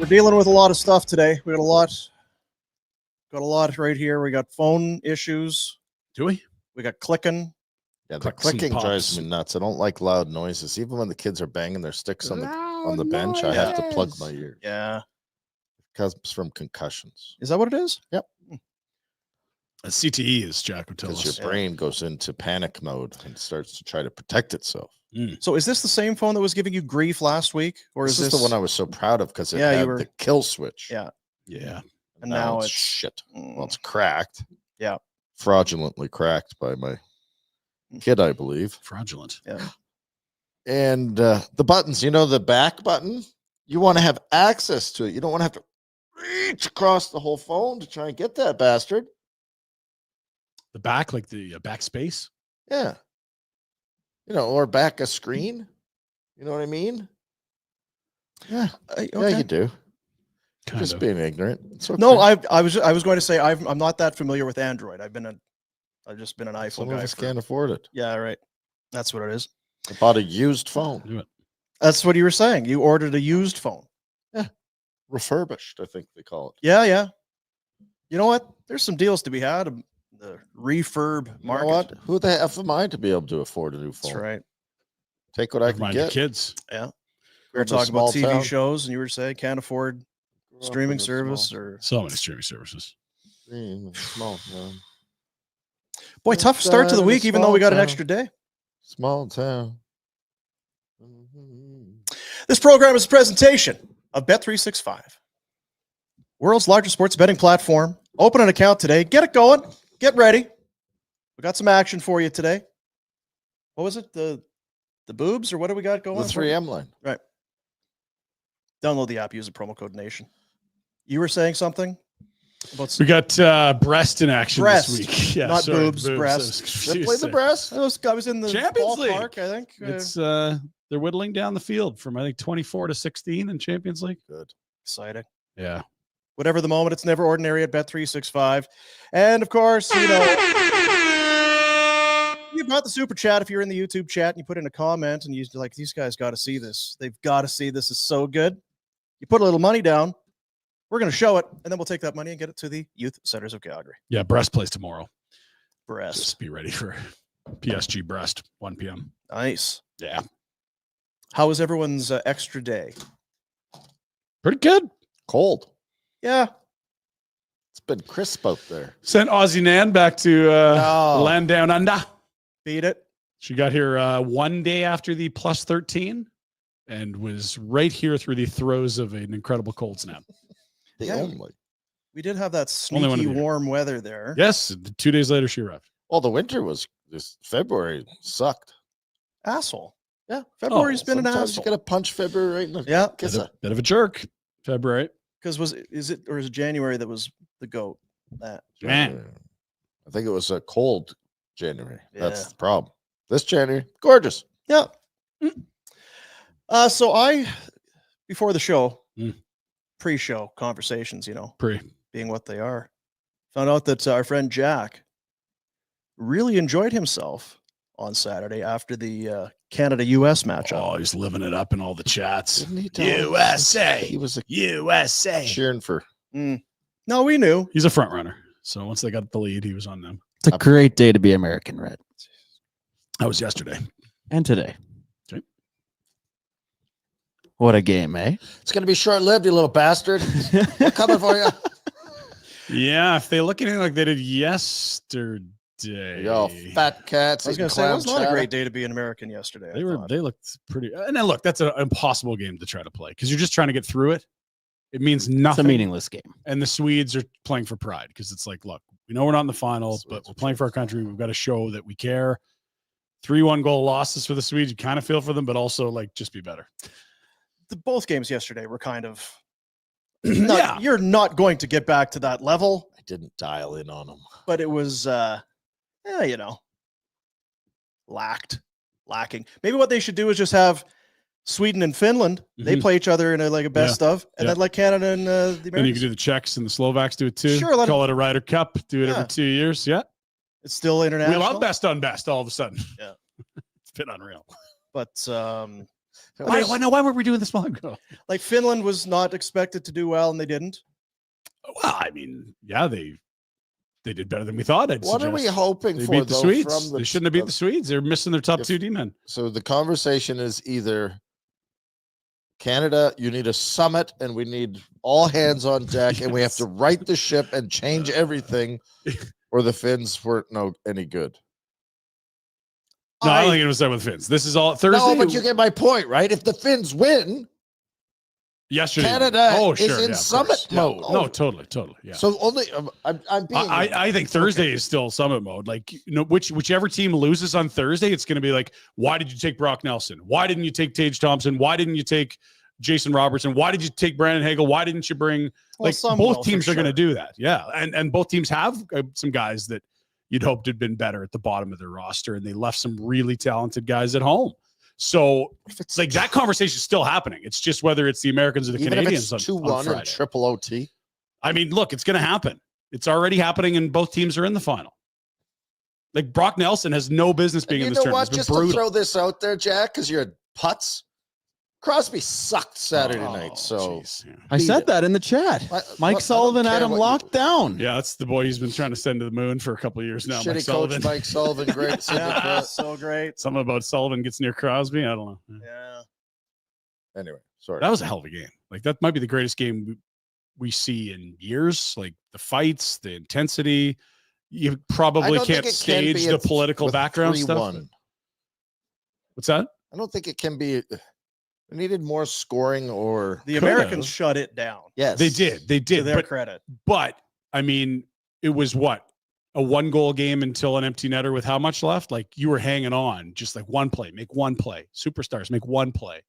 We're dealing with a lot of stuff today. We got a lot right here. We got phone issues. Do we? We got clicking. Yeah, the clicking drives me nuts. I don't like loud noises. Even when the kids are banging their sticks on the bench, I have to plug my ears. Yeah. It comes from concussions. Is that what it is? Yep. A CTE, as Jack would tell us. Because your brain goes into panic mode and starts to try to protect itself. So is this the same phone that was giving you grief last week? Or is this the one I was so proud of because it had the kill switch? Yeah. Yeah. And now it's shit. Well, it's cracked. Yeah. Fraudulently cracked by my kid, I believe. Fraudulent. Yeah. And the buttons, the back button, you want to have access to it. You don't want to have to reach across the whole phone to try and get that bastard. The back, like the backspace? Yeah. Or back a screen. You know what I mean? Yeah. Okay. Yeah, you do. Just being ignorant. Okay. No, I was going to say I'm not that familiar with Android. I've just been an iPhone Some guy. of us can't afford it. Yeah, right. That's what it is. I bought a used phone. Do it. That's what you were saying. You ordered a used phone. Yeah. Refurbished, I think they call it. Yeah, yeah. You know what? There's some deals to be had. The refurb market. You know what? Who the F am I to be able to afford a new phone? That's right. Take what I can get. Kids. Yeah. We were talking about TV shows, and you were saying can't afford streaming service or so many streaming services. Small town. Boy, tough start to the week, even though we got an extra day. Small town. This program is a presentation of Bet365, world's largest sports betting platform. Open an account today. Get it going. Get ready. We got some action for you today. What was it? The boobs, or what do we got going? The 3M line. Right. Download the app. Use the promo code NATION. You were saying something? We got breast in action this week. Yeah, not boobs, breast. Play the breast. I was in the Champions League. Park, I think. It's they're whittling down the field from I think 24 to 16 in Champions League. Good. Exciting. Yeah. Whatever the moment, it's never ordinary at Bet365. And of course, you've got the super chat. If you're in the YouTube chat and you put in a comment and you're like, these guys got to see this. They've got to see this. Is so good. You put a little money down. We're going to show it, and then we'll take that money and get it to the Youth Centers of Calgary. Yeah, Brest plays tomorrow. Brest. Just be ready for PSG Brest, 1 p.m. Nice. Yeah. How was everyone's extra day? Pretty good. Cold. Yeah. It's been crisp out there. Sent Aussie Nan back to land down under. Beat it. She got here 1 day after the plus 13 and was right here through the throes of an incredible cold snap. We did have that sneaky warm weather there. Yes. 2 days later, she arrived. Well, the winter was this February sucked. Asshole. Yeah. February's been an asshole. You got to punch February right in the kisser. Bit of a jerk. February. Because is it January that was the GOAT? That man, I think it was a cold January. Yeah. That's the problem. This January, gorgeous. Yeah. So before the show, pre-show conversations, being what they are, found out that our friend Jack really enjoyed himself on Saturday after the Canada-US matchup. Oh, he's living it up in all the chats. Didn't he tell USA. He was USA. cheering for. No, we knew. He's a front runner. So once they got the lead, he was on them. It's a great day to be American Red. That was yesterday. And today. Okay. What a game, eh? It's going to be short-lived, you little bastard. We're coming for you. Yeah, if they look at it like they did yesterday. Yo, fat cats. I was going to say, it was not a great day to be an American yesterday. They looked pretty. And then look, that's an impossible game to try to play because you're just trying to get through it. It means nothing. It's a meaningless game. And the Swedes are playing for pride because it's like, look, we know we're not in the final, but we're playing for our country. We've got to show that we care. 3-1 goal losses for the Swedes. You kind of feel for them, but also like just be better. Both games yesterday were kind of. You're not going to get back to that level. I didn't dial in on them, but it was, lacking. Maybe what they should do is just have Sweden and Finland. They play each other in a best of, and then like Canada and the Americans. And you can do the Czechs and the Slovaks do it too. Sure, call it a Ryder Cup. Do it every 2 years. Yeah, it's still international. We love best on best. All of a sudden, yeah, it's been unreal. But Why were we doing the small goal? Like Finland was not expected to do well, and they didn't. Well, I mean, yeah, they did better than we thought. What are we suggest. hoping They for, beat the though? Swedes. They shouldn't have beat the Swedes. They're missing their top 2 D-men. So the conversation is either Canada, you need a summit, and we need all hands on deck, and we have to right the ship and change everything, or the Finns weren't any good. No, I don't think it was done with Finns. This is all Thursday. No, but you get my point, right? If the Finns win, yesterday, Canada is in yeah, summit mode. No, totally, yeah. So only I'm being. I think Thursday is still summit mode. Like, whichever team loses on Thursday, it's going to be like, why did you take Brock Nelson? Why didn't you take Tage Thompson? Why didn't you take Jason Robertson? Why did you take Brandon Hagel? Why didn't you bring? Both teams are going to do that. Yeah, and both teams have some guys that you'd hoped had been better at the bottom of their roster, and they left some really talented guys at home. So it's like that conversation is still happening. It's just whether it's the Americans or the Canadians on 2-1 Friday. and triple OT. I mean, look, it's going to happen. It's already happening, and both teams are in the final. Like Brock Nelson has no business being in this tournament. Just to throw this out there, Jack, because you're putts. Crosby sucked Saturday night, so geez, yeah. I said that in the chat. Mike Sullivan had him locked down. Yeah, that's the boy he's been trying to send to the moon for a couple of years now. Shitty Mike Sullivan. coach Mike Sullivan, great. So great. Something about Sullivan gets near Crosby. I don't know. Yeah. Anyway, sorry. That was a hell of a game. Like that might be the greatest game we see in years. Like the fights, the intensity. You probably can't stage the political background stuff. What's that? I don't think it can be. We needed more scoring, or the Americans shut it down. Yes, they did. They did. To their credit. But I mean, it was what? A 1-goal game until an empty netter with how much left? Like you were hanging on, just like one play, make one play. Superstars make one play.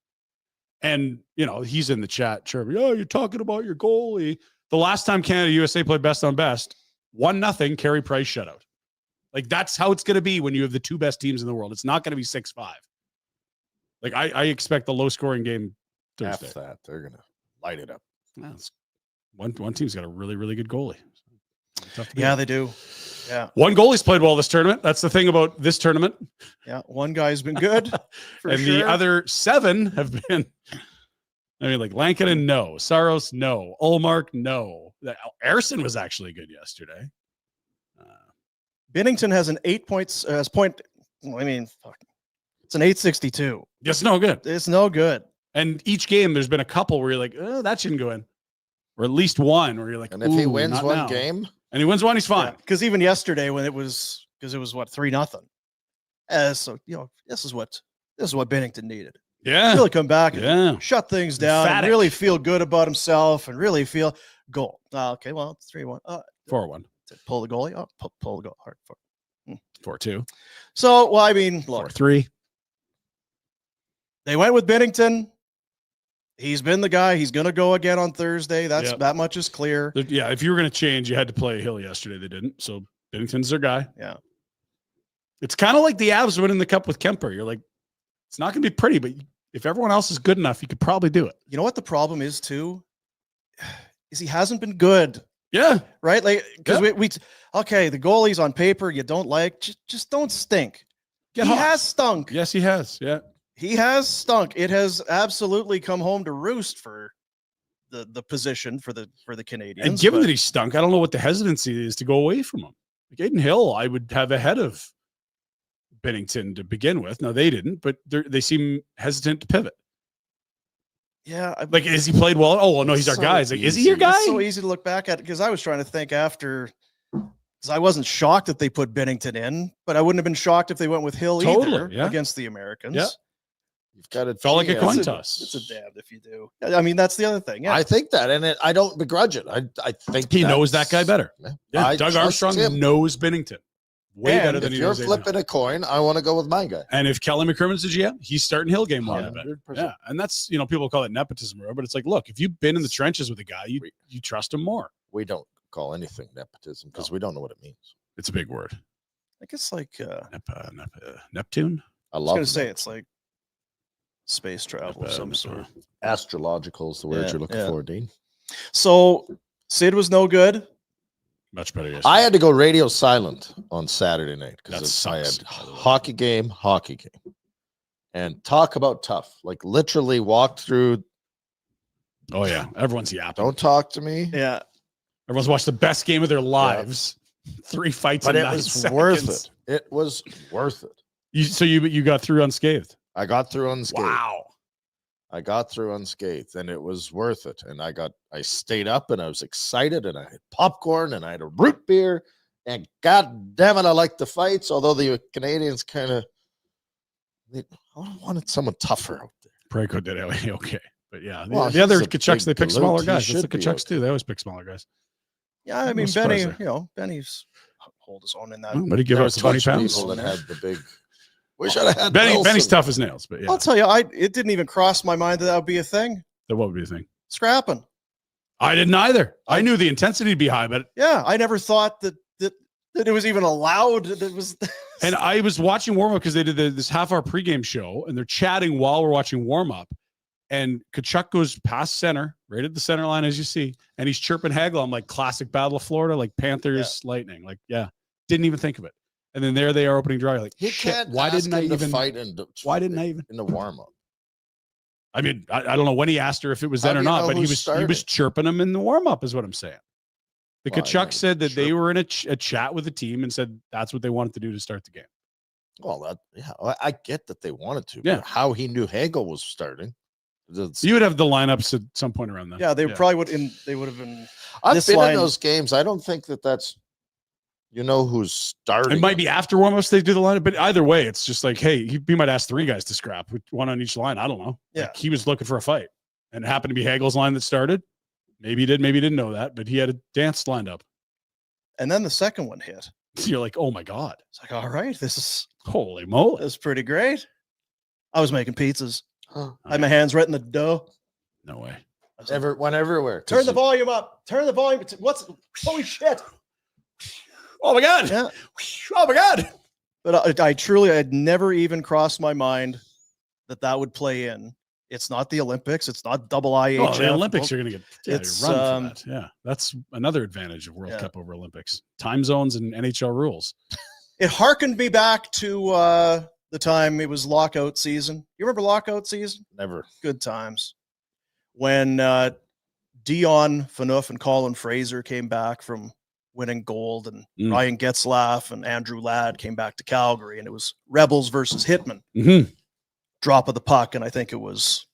And, he's in the chat chirping, oh, you're talking about your goalie. The last time Canada USA played best on best, 1-0, Carey Price shutout. Like that's how it's going to be when you have the 2 best teams in the world. It's not going to be 6-5. Like I expect the low scoring game Thursday. After that, they're gonna light it up. Yeah, one team's got a really, really good goalie. Yeah, they do. Yeah. One goalie's played well this tournament. That's the thing about this tournament. Yeah, one guy's been good. And the other 7 have been, like Lankinen, no. Saros, no. Ullmark, no. Ersson was actually good yesterday. Binnington has an 8 points. It's an 862. It's no good. It's no good. And each game, there's been a couple where you're like, oh, that shouldn't go in. Or at least one where you're like, and if he wins one game, and he wins one, he's fine. Because even yesterday when it was what, 3-0. So this is what Binnington needed. Yeah, really come back and yeah, shut things down, and really feel good about himself, and really feel goal. Okay, well it's 3-1. 4-1. Pull the goalie. Oh, pull the goal. Hard 4-2. So look, 4-3. They went with Binnington. He's been the guy. He's going to go again on Thursday. That much is clear. Yeah, if you were going to change, you had to play Hill yesterday. They didn't. So Binnington's their guy. Yeah. It's kind of like the Avs winning the cup with Kemper. You're like, it's not going to be pretty, but if everyone else is good enough, you could probably do it. You know what the problem is too? Is he hasn't been good. Yeah. Right? Like, because the goalies on paper you don't like, just don't stink. He has stunk. Yes, he has. Yeah. He has stunk. It has absolutely come home to roost for the position for the Canadians. And given that he stunk, I don't know what the hesitancy is to go away from him. Like Aiden Hill, I would have ahead of Binnington to begin with. No, they didn't, but they seem hesitant to pivot. Yeah. Like, has he played well? Oh, well, no, he's our guy. Like, is he your guy? It's so easy to look back at, because I was trying to think after, because I wasn't shocked that they put Binnington in, but I wouldn't have been shocked if they went with Hill either against the Americans. Yeah. You've got it. Felt like a coin toss. It's a damned if you do. I mean, that's the other thing. Yeah. I think that, and I don't begrudge it. I think he knows that guy better. Yeah, Doug Armstrong knows Binnington way better than he knows. If you're flipping a coin, I want to go with my guy. And if Kelly McCrimmon's the GM, he's starting Hill game 1. Yeah, and that's people call it nepotism, but it's like, look, if you've been in the trenches with a guy, you trust him more. We don't call anything nepotism because we don't know what it means. It's a big word. I guess like Neptune. I was going to say it's like space travel of some sort. Astrological is the word you're looking for, Dean. So Sid was no good. Much better yesterday. I had to go radio silent on Saturday night because I had sucks, hockey game, And talk about tough. Like literally walked through. Oh yeah, everyone's yapping. Don't talk to me. Yeah. Everyone's watched the best game of their lives. 3 fights, But in it 9 was seconds. worth it. It was worth it. You got through unscathed. I got through unscathed. Wow. I got through unscathed, and it was worth it. And I stayed up, and I was excited, and I had popcorn, and I had a root beer, and God damn it, I liked the fights. Although the Canadians kind of, I wanted someone tougher out there. Preco did okay, but yeah, Well, the other he's a Kachucks, they big pick smaller galoot. He guys. That's the should be Kachucks out too. They always pick smaller guys. Yeah, I mean, No Benny, surprise there. Benny's hold his own in that. But he give There up was a 20 bunch of pounds. people that had the big. We should have had Benny's Nelson. tough as nails, but yeah. I'll tell you, it didn't even cross my mind that would be a thing. Then what would be the thing? Scrapping. I didn't either. I knew the intensity would be high, but Yeah, I never thought that it was even allowed. That it was. and I was watching warm up because they did this half-hour pregame show, and they're chatting while we're watching warm up. And Kachuk goes past center, right at the center line, as you see, and he's chirping Hagel. I'm like, classic Battle of Florida, like Panthers, Lightning. Like, yeah, didn't even think of it. And then there they are opening drive. Like, He shit, can't. why ask didn't I him to even fight? In the, Why didn't I even? in the warm up? I mean, I don't know when he asked her if it was How then do or you not, know but he who's was starting? chirping him in the warm up, is what I'm saying. The Well, I Kachuk know, said that they chirping. were in a chat with the team and said that's what they wanted to do to start the game. Well, I get that they wanted to. Yeah. But how he knew Hagel was starting. You would have the lineups at some point around then. Yeah, they probably would. They would have been. I've this been line- in those games. I don't think that's. You know who's starting. It might be after warm-ups they do the lineup, but either way, it's just like, hey, he might ask 3 guys to scrap, with 1 on each line. I don't know. Yeah. Like, he was looking for a fight, and it happened to be Hagel's line that started. Maybe he did, maybe he didn't know that, but he had a dance lined up. And then the second one hit. You're like, oh my god, It's like, all right, this holy moly! is pretty great. I was making pizzas. Huh. I had my hands right in the dough. No way. I was like, Went everywhere. turn the volume up. Turn the volume. What's holy shit? Oh my god! Yeah. Oh my god! But I truly had never even crossed my mind that would play in. It's not the Olympics. It's not double IHF. Oh, the Olympics, you're going to get It's, run for that. Yeah, that's another advantage of World Yeah. Cup over Olympics. Time zones and NHL rules. It harkened me back to the time it was lockout season. You remember lockout season? Never. Good times. When Dion Phaneuf and Colin Fraser came back from winning gold, and Ryan Getzlaff and Andrew Ladd came back to Calgary, and it was Rebels versus Hitmen. Mm-hmm. Drop of the puck, and I think it was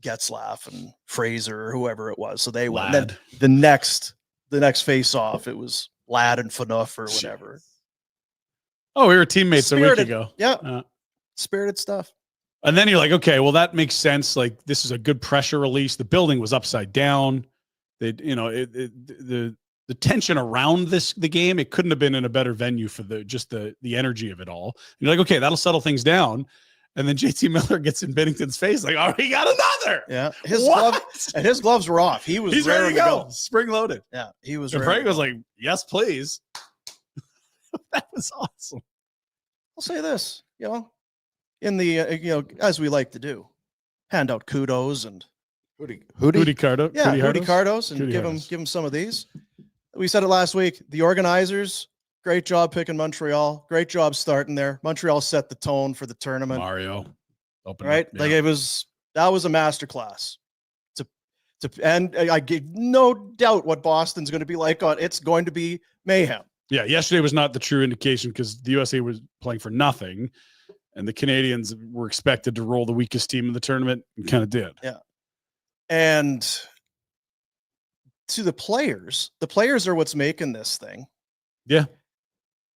Getzlaff and Fraser or whoever it was. So they won. Then the next face-off, it was Ladd and Phaneuf or whatever. Oh, we were teammates a week Spirited. ago. Yeah, spirited stuff. And then you're like, okay, well, that makes sense. Like, this is a good pressure release. The building was upside down. They, the tension around the game, it couldn't have been in a better venue for the energy of it all. And you're like, okay, that'll settle things down. And then JT Miller gets in Binnington's face, like, oh, he got another. Yeah, What? his gloves were off. He's ready to go. Spring loaded. Yeah, he was. And ready Frank to was go. like, yes, please. That was awesome. I'll say this, in the as we like to do, hand out kudos and Hootie Cardo. Hootie Cardos, and Hootie give Hardos. him some of these. We said it last week. The organizers, great job picking Montreal. Great job starting there. Montreal set the tone for the tournament. Mario. Open Right? up, Like yeah. that was a masterclass. And I give no doubt what Boston's going to be like. It's going to be mayhem. Yeah, yesterday was not the true indication because the USA was playing for nothing, and the Canadians were expected to roll the weakest team in the tournament and kind of did. Yeah. And to the players are what's making this thing. Yeah.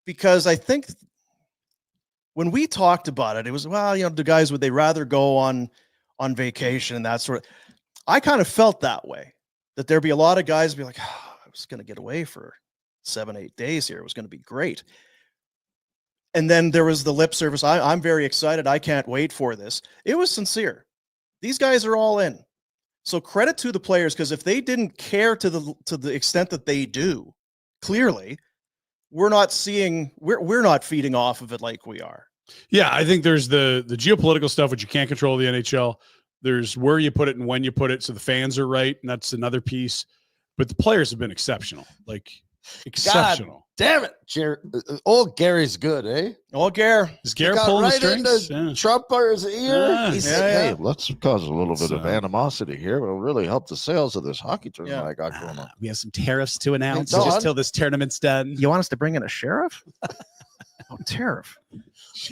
Because I think when we talked about it, it was, the guys, would they rather go on vacation and that sort of, I kind of felt that way, that there'd be a lot of guys be like, I was going to get away for 7-8 days here. It was going to be great. And then there was the lip service. I'm very excited. I can't wait for this. It was sincere. These guys are all in. So credit to the players, because if they didn't care to the extent that they do, clearly, we're not feeding off of it like we are. Yeah, I think there's the geopolitical stuff, which you can't control the NHL. There's where you put it and when you put it, so the fans are right, and that's another piece. But the players have been exceptional. Like, Exceptional. Damn it, old Gary's good, eh? Oh, Gare. Is Garrett Got pulling right the strings? into Yeah. Trump's ear. Yeah. He said, Yeah. "Hey, let's cause a little bit of So- animosity here. It'll really help the sales of this hockey tournament Yeah. I got going on." We have some tariffs to announce Don? just till this tournament's done. You want us to bring in a sheriff? Oh, tariff.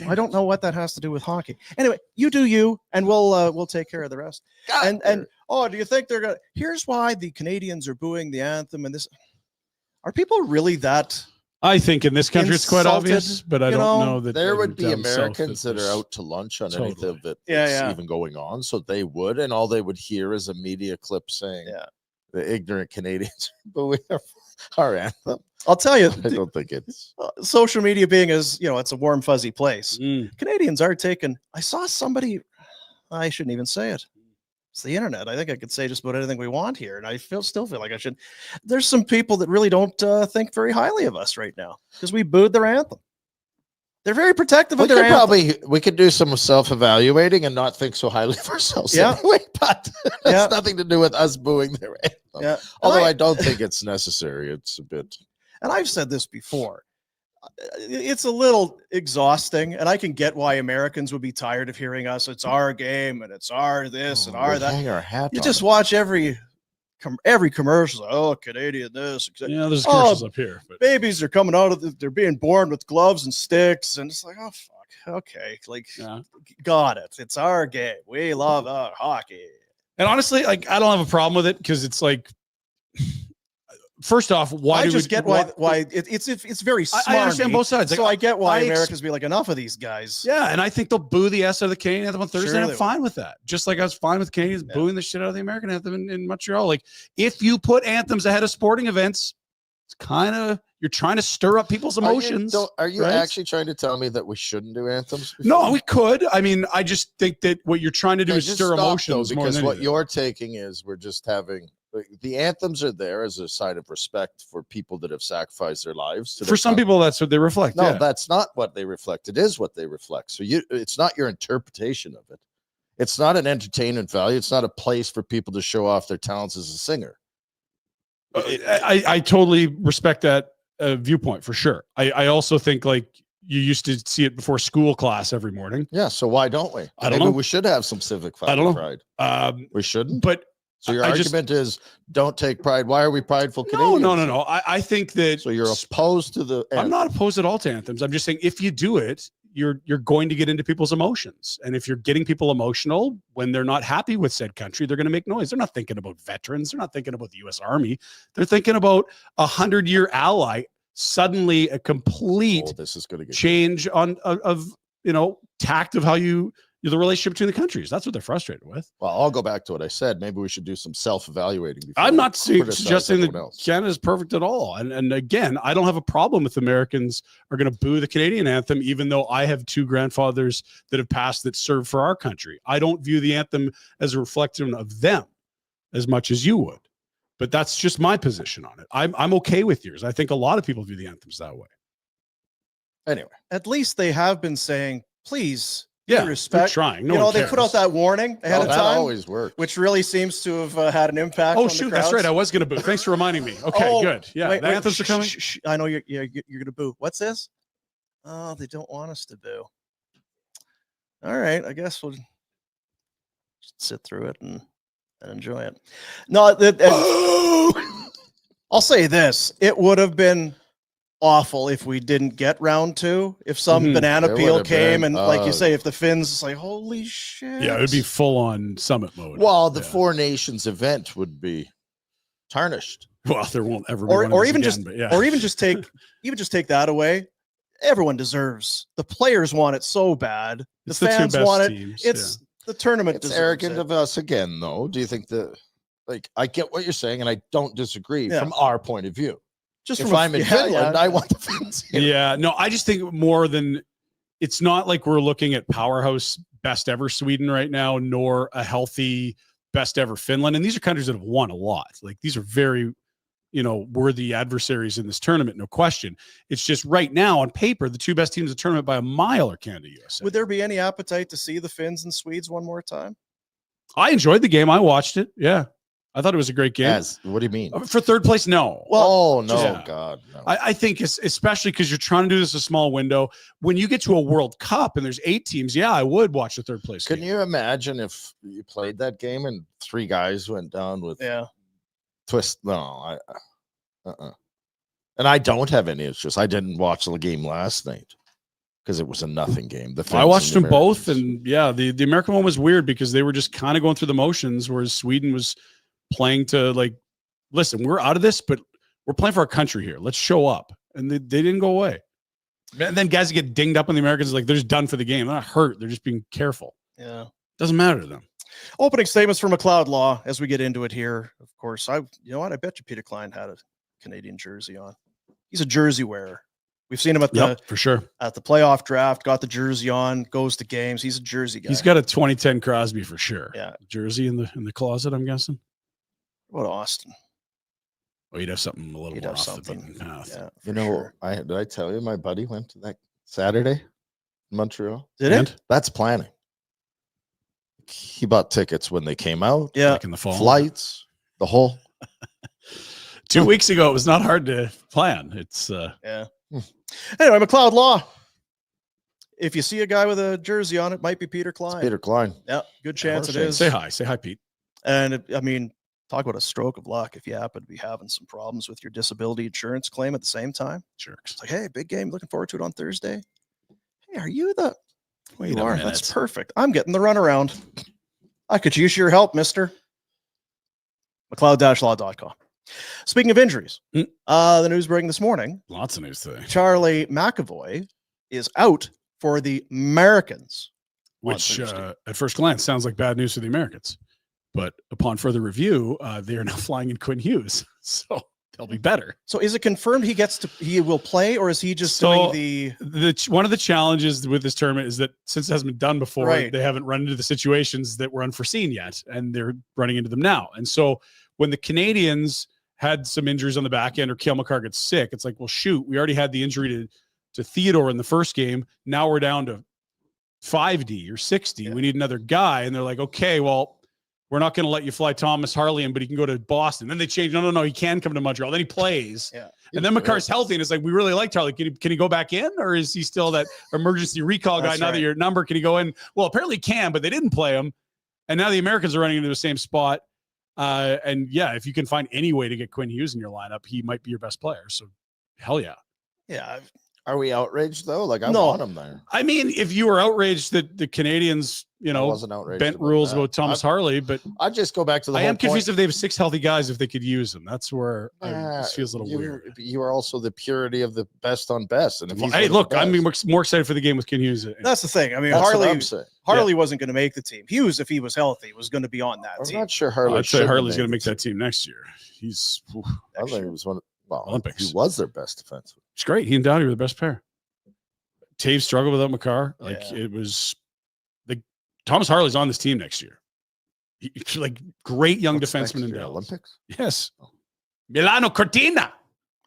I don't know what that has to do with hockey. Anyway, you do you, and we'll take care of the rest. God, And oh, do you think they're gonna? Here's why the Canadians are booing the anthem. And this, are people really that? I think in this country it's quite Insulted, obvious, but I you don't know, know that there would be down south Americans that that are was- out to lunch on Totally. anything that Yeah, is yeah. even going on, so they would, and all they would hear is a media clip saying, Yeah. "The ignorant Canadians booing our anthem." I'll tell you, I don't think it's. social media being as it's a warm fuzzy place. Mm. Canadians are taking. I saw somebody. I shouldn't even say it. It's the internet. I think I could say just about anything we want here, and I still feel like I should. There's some people that really don't think very highly of us right now because we booed their anthem. They're very protective We of their could anthem. we could do some self-evaluating and not think so highly of ourselves. Yeah. Anyway, but that's Yeah. nothing to do with us booing their anthem. Yeah. Although And I don't think it's necessary. It's a bit. and I've said this before. It's a little exhausting, and I can get why Americans would be tired of hearing us. It's our game, and it's our this and Oh, our we that. hang our hat You on just it. watch every commercial. Oh, Canadian this. Yeah, there's Oh, commercials up here, but Babies are coming out of they're being born with gloves and sticks, and it's like, oh fuck, okay, like yeah. got it. It's our game. We love our hockey. And honestly, like I don't have a problem with it because it's like, first off, why I do just we get why it's very smart. I understand both sides. Like, So I get why I ex- Americans be like, enough of these guys. Yeah, and I think they'll boo the S out of the Canadian anthem on Thursday. Sure and they I'm fine with that. Just like I was fine with Canadians Yeah. booing the shit out of the American anthem in Montreal. Like, if you put anthems ahead of sporting events, it's kind of you're trying to stir up people's emotions. Are you right? actually trying to tell me that we shouldn't do anthems? No, we could. I mean, I just think that what you're trying to do Okay, is just stir stop, though, emotions more because than what anything. you're taking is we're just having the anthems are there as a sign of respect for people that have sacrificed their lives. To For their some country. people, that's what they reflect. No, yeah. that's not what they reflect. It is what they reflect. So it's not your interpretation of it. It's not an entertainment value. It's not a place for people to show off their talents as a singer. I totally respect that viewpoint for sure. I also think like you used to see it before school class every morning. Yeah. So why don't we? I don't Maybe know. we should have some civic I don't know. pride. We shouldn't. But So your I just- argument is don't take pride. Why are we prideful no, Canadians? no. I think that So you're opposed to the. I'm not opposed at all to anthems. I'm just saying if you do it, you're going to get into people's emotions. And if you're getting people emotional when they're not happy with said country, they're going to make noise. They're not thinking about veterans. They're not thinking about the U.S. Army. They're thinking about 100-year ally. Suddenly a complete Oh, this is going to get change of tact of how the relationship between the countries. That's what they're frustrated with. Well, I'll go back to what I said. Maybe we should do some self-evaluating. before I'm we not criticize suggesting that everyone else. Canada is perfect at all. And again, I don't have a problem with Americans are going to boo the Canadian anthem, even though I have two grandfathers that have passed that served for our country. I don't view the anthem as a reflection of them as much as you would. But that's just my position on it. I'm okay with yours. I think a lot of people view the anthems that way. Anyway, At least they have been saying, please, Yeah, pay respect. they're trying. they put out that warning ahead of that time, always works. which really seems to have had an impact. Oh on shoot, the that's right. I crowds. was going to boo. Thanks for reminding me. Okay, Oh, good. Yeah, Wait, the anthems are coming. I know you're going to boo. What's this? Oh, they don't want us to boo. All right, I guess we'll just sit through it and enjoy it. No, I'll say this: it would have been awful if we didn't get round two. If some Mhm. banana It peel would have came been, and, like you say, if the Finns, it's like, holy shit. Yeah, it would be full on summit mode. Well, the Yeah. Four Nations event would be tarnished. Well, there won't ever be or one of or these even again, just but yeah. or even just take that away. Everyone deserves. The players want it so bad. The It's the two fans best want it. teams, It's the tournament. It's deserves arrogant it. of us again, though. Do you think that? Like, I get what you're saying, and I don't disagree Yeah. from our point of view. Just If from I'm in Finland, I want the Finns here. Yeah, no, I just think more than it's not like we're looking at powerhouse best ever Sweden right now, nor a healthy best ever Finland. And these are countries that have won a lot. Like these are very, worthy adversaries in this tournament, no question. It's just right now on paper, the two best teams in the tournament by a mile are Canada, USA. Would there be any appetite to see the Finns and Swedes one more time? I enjoyed the game. I watched it. Yeah. I thought it was a great game. What do you mean? For third place, no. Well, no, yeah. God, no. I think especially because you're trying to do this a small window. When you get to a World Cup and there's 8 teams, yeah, I would watch the third place. Can you imagine if you played that game and 3 guys went down with twist? No, and I don't have any issues. I didn't watch the game last night because it was a nothing game. I watched them both, and yeah, the American one was weird because they were just kind of going through the motions, whereas Sweden was playing to like, listen, we're out of this, but we're playing for our country here. Let's show up, and they didn't go away. And then guys get dinged up on the Americans, like they're just done for the game. They're not hurt. They're just being careful. Yeah, doesn't matter to them. Opening statements from McLeod Law as we get into it here. Of course, you know what? I bet you Peter Klein had a Canadian jersey on. He's a jersey wearer. We've seen him at for sure at the playoff draft. Got the jersey on, goes to games. He's a jersey guy. He's got a 2010 Crosby for sure. Yeah, jersey in the closet. I'm guessing. What Austin? Oh, you'd have something a little more off the beaten path. Yeah, you know, sure. Did I tell you my buddy went to that Saturday in Montreal? Did it? That's planning. He bought tickets when they came out. Yeah, like in the fall. Flights, the whole. 2 weeks ago, it was not hard to plan. It's yeah. Anyway, McLeod Law. If you see a guy with a jersey on, it might be Peter Klein. It's Peter Klein. Yeah, good chance it is. Say hi, Pete. And I mean, talk about a stroke of luck if you happen to be having some problems with your disability insurance claim at the same time. Jerks. It's like, hey, big game, looking forward to it on Thursday. Hey, are you the? Wait a minute. That's perfect. I'm getting the runaround. I could use your help, mister. McLeod-law.com. Speaking of injuries, the news breaking this morning. Lots of news today. Charlie McAvoy is out for the Americans. Which, at first glance, sounds like bad news for the Americans. But upon further review, they are now flying in Quinn Hughes. So they'll be better. So is it confirmed he will play, or is he just doing the one of the challenges with this tournament is that since it hasn't been done before, right, they haven't run into the situations that were unforeseen yet, and they're running into them now. And so when the Canadians had some injuries on the back end or Cale Makar gets sick, it's like, well, shoot, we already had the injury to Theodore in the first game. Now we're down to 5D or 6D. Yeah. We need another guy. And they're like, okay, well, we're not going to let you fly Thomas Harley in, but he can go to Boston. Then they change. No, he can come to Montreal. Then he plays. Yeah. And then Makar's healthy, and it's like, we really liked Harley. Can he go back in, or is he still that emergency recall guy? Now that your number, can he go in? Well, apparently he can, but they didn't play him. And now the Americans are running into the same spot. And yeah, if you can find any way to get Quinn Hughes in your lineup, he might be your best player. So hell yeah. Yeah. Are we outraged though? Like I want him there. I mean, if you were outraged that the Canadians, bent rules about Thomas Harley, but I just go back to the. I am confused if they have 6 healthy guys, if they could use them. That's where this feels a little weird. You are also the purity of the best on best. And if hey, look, I'm more excited for the game with Quinn Hughes. That's the thing. I mean, Harley wasn't going to make the team. Hughes, if he was healthy, was going to be on that team. I'm not sure Harley. I'd say Harley's going to make that team next year. He's. I think he was one. Olympics. He was their best defenseman. It's great. He and Dowdy were the best pair. Taves struggled without Makar. It was like Thomas Harley's on this team next year. He's like great young defenseman in the Olympics. Yes. Milano Cortina.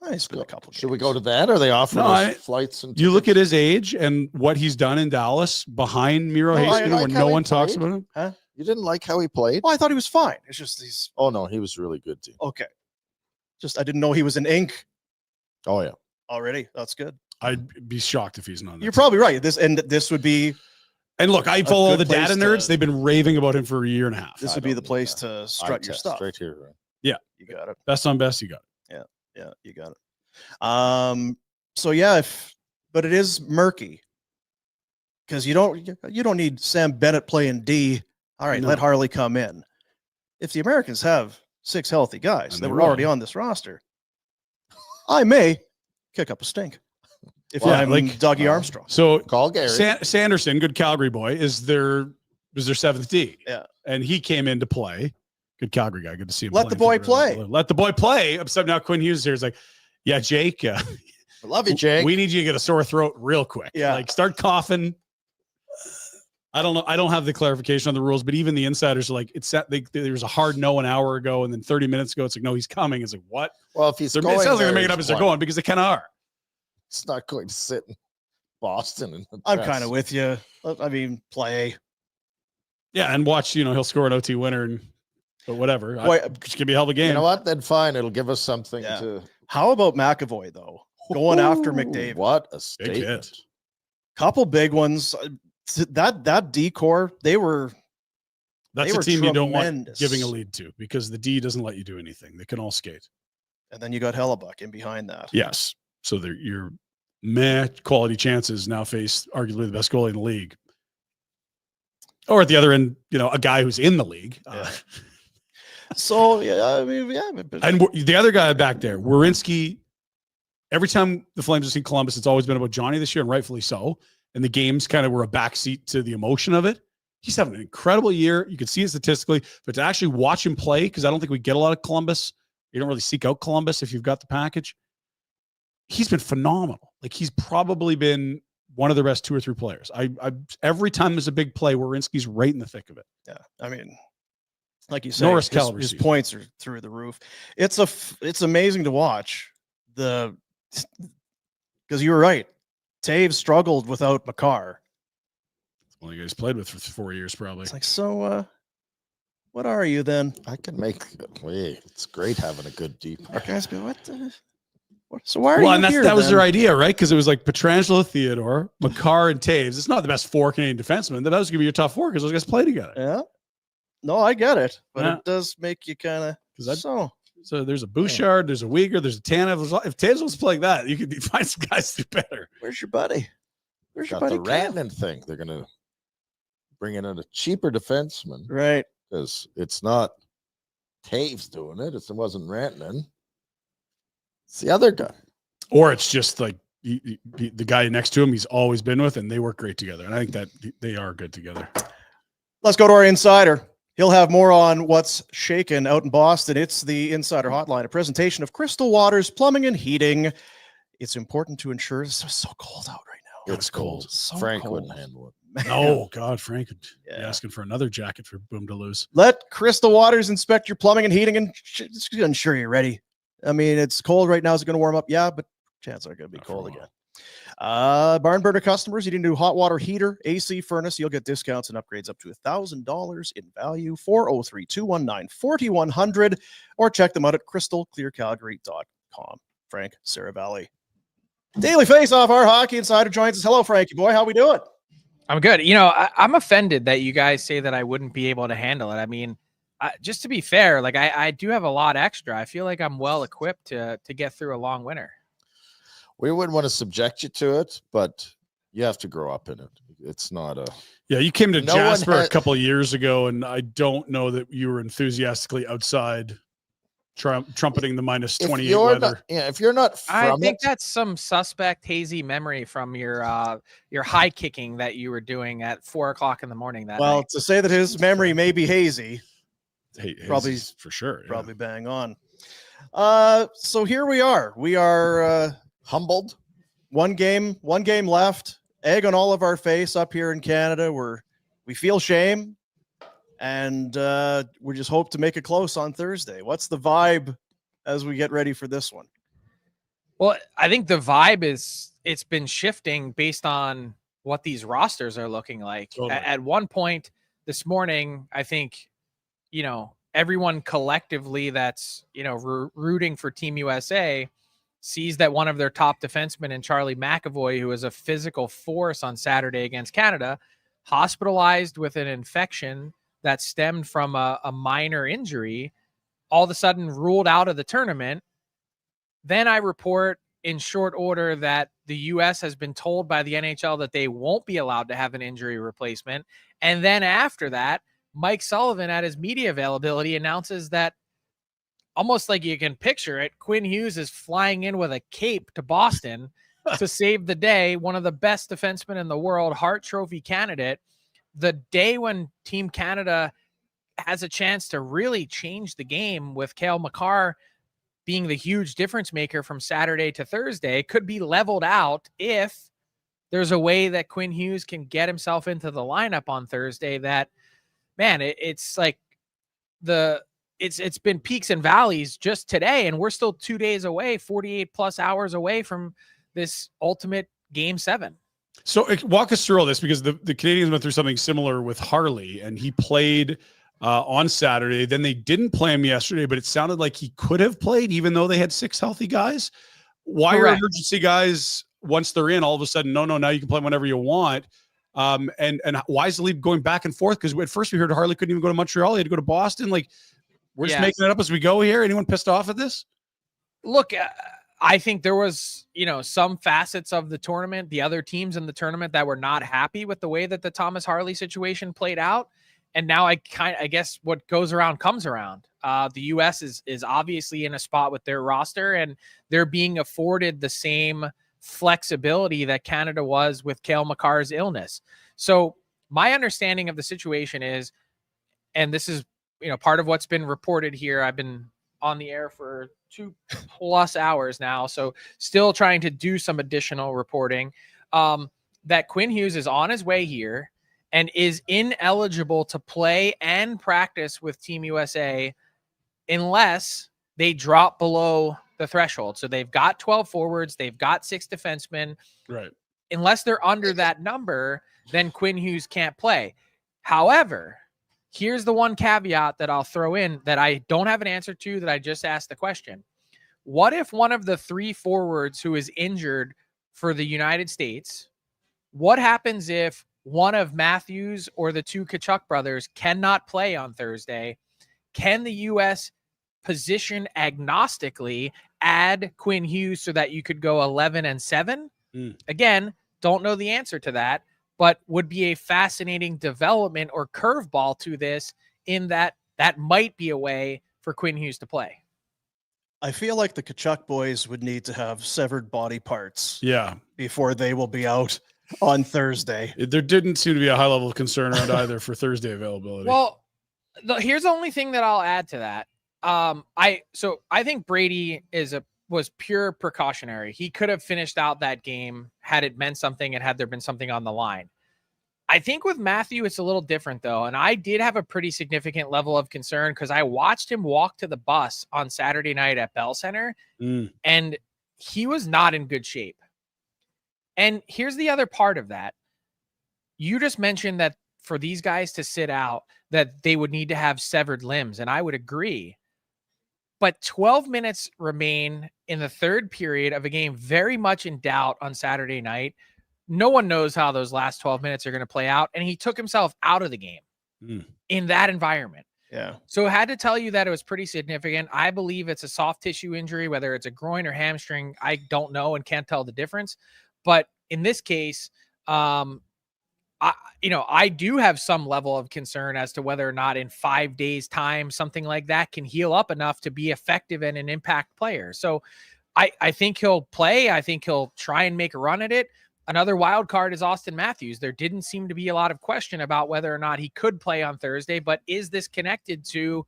He's been a couple. Should we go to that? Or they offer flights and tickets? You look at his age and what he's done in Dallas behind Miro Heiskanen when no one talks about him. Huh? You didn't like how he played? Oh, I thought he was fine. It's just he's. Oh no, he was really good too. Okay. Just I didn't know he was in ink. Oh yeah. Already. That's good. I'd be shocked if he's not. You're probably right. This would be. And look, I follow all the data nerds. They've been raving about him for a year and a half. This would be the place to strut your stuff. Right here. Right? Yeah. You got it. Best on best, you got it. Yeah, you got it. So yeah, but it is murky. Because you don't need Sam Bennett playing D. All right, let Harley come in. If the Americans have 6 healthy guys that were already on this roster, I may kick up a stink if I'm like Dougie Armstrong. So call Gary. Sanderson, good Calgary boy, was their 7th D. Yeah. And he came in to play. Good Calgary guy. Good to see him. Let the boy play. Let the boy play. Except now Quinn Hughes here is like, yeah, Jake. I love you, Jake. We need you to get a sore throat real quick. Yeah. Like start coughing. I don't know. I don't have the clarification on the rules, but even the insiders are like, there was a hard no an hour ago, and then 30 minutes ago, it's like, no, he's coming. It's like, what? Well, if he's going, it sounds like they're making it up as they're going because they kind of are. It's not going to sit in Boston. I'm kind of with you. I mean, play. Yeah, and watch. He'll score an OT winner, and but whatever. Boy, It's gonna be a hell of a game. You know what? Then fine. It'll give us something Yeah. to How about McAvoy though? Going after Ooh, McDavid. What a Big hit. statement. Couple big ones. That D-core, they were That's were a team you don't want tremendous. giving a lead to because the D doesn't let you do anything. They can all skate. and then you got Hellebuck in behind that. Yes. So your quality chances now face arguably the best goalie in the league. Or at the other end, a guy who's in the league. Yeah. So yeah, I mean, yeah. But And the other guy back there, Werenski, every time the Flames have seen Columbus, it's always been about Johnny this year, and rightfully so. And the games kind of were a backseat to the emotion of it. He's having an incredible year. You can see it statistically, but to actually watch him play, because I don't think we get a lot of Columbus. You don't really seek out Columbus if you've got the package. He's been phenomenal. Like he's probably been one of the best 2 or 3 players. I every time there's a big play, Werenski's right in the thick of it. yeah, I mean, like you said, Norris his caliber season. points are through the roof. It's amazing to watch because you were right. Taves struggled without Makar. Well, you guys played with for 4 years, probably. It's like, so what are you then? I can make way. It's great having a good deep. Guys go, what? So why are Well, you and here? that was then? their idea, right? Because it was like Pietrangelo, Theodore, Makar, and Taves. It's not the best 4 Canadian defensemen. That was going to be your top 4 because those guys play together. Yeah. No, I get it, but Yeah. it does make you kind of. 'Cause that- So So there's a Bouchard, there's a Uyghur, there's a Tanev. If Taves was playing that, you could find some guys to do better. where's your buddy? Where's your Got buddy? the Cam? Rantanen thing. They're going to bring in a cheaper defenseman Right. because it's not Taves doing it. It wasn't Rantanen. It's the other guy. Or it's just like the guy next to him he's always been with, and they work great together. And I think that they are good together. Let's go to our insider. He'll have more on what's shaken out in Boston. It's the Insider Hotline, a presentation of Crystal Waters Plumbing and Heating. It's important to ensure it's so cold out right now. It's cold. So Frank cold. wouldn't handle it. Oh God, Frank would be Yeah. asking for another jacket for Boom to lose. Let Crystal Waters inspect your plumbing and heating and ensure you're ready. I mean, it's cold right now. Is it going to warm up? Yeah, but chances are going to be Not for a cold while. again. Barn burner customers, you need a new hot water heater, AC furnace. You'll get discounts and upgrades up to $1,000 in value. 403-219-4100 or check them out at crystalclearcalgary.com. Frank Seravalli. Daily Faceoff, our hockey insider joins us. Hello, Frankie boy. How we doing? I'm good. I'm offended that you guys say that I wouldn't be able to handle it. I mean, just to be fair, like I do have a lot extra. I feel like I'm well equipped to get through a long winter. We wouldn't want to subject you to it, but you have to grow up in it. It's not a. Yeah, you came to No one Jasper a had- couple of years ago, and I don't know that you were enthusiastically outside trumpeting the minus 28 weather. If you're not I from think it, that's some suspect hazy memory from your high kicking that you were doing at 4:00 in the morning that Well, night. to say that his memory may be hazy, Hey, Probably- Hayes, for sure. yeah. probably bang on. So here we are. We are humbled. one game left. Egg on all of our face up here in Canada. We feel shame, and we just hope to make it close on Thursday. What's the vibe as we get ready for this one? Well, I think the vibe it's been shifting based on what these rosters are looking like. Totally. At one point this morning, I think, everyone collectively that's, rooting for Team USA sees that one of their top defensemen in Charlie McAvoy, who was a physical force on Saturday against Canada, hospitalized with an infection that stemmed from a minor injury, all of a sudden ruled out of the tournament. Then I report in short order that the U.S. has been told by the NHL that they won't be allowed to have an injury replacement. And then after that, Mike Sullivan at his media availability announces that, almost like you can picture it, Quinn Hughes is flying in with a cape to Boston to save the day. One of the best defensemen in the world, Hart Trophy candidate, the day when Team Canada has a chance to really change the game with Cale Makar being the huge difference maker from Saturday to Thursday, could be leveled out if there's a way that Quinn Hughes can get himself into the lineup on Thursday. That, man, it's like it's been peaks and valleys just today, and we're still 2 days away, 48 plus hours away from this ultimate Game 7. So walk us through all this, because the Canadians went through something similar with Harley, and he played on Saturday. Then they didn't play him yesterday, but it sounded like he could have played, even though they had 6 healthy guys. Why are emergency guys, once they're in, all of a sudden, no, now you can play whenever you want? And why is the league going back and forth? Because at first we heard Harley couldn't even go to Montreal. He had to go to Boston. Like, we're just making it up as we go here. Anyone pissed off at this? Look, I think there was, some facets of the tournament, the other teams in the tournament that were not happy with the way that the Thomas Harley situation played out. And now I guess what goes around comes around. The U.S. is obviously in a spot with their roster, and they're being afforded the same flexibility that Canada was with Cale Makar's illness. So my understanding of the situation is, and this is, part of what's been reported here. I've been on the air for 2+ hours now, so still trying to do some additional reporting, that Quinn Hughes is on his way here and is ineligible to play and practice with Team USA unless they drop below the threshold. So they've got 12 forwards, they've got 6 defensemen. Right. Unless they're under that number, then Quinn Hughes can't play. However, here's the one caveat that I'll throw in that I don't have an answer to, that I just asked the question. What if one of the 3 forwards who is injured for the United States, what happens if one of Matthews or the 2 Tkachuk brothers cannot play on Thursday? Can the U.S. position agnostically add Quinn Hughes so that you could go 11-7? Again, don't know the answer to that, but would be a fascinating development or curveball to this, in that might be a way for Quinn Hughes to play. I feel like the Tkachuk boys would need to have severed body parts before they will be out on Thursday. There didn't seem to be a high level of concern around either for Thursday availability. Well, here's the only thing that I'll add to that. I think Brady was pure precautionary. He could have finished out that game had it meant something and had there been something on the line. I think with Matthew, it's a little different though. And I did have a pretty significant level of concern because I watched him walk to the bus on Saturday night at Bell Center and he was not in good shape. And here's the other part of that. You just mentioned that for these guys to sit out, that they would need to have severed limbs. And I would agree. But 12 minutes remain in the third period of a game very much in doubt on Saturday night. No one knows how those last 12 minutes are going to play out. And he took himself out of the game in that environment. Yeah. So I had to tell you that it was pretty significant. I believe it's a soft tissue injury, whether it's a groin or hamstring. I don't know and can't tell the difference. But in this case, I do have some level of concern as to whether or not in 5 days' time, something like that can heal up enough to be effective and an impact player. So I think he'll play. I think he'll try and make a run at it. Another wild card is Austin Matthews. There didn't seem to be a lot of question about whether or not he could play on Thursday, but is this connected to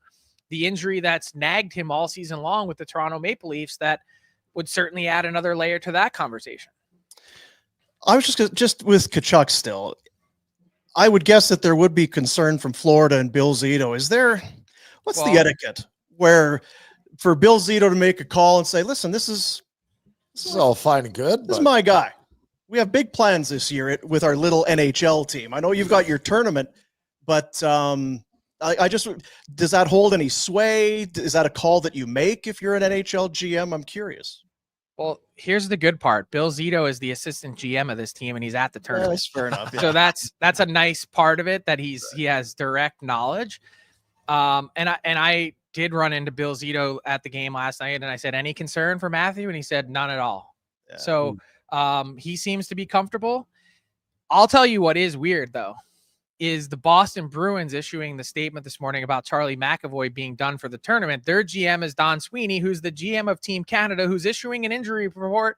the injury that's nagged him all season long with the Toronto Maple Leafs? That would certainly add another layer to that conversation. I was just with Tkachuk still. I would guess that there would be concern from Florida and Bill Zito. What's the etiquette where for Bill Zito to make a call and say, listen, this is all fine and good. This is my guy. We have big plans this year with our little NHL team. I know you've got your tournament, but does that hold any sway? Is that a call that you make if you're an NHL GM? I'm curious. Well, here's the good part. Bill Zito is the assistant GM of this team, and he's at the tournament. That's fair enough. Yeah. So that's a nice part of it, that he has direct knowledge. And I did run into Bill Zito at the game last night, and I said, any concern for Matthew? And he said, none at all. Yeah. So he seems to be comfortable. I'll tell you what is weird, though, is the Boston Bruins issuing the statement this morning about Charlie McAvoy being done for the tournament. Their GM is Don Sweeney, who's the GM of Team Canada, who's issuing an injury report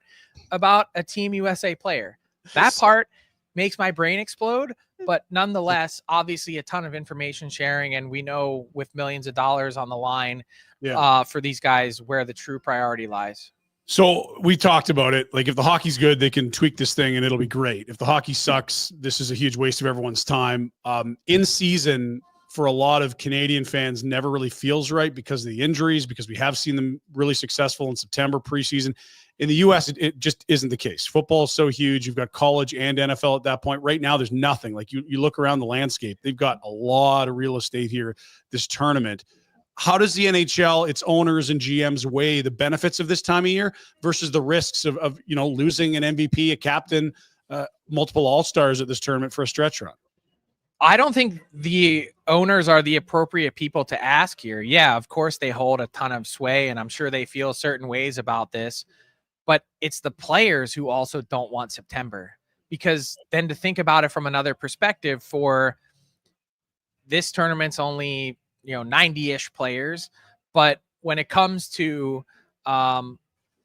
about a Team USA player. That part makes my brain explode, but nonetheless, obviously a ton of information sharing, and we know with millions of dollars on the line for these guys where the true priority lies. So we talked about it. Like, if the hockey's good, they can tweak this thing and it'll be great. If the hockey sucks, this is a huge waste of everyone's time. In season for a lot of Canadian fans never really feels right because of the injuries, because we have seen them really successful in September preseason. In the U.S., it just isn't the case. Football is so huge. You've got college and NFL at that point. Right now, there's nothing. Like you look around the landscape, they've got a lot of real estate here, this tournament. How does the NHL, its owners and GMs weigh the benefits of this time of year versus the risks of losing an MVP, a captain, multiple all-stars at this tournament for a stretch run? I don't think the owners are the appropriate people to ask here. Yeah, of course they hold a ton of sway, and I'm sure they feel certain ways about this. But it's the players who also don't want September, because then to think about it from another perspective, for this tournament's only 90-ish players, but when it comes to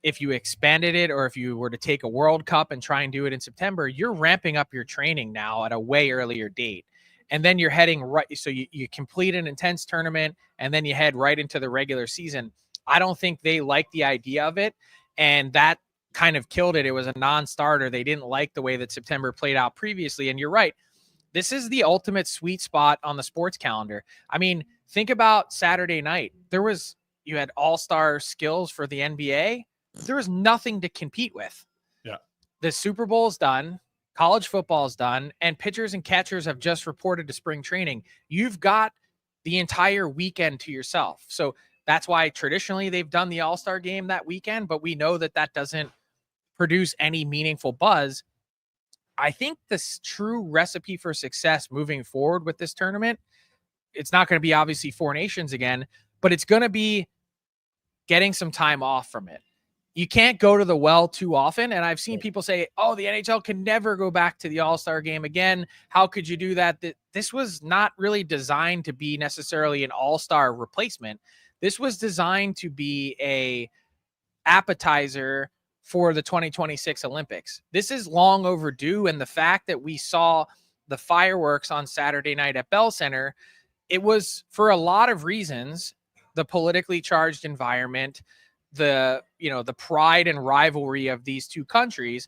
if you expanded it, or if you were to take a World Cup and try and do it in September, you're ramping up your training now at a way earlier date. And then you're heading right. So you complete an intense tournament and then you head right into the regular season. I don't think they like the idea of it. And that kind of killed it. It was a non-starter. They didn't like the way that September played out previously. And you're right. This is the ultimate sweet spot on the sports calendar. I mean, think about Saturday night. You had all-star skills for the NBA. There was nothing to compete with. Yeah. The Super Bowl is done. College football is done. And pitchers and catchers have just reported to spring training. You've got the entire weekend to yourself. So that's why traditionally they've done the All-Star game that weekend, but we know that doesn't produce any meaningful buzz. I think this true recipe for success moving forward with this tournament, it's not going to be obviously Four Nations again, but it's going to be getting some time off from it. You can't go to the well too often. And I've seen people say, oh, the NHL can never go back to the All-Star game again. How could you do that? This was not really designed to be necessarily an All-Star replacement. This was designed to be a appetizer for the 2026 Olympics. This is long overdue. And the fact that we saw the fireworks on Saturday night at Bell Center, it was for a lot of reasons, the politically charged environment, the pride and rivalry of these two countries.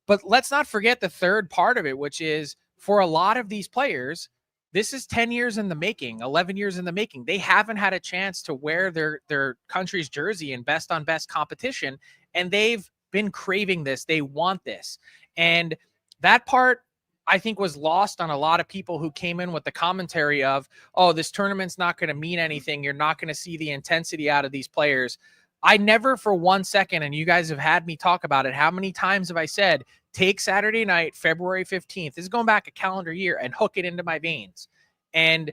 But let's not forget the third part of it, which is for a lot of these players, this is 10 years in the making, 11 years in the making. They haven't had a chance to wear their country's jersey in best on best competition, and they've been craving this. They want this. And that part, I think, was lost on a lot of people who came in with the commentary of, oh, this tournament's not going to mean anything. You're not going to see the intensity out of these players. I never for 1 second, and you guys have had me talk about it, how many times have I said, take Saturday night, February 15th, this is going back a calendar year, and hook it into my veins. And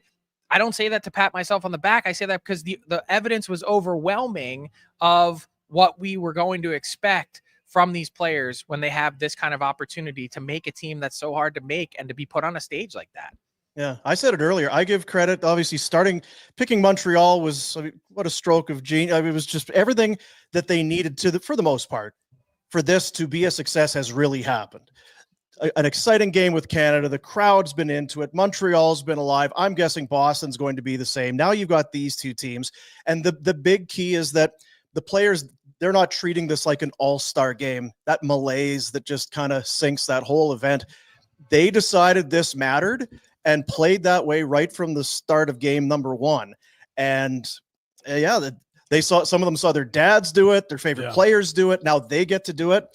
I don't say that to pat myself on the back. I say that because the evidence was overwhelming of what we were going to expect from these players when they have this kind of opportunity to make a team that's so hard to make and to be put on a stage like that. Yeah, I said it earlier. I give credit. Obviously, picking Montreal was what a stroke of genius. It was just everything that they needed for the most part, for this to be a success has really happened. An exciting game with Canada. The crowd's been into it. Montreal's been alive. I'm guessing Boston's going to be the same. Now you've got these two teams. And the big key is that the players, they're not treating this like an all-star game. That malaise that just kind of sinks that whole event. They decided this mattered and played that way right from the start of game number one. And some of them saw their dads do it, their favorite players do it. Now they get to do it.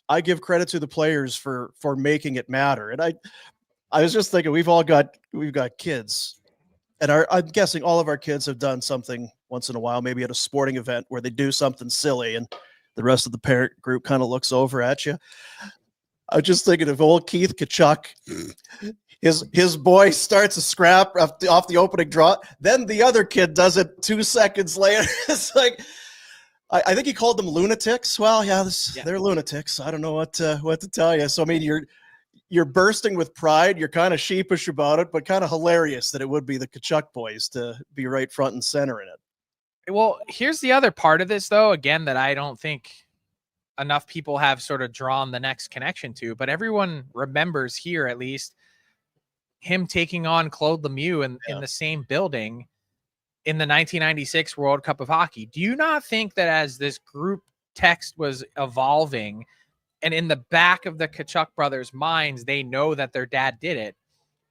I give credit to the players for making it matter. And I was just thinking, we've got kids, and I'm guessing all of our kids have done something once in a while, maybe at a sporting event where they do something silly and the rest of the parent group kind of looks over at you. I was just thinking of old Keith Kachuk. His boy starts a scrap off the opening draw. Then the other kid does it 2 seconds later. It's like, I think he called them lunatics. Well, they're lunatics. I don't know what to tell you. So, I mean, you're bursting with pride. You're kind of sheepish about it, but kind of hilarious that it would be the Kachuk boys to be right front and center in it. Well, here's the other part of this, though, again, that I don't think enough people have sort of drawn the next connection to, but everyone remembers here, at least, him taking on Claude Lemieux in the same building in the 1996 World Cup of Hockey. Do you not think that as this group text was evolving, and in the back of the Kachuk brothers' minds, they know that their dad did it,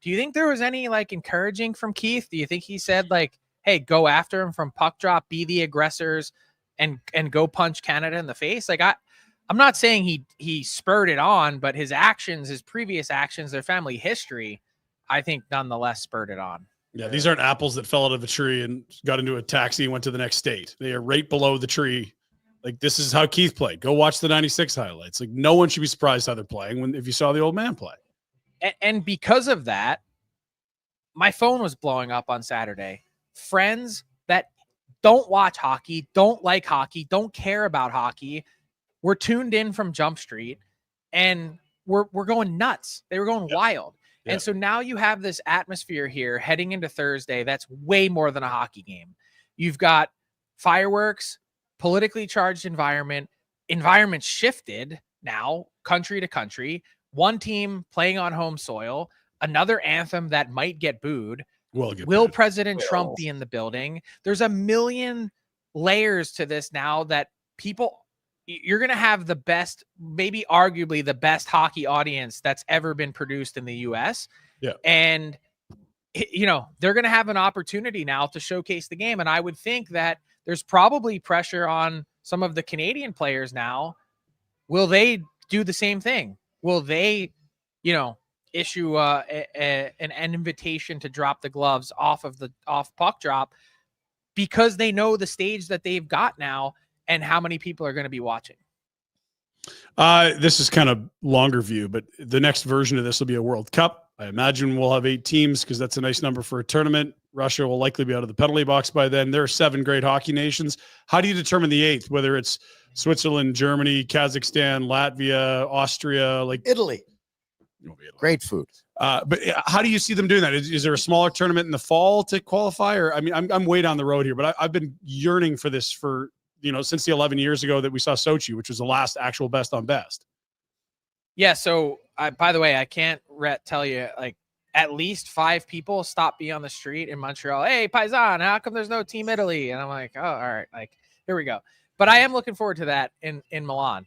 Do you think there was any like encouraging from Keith? Do you think he said like, hey, go after him from puck drop, be the aggressors and go punch Canada in the face? Like I'm not saying he spurred it on, but his actions, his previous actions, their family history, I think nonetheless spurred it on. Yeah, these aren't apples that fell out of a tree and got into a taxi and went to the next state. They are right below the tree. Like, this is how Keith played. Go watch the 96 highlights. Like, no one should be surprised how they're playing if you saw the old man play. And because of that, my phone was blowing up on Saturday. Friends that don't watch hockey, don't like hockey, don't care about hockey, were tuned in from Jump Street and we're going nuts. They were going wild. Yep. And so now you have this atmosphere here heading into Thursday that's way more than a hockey game. You've got fireworks, politically charged environment shifted now country to country, one team playing on home soil, another anthem that might get booed. Will President Trump be in the building? There's a million layers to this now that you're going to have the best, maybe arguably the best hockey audience that's ever been produced in the US. Yeah. And, they're going to have an opportunity now to showcase the game. And I would think that there's probably pressure on some of the Canadian players now. Will they do the same thing? Will they, issue an invitation to drop the gloves off puck drop because they know the stage that they've got now and how many people are going to be watching? This is kind of longer view, but the next version of this will be a World Cup. I imagine we'll have 8 teams because that's a nice number for a tournament. Russia will likely be out of the penalty box by then. There are 7 great hockey nations. How do you determine the 8th, whether it's Switzerland, Germany, Kazakhstan, Latvia, Austria, like Italy? Great food. But how do you see them doing that? Is there a smaller tournament in the fall to qualify? Or I mean, I'm way down the road here, but I've been yearning for this for, since the 11 years ago that we saw Sochi, which was the last actual best on best. Yeah. So by the way, I can't tell you, like, at least 5 people stopped me on the street in Montreal. Hey, Paisan, how come there's no Team Italy? And I'm like, oh, all right. Like, here we go. But I am looking forward to that in Milan.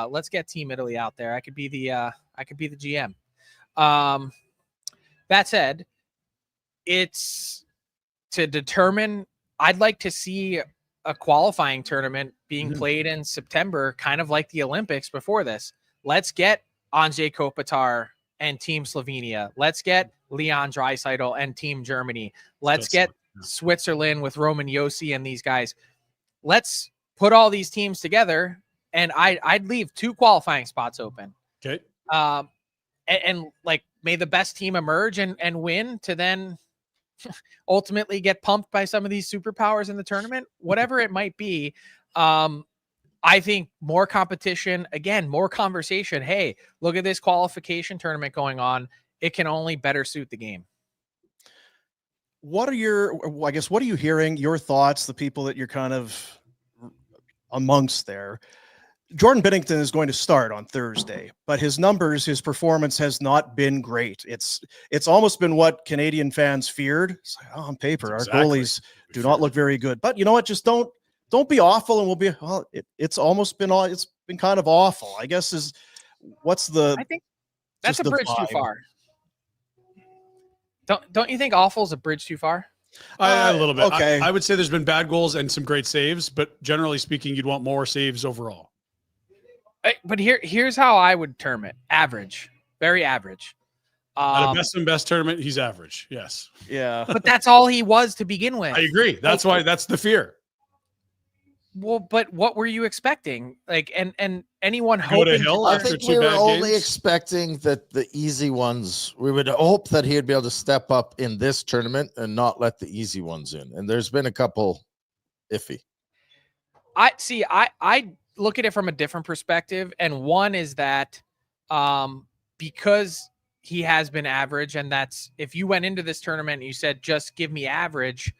Let's get Team Italy out there. I could be the GM. That said, it's to determine, I'd like to see a qualifying tournament being played in September, kind of like the Olympics before this. Let's get Anze Kopitar and Team Slovenia. Let's get Leon Draisaitl and Team Germany. Let's get Switzerland with Roman Josi and these guys. Let's put all these teams together, and I'd leave 2 qualifying spots open. Okay. And like, may the best team emerge and win to then ultimately get pumped by some of these superpowers in the tournament, whatever it might be. I think more competition, again, more conversation. Hey, look at this qualification tournament going on. It can only better suit the game. What are you hearing? Your thoughts, the people that you're kind of amongst there. Jordan Binnington is going to start on Thursday, but his performance has not been great. It's almost been what Canadian fans feared. It's like, on paper, our goalies do not look very good. But you know what? Just don't be awful, and we'll be. Well, it's been kind of awful. I guess I think that's a bridge too far. Don't you think awful is a bridge too far? A little bit. Okay. I would say there's been bad goals and some great saves, but generally speaking, you'd want more saves overall. But here's how I would term it: average, very average. At a best and best tournament, he's average. Yes. Yeah. But that's all he was to begin with. I agree. That's why that's the fear. Well, but what were you expecting? Like, and anyone Go to hoping? Hill I after think 2 we were bad only games? expecting that the easy ones, we would hope that he'd be able to step up in this tournament and not let the easy ones in. And there's been a couple iffy. I look at it from a different perspective. And one is that because he has been average, and that's, if you went into this tournament and you said, just give me average,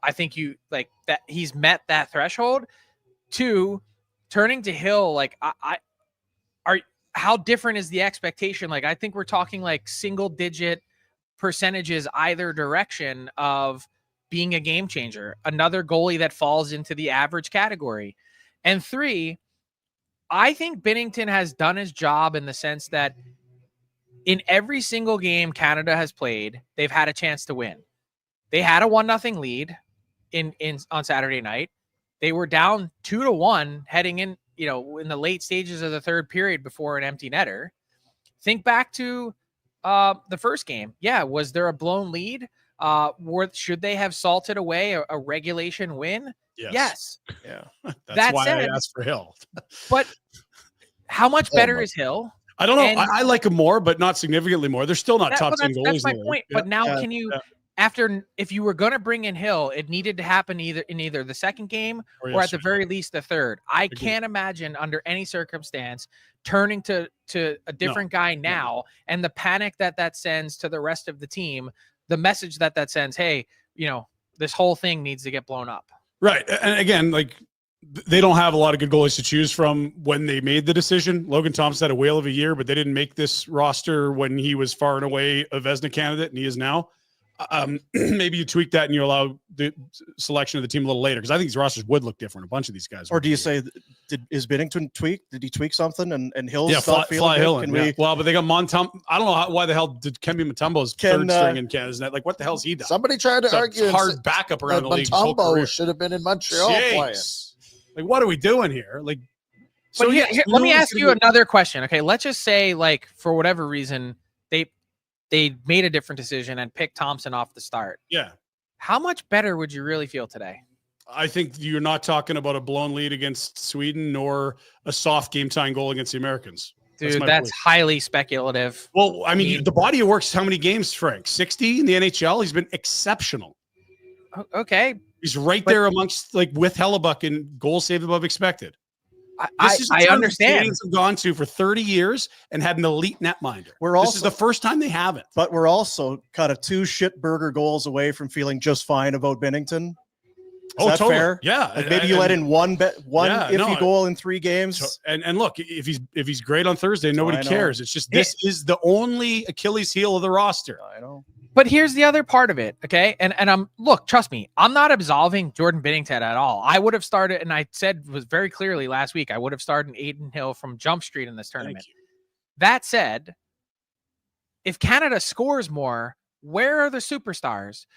I think you like that he's met that threshold. 2, turning to Hill, like how different is the expectation? Like, I think we're talking like single digit percentages either direction of being a game changer, another goalie that falls into the average category. And 3, I think Binnington has done his job in the sense that in every single game Canada has played, they've had a chance to win. They had a 1-0 lead in on Saturday night. They were down 2-1 heading in, in the late stages of the third period before an empty netter. Think back to the first game. Yeah, was there a blown lead? Should they have salted away a regulation win? Yes. Yeah. That's why I asked for Hill. But how much better is Hill? I don't know. I like him more, but not significantly more. They're still not top 10 goalies. That's my point. But now can you, if you were going to bring in Hill, it needed to happen either the second game or at the very least the third. I can't imagine under any circumstance turning to a different guy now, and the panic that sends to the rest of the team, the message that sends, hey, this whole thing needs to get blown up. Right. And again, they don't have a lot of good goalies to choose from when they made the decision. Logan Thompson had a whale of a year, but they didn't make this roster when he was far and away a Vezina candidate, and he is now. Maybe you tweak that and you allow the selection of the team a little later, because I think these rosters would look different. A bunch of these guys. Or do you say, is Binnington tweak? Did he tweak something? And Hill's fly Hill. Well, but they got Montum. I don't know why the hell did Kemby Mutombo's third string in Canada? What the hell's he done? Somebody tried to argue hard backup around the league. Mutombo should have been in Montreal playing. What are we doing here? Let me ask you another question. Okay, let's just say, for whatever reason, they made a different decision and picked Thompson off the start. Yeah. How much better would you really feel today? I think you're not talking about a blown lead against Sweden nor a soft game-tying goal against the Americans. Dude, that's highly speculative. Well, I mean, the body of work's how many games, Frank? 60 in the NHL? He's been exceptional. Okay. He's right there amongst, with Hellebuck in goals saved above expected. I understand. Canadians have gone to for 30 years and had an elite netminder. This is the first time they haven't. But we're also kind of 2 shitburger goals away from feeling just fine about Binnington. Is that totally fair? Yeah. Maybe you let in one iffy goal in 3 games. And look, if he's great on Thursday, nobody cares. It's just this is the only Achilles heel of the roster. I know. But here's the other part of it, okay? And trust me, I'm not absolving Jordan Binnington at all. I would have started, and I was very clearly last week, I would have started Aiden Hill from Jump Street in this tournament. That said, if Canada scores more, where are the superstars?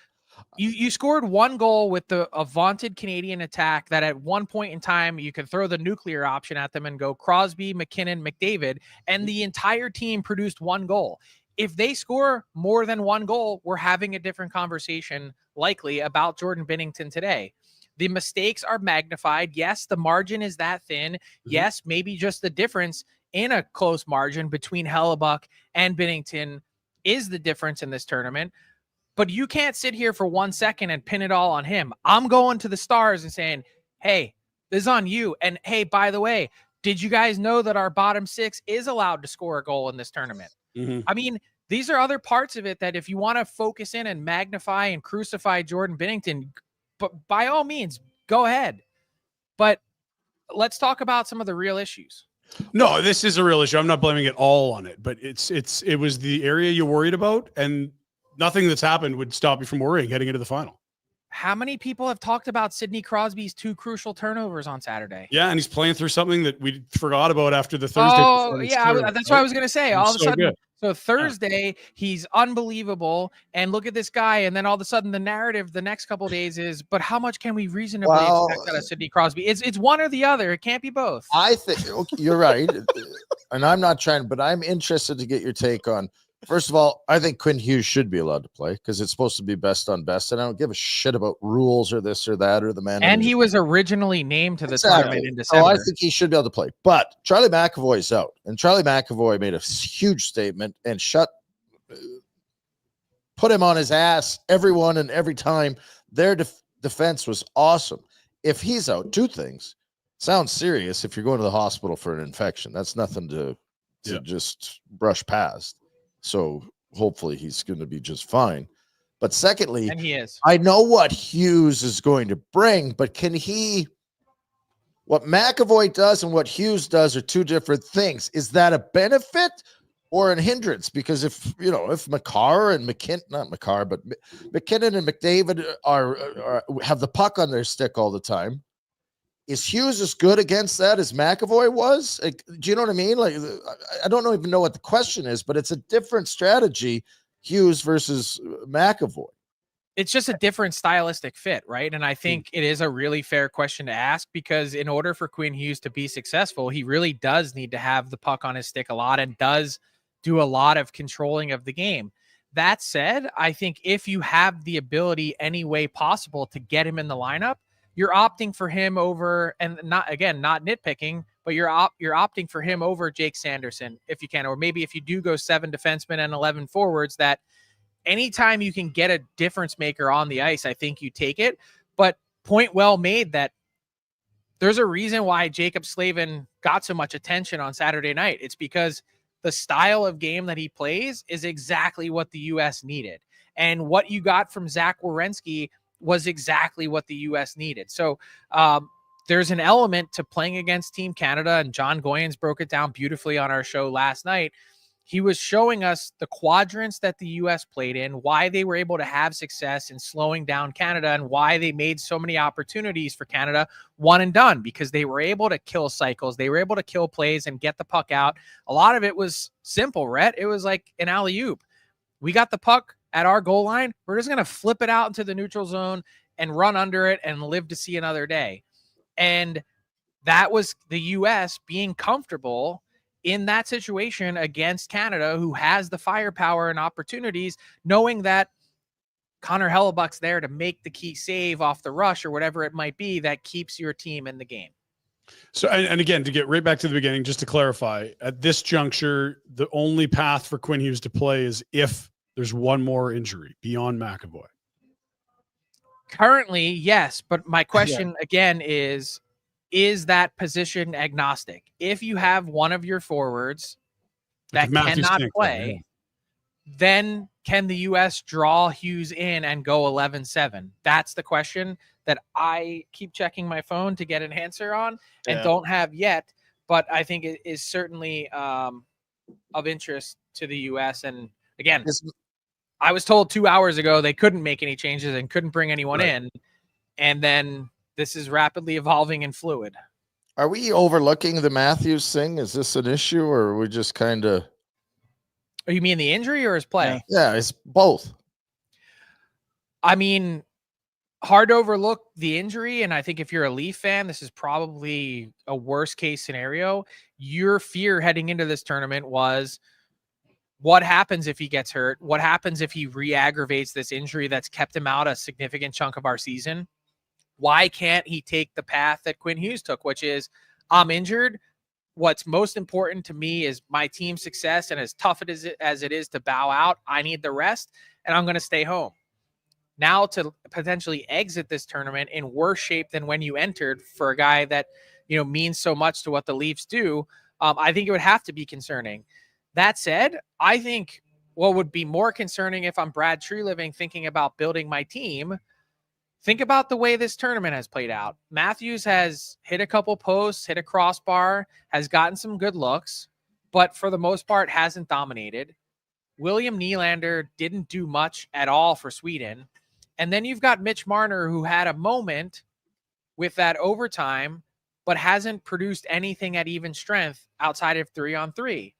You scored 1 goal with a vaunted Canadian attack that at one point in time you could throw the nuclear option at them and go Crosby, McKinnon, McDavid, and the entire team produced 1 goal. If they score more than 1 goal, we're having a different conversation likely about Jordan Binnington today. The mistakes are magnified. Yes, the margin is that thin. Yes, maybe just the difference in a close margin between Hellebuck and Binnington is the difference in this tournament. But you can't sit here for 1 second and pin it all on him. I'm going to the stars and saying, hey, this is on you. And hey, by the way, did you guys know that our bottom 6 is allowed to score a goal in this tournament? I mean, these are other parts of it that if you want to focus in and magnify and crucify Jordan Binnington, but by all means, go ahead. But let's talk about some of the real issues. No, this is a real issue. I'm not blaming it all on it, but it was the area you worried about, and nothing that's happened would stop you from worrying heading into the final. How many people have talked about Sidney Crosby's 2 crucial turnovers on Saturday? Yeah, and he's playing through something that we forgot about after the Thursday. Oh, yeah, that's what I was going to say. All of a sudden, good. So Thursday, he's unbelievable, and look at this guy, and then all of a sudden the narrative the next couple of days is, but how much can we reasonably expect out of Sidney Crosby? It's one or the other. It can't be both. I think you're right, and I'm not trying, but I'm interested to get your take on. First of all, I think Quinn Hughes should be allowed to play because it's supposed to be best on best, and I don't give a shit about rules or this or that or the man. And he was originally named to the tournament in December. Oh, I think he should be able to play. But Charlie McAvoy's out, and Charlie McAvoy made a huge statement and put him on his ass, everyone and every time. Their defense was awesome. If he's out, 2 things. Sounds serious if you're going to the hospital for an infection. That's nothing to just brush past. So hopefully he's going to be just fine. But secondly, and he is. I know what Hughes is going to bring, but what McAvoy does and what Hughes does are 2 different things. Is that a benefit or a hindrance? Because if McCarr and McKinnon and McDavid have the puck on their stick all the time, is Hughes as good against that as McAvoy was? Like, do you know what I mean? Like, I don't even know what the question is, but it's a different strategy, Hughes versus McAvoy. It's just a different stylistic fit, right? And I think it is a really fair question to ask, because in order for Quinn Hughes to be successful, he really does need to have the puck on his stick a lot and does do a lot of controlling of the game. That said, I think if you have the ability any way possible to get him in the lineup, you're opting for him over, and not nitpicking, but you're opting for him over Jake Sanderson if you can, or maybe if you do go 7 defensemen and 11 forwards, that anytime you can get a difference maker on the ice, I think you take it. But point well made that there's a reason why Jacob Slavin got so much attention on Saturday night. It's because the style of game that he plays is exactly what the U.S. needed. And what you got from Zach Werenski was exactly what the U.S. needed. So there's an element to playing against Team Canada, and John Goyens broke it down beautifully on our show last night. He was showing us the quadrants that the U.S. played in, why they were able to have success in slowing down Canada, and why they made so many opportunities for Canada one and done, because they were able to kill cycles. They were able to kill plays and get the puck out. A lot of it was simple, Rhett. It was like an alley-oop. We got the puck at our goal line. We're just going to flip it out into the neutral zone and run under it and live to see another day. And that was the U.S. being comfortable in that situation against Canada, who has the firepower and opportunities, knowing that Connor Hellebuck's there to make the key save off the rush or whatever it might be that keeps your team in the game. So, and again, to get right back to the beginning, just to clarify, at this juncture, the only path for Quinn Hughes to play is if there's one more injury beyond McAvoy. Currently, yes. But my question again is that position agnostic? If you have one of your forwards that cannot play, then can the U.S. draw Hughes in and go 11-7? That's the question that I keep checking my phone to get an answer on and don't have yet. But I think it is certainly of interest to the U.S. And again, I was told 2 hours ago they couldn't make any changes and couldn't bring anyone in. And then this is rapidly evolving and fluid. Are we overlooking the Matthews thing? Is this an issue, or are we just kind of... Oh, you mean the injury or his play? Yeah, it's both. I mean, hard to overlook the injury. And I think if you're a Leaf fan, this is probably a worst case scenario. Your fear heading into this tournament was, what happens if he gets hurt? What happens if he re-aggravates this injury that's kept him out a significant chunk of our season? Why can't he take the path that Quinn Hughes took, which is, I'm injured. What's most important to me is my team's success, and as tough as it is to bow out, I need the rest, and I'm going to stay home. Now to potentially exit this tournament in worse shape than when you entered for a guy that, means so much to what the Leafs do, I think it would have to be concerning. That said, I think what would be more concerning if I'm Brad Treliving thinking about building my team, think about the way this tournament has played out. Matthews has hit a couple posts, hit a crossbar, has gotten some good looks, but for the most part hasn't dominated. William Nylander didn't do much at all for Sweden. And then you've got Mitch Marner, who had a moment with that overtime, but hasn't produced anything at even strength outside of 3-on-3.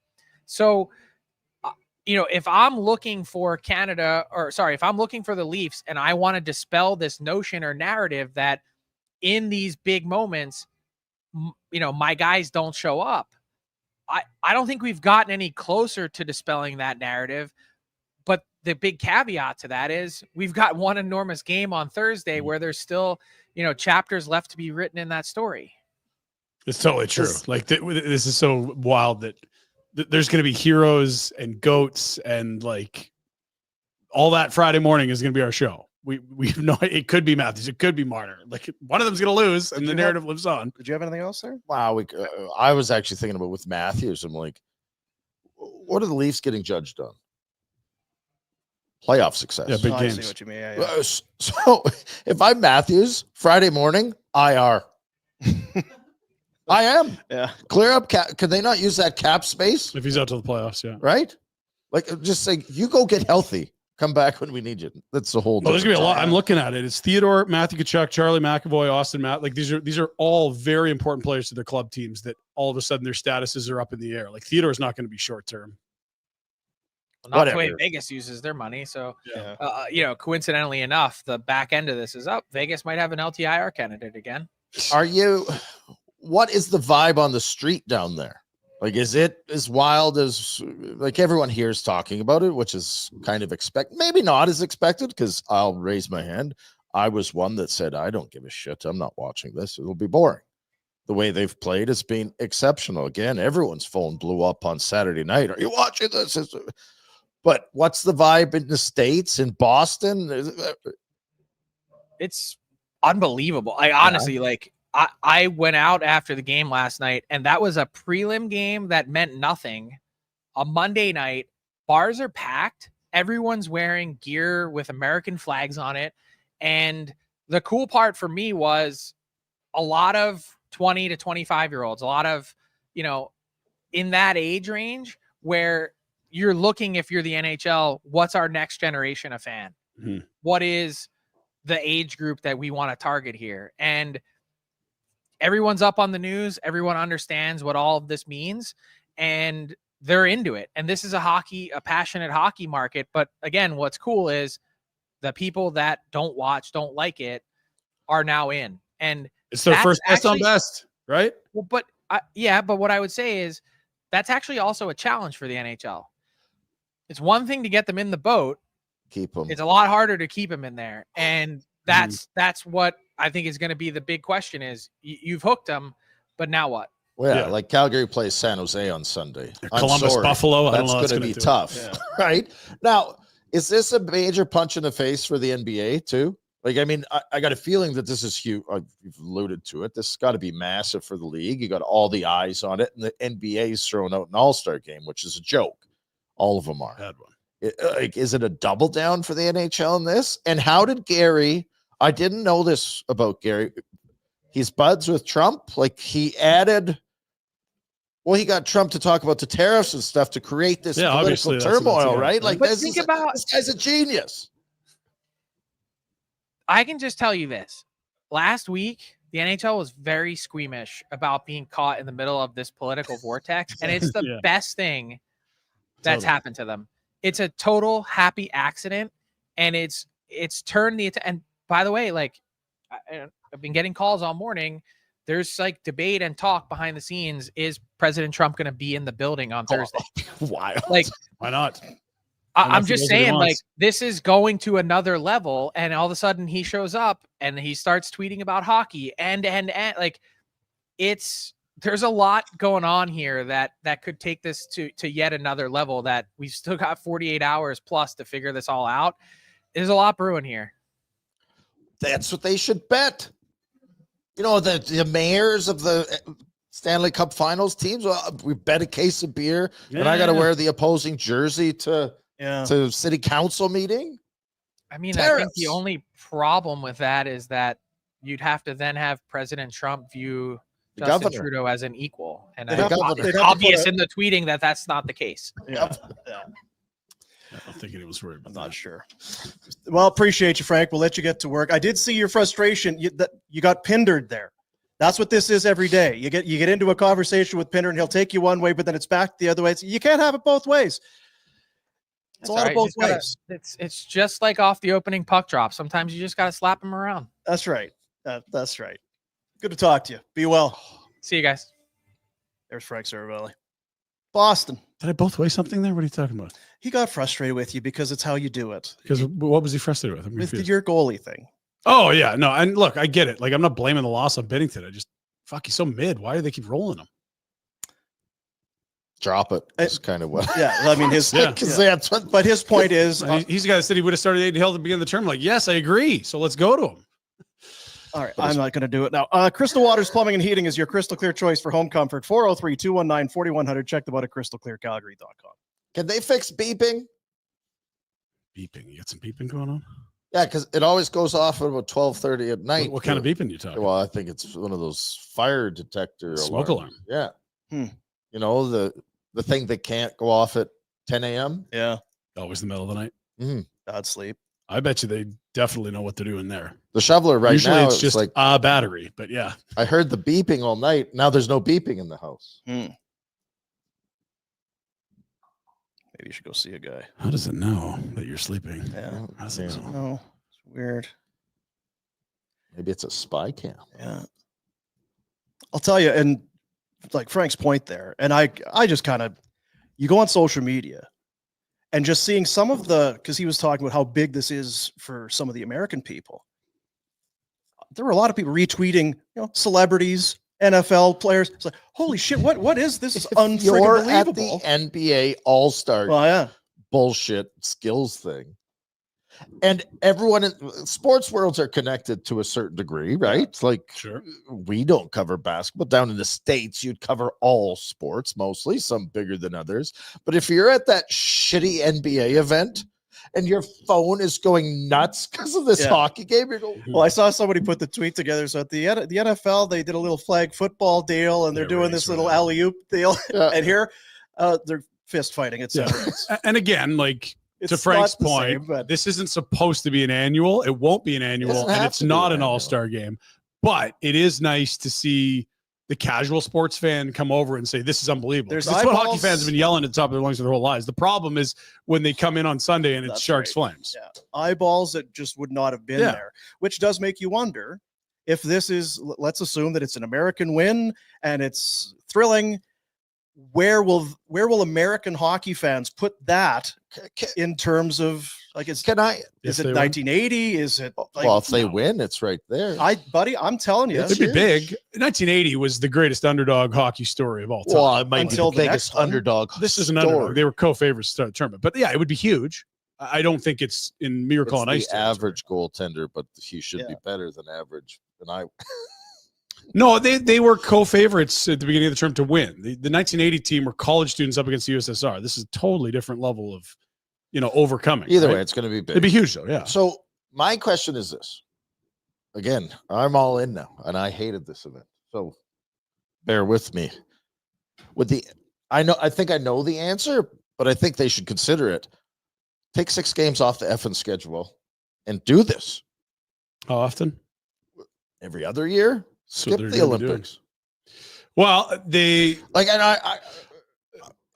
So, if I'm looking for if I'm looking for the Leafs and I want to dispel this notion or narrative that in these big moments, my guys don't show up, I don't think we've gotten any closer to dispelling that narrative. But the big caveat to that is we've got one enormous game on Thursday where there's still, chapters left to be written in that story. It's totally true. Like this is so wild that there's going to be heroes and goats and like all that Friday morning is going to be our show. We know it could be Matthews. It could be Marner. Like one of them's going to lose and the narrative lives on. Did you have anything else there? Wow. I was actually thinking about with Matthews. I'm like, what are the Leafs getting judged on? Playoff success. Yeah, big games. I see what you mean. Yeah. So if I'm Matthews, Friday morning, IR. I am. Yeah. Clear up cap. Could they not use that cap space? If he's out to the playoffs, yeah. Right? Like just say, you go get healthy Come back when we need you. That's the whole. Well, there's gonna be a lot. difference. I'm looking at it. It's Theodore, Matthew Tkachuk, Charlie McAvoy, Austin Matt. Like these are all very important players to their club teams that all of a sudden their statuses are up in the air. Like Theodore's not going to be short term. Well, not the way Vegas uses their money. So, coincidentally enough, the back end of this is up. Vegas might have an LTIR candidate again. What is the vibe on the street down there? Like, is it as wild as like everyone here is talking about it, which is kind of maybe not as expected, because I'll raise my hand. I was one that said, I don't give a shit. I'm not watching this. It'll be boring. The way they've played has been exceptional. Again, everyone's phone blew up on Saturday night. Are you watching this? But what's the vibe in the States, in Boston? It's unbelievable. Honestly, I went out after the game last night, and that was a prelim game that meant nothing. A Monday night, bars are packed. Everyone's wearing gear with American flags on it. And the cool part for me was a lot of 20 to 25-year-olds, a lot of, in that age range where you're looking, if you're the NHL, what's our next generation of fan? Mm-hmm. What is the age group that we want to target here? And everyone's up on the news. Everyone understands what all of this means, and they're into it. And this is a passionate hockey market. But again, what's cool is the people that don't like it are now in. And it's their first best on best, right? Well, but what I would say is that's actually also a challenge for the NHL. It's one thing to get them in the boat. Keep them. It's a lot harder to keep them in there. And that's what I think is going to be the big question is you've hooked them, but now what? Well, yeah, like Calgary plays San Jose on Sunday. Columbus, Buffalo. That's going to be tough, right? Now, is this a major punch in the face for the NBA too? Like, I mean, I got a feeling that this is huge. You've alluded to it. This has got to be massive for the league. You got all the eyes on it, and the NBA's thrown out an all-star game, which is a joke. All of them are. Bad one. Is it a double down for the NHL in this? And how did Gary? I didn't know this about Gary. He's buds with Trump. Like he got Trump to talk about the tariffs and stuff to create this political turmoil, right? Like this guy's a genius. I can just tell you this. Last week, the NHL was very squeamish about being caught in the middle of this political vortex, and it's the best thing that's happened to them. It's a total happy accident, and it's turned and by the way, I've been getting calls all morning. There's debate and talk behind the scenes. Is President Trump going to be in the building on Thursday? Why? Why not? I'm just saying, this is going to another level, and all of a sudden he shows up and he starts tweeting about hockey and there's a lot going on here that could take this to yet another level that we've still got 48 hours plus to figure this all out. There's a lot brewing here. That's what they should bet. The mayors of the Stanley Cup Finals teams, we bet a case of beer, and I got to wear the opposing jersey to city council meeting. I mean, I think the only problem with that is that you'd have to then have President Trump view Justin Trudeau as an equal, and it's obvious in the tweeting that that's not the case. Yeah. I'm thinking it was weird. I'm not sure. Well, appreciate you, Frank. We'll let you get to work. I did see your frustration. You got pindered there. That's what this is every day. You get into a conversation with Pinder, and he'll take you one way, but then it's back the other way. You can't have it both ways. It's a lot of both ways. It's just like off the opening puck drop. Sometimes you just got to slap him around. That's right. That's right. Good to talk to you. Be well. See you guys. There's Frank Seravalli. Boston. Did I both weigh something there? What are you talking about? He got frustrated with you because it's how you do it. Because what was he frustrated with? With your goalie thing. Oh, yeah. No, and look, I get it. I'm not blaming the loss on Binnington. He's so mid. Why do they keep rolling him? Drop it. That's kind of what. Yeah, I mean but his point is, he's the guy that said he would have started Aiden Hill at the beginning of the term. Yes, I agree. So let's go to him. All right, I'm not going to do it now. Crystal Waters Plumbing and Heating is your crystal clear choice for home comfort. 403-219-4100. Check them out at crystalclearcalgary.com. Can they fix beeping? Beeping. You got some beeping going on? Yeah, because it always goes off at about 12:30 at night. What kind of beeping you talking? Well, I think it's one of those fire detector smoke alarm. Yeah. The thing that can't go off at 10 a.m. Yeah. Always in the middle of the night. Mm-hmm. bad sleep. I bet you they definitely know what they're doing there. The shoveler right Usually now, it's just like a battery, but yeah. I heard the beeping all night. Now there's no beeping in the house. Maybe you should go see a guy. How does it know that you're sleeping? Yeah. How does it know? No, it's weird. Maybe it's a spy cam. Yeah. I'll tell you, and like Frank's point there, and I just kind of, you go on social media and just seeing some of because he was talking about how big this is for some of the American people. There were a lot of people retweeting, celebrities, NFL players. It's like, holy shit, what is this? You're at the Unbelievable. NBA All-Star Well, yeah. bullshit skills thing. And everyone in sports worlds are connected to a certain degree, right? It's like, Sure. we don't cover basketball. Down in the States, you'd cover all sports, mostly, some bigger than others. But if you're at that shitty NBA event and your phone is going nuts because of this hockey game, you're going, Well, I saw somebody put the tweet together. So at the NFL, they did a little flag football deal, and they're doing this little alley-oop deal. Yeah. And here, they're fist fighting. It's And again, like, to It's Frank's not the point, same, but- this isn't supposed to be an annual. It won't be an annual, doesn't and have it's to be not an an annual. all-star game. But it is nice to see the casual sports fan come over and say, this is unbelievable. There's That's what hockey eyeballs- fans have been yelling at the top of their lungs for their whole lives. The problem is when they come in on Sunday and it's That's Sharks right. Flames. Yeah. Eyeballs that just would not have been Yeah. there, which does make you wonder if this is, let's assume that it's an American win and it's thrilling. Where will American hockey fans put that in terms of, like, is can I? it If they win. 1980? Is it like, Well, if they no. win, it's right there. buddy, I'm telling you, It's It'd be huge. big. 1980 was the greatest underdog hockey story of all time. Well, it might Until be the the biggest next one. underdog. This is an story. underdog. They were co-favorites to start the tournament. But yeah, it would be huge. I don't think it's in Miracle It's on Ice the territory. average goaltender, but he should be Yeah. better than average. And I No, they were co-favorites at the beginning of the term to win. The 1980 team were college students up against the USSR. This is a totally different level of, overcoming. either right? way, it's going to be big. It'd be huge though. Yeah. So my question is this. Again, I'm all in now, and I hated this event. So bear with me. I think I know the answer, but I think they should consider it. Take 6 games off the effing schedule and do this How often? every other year. So Skip they're the gonna be doing- Olympics. Well, they Like, and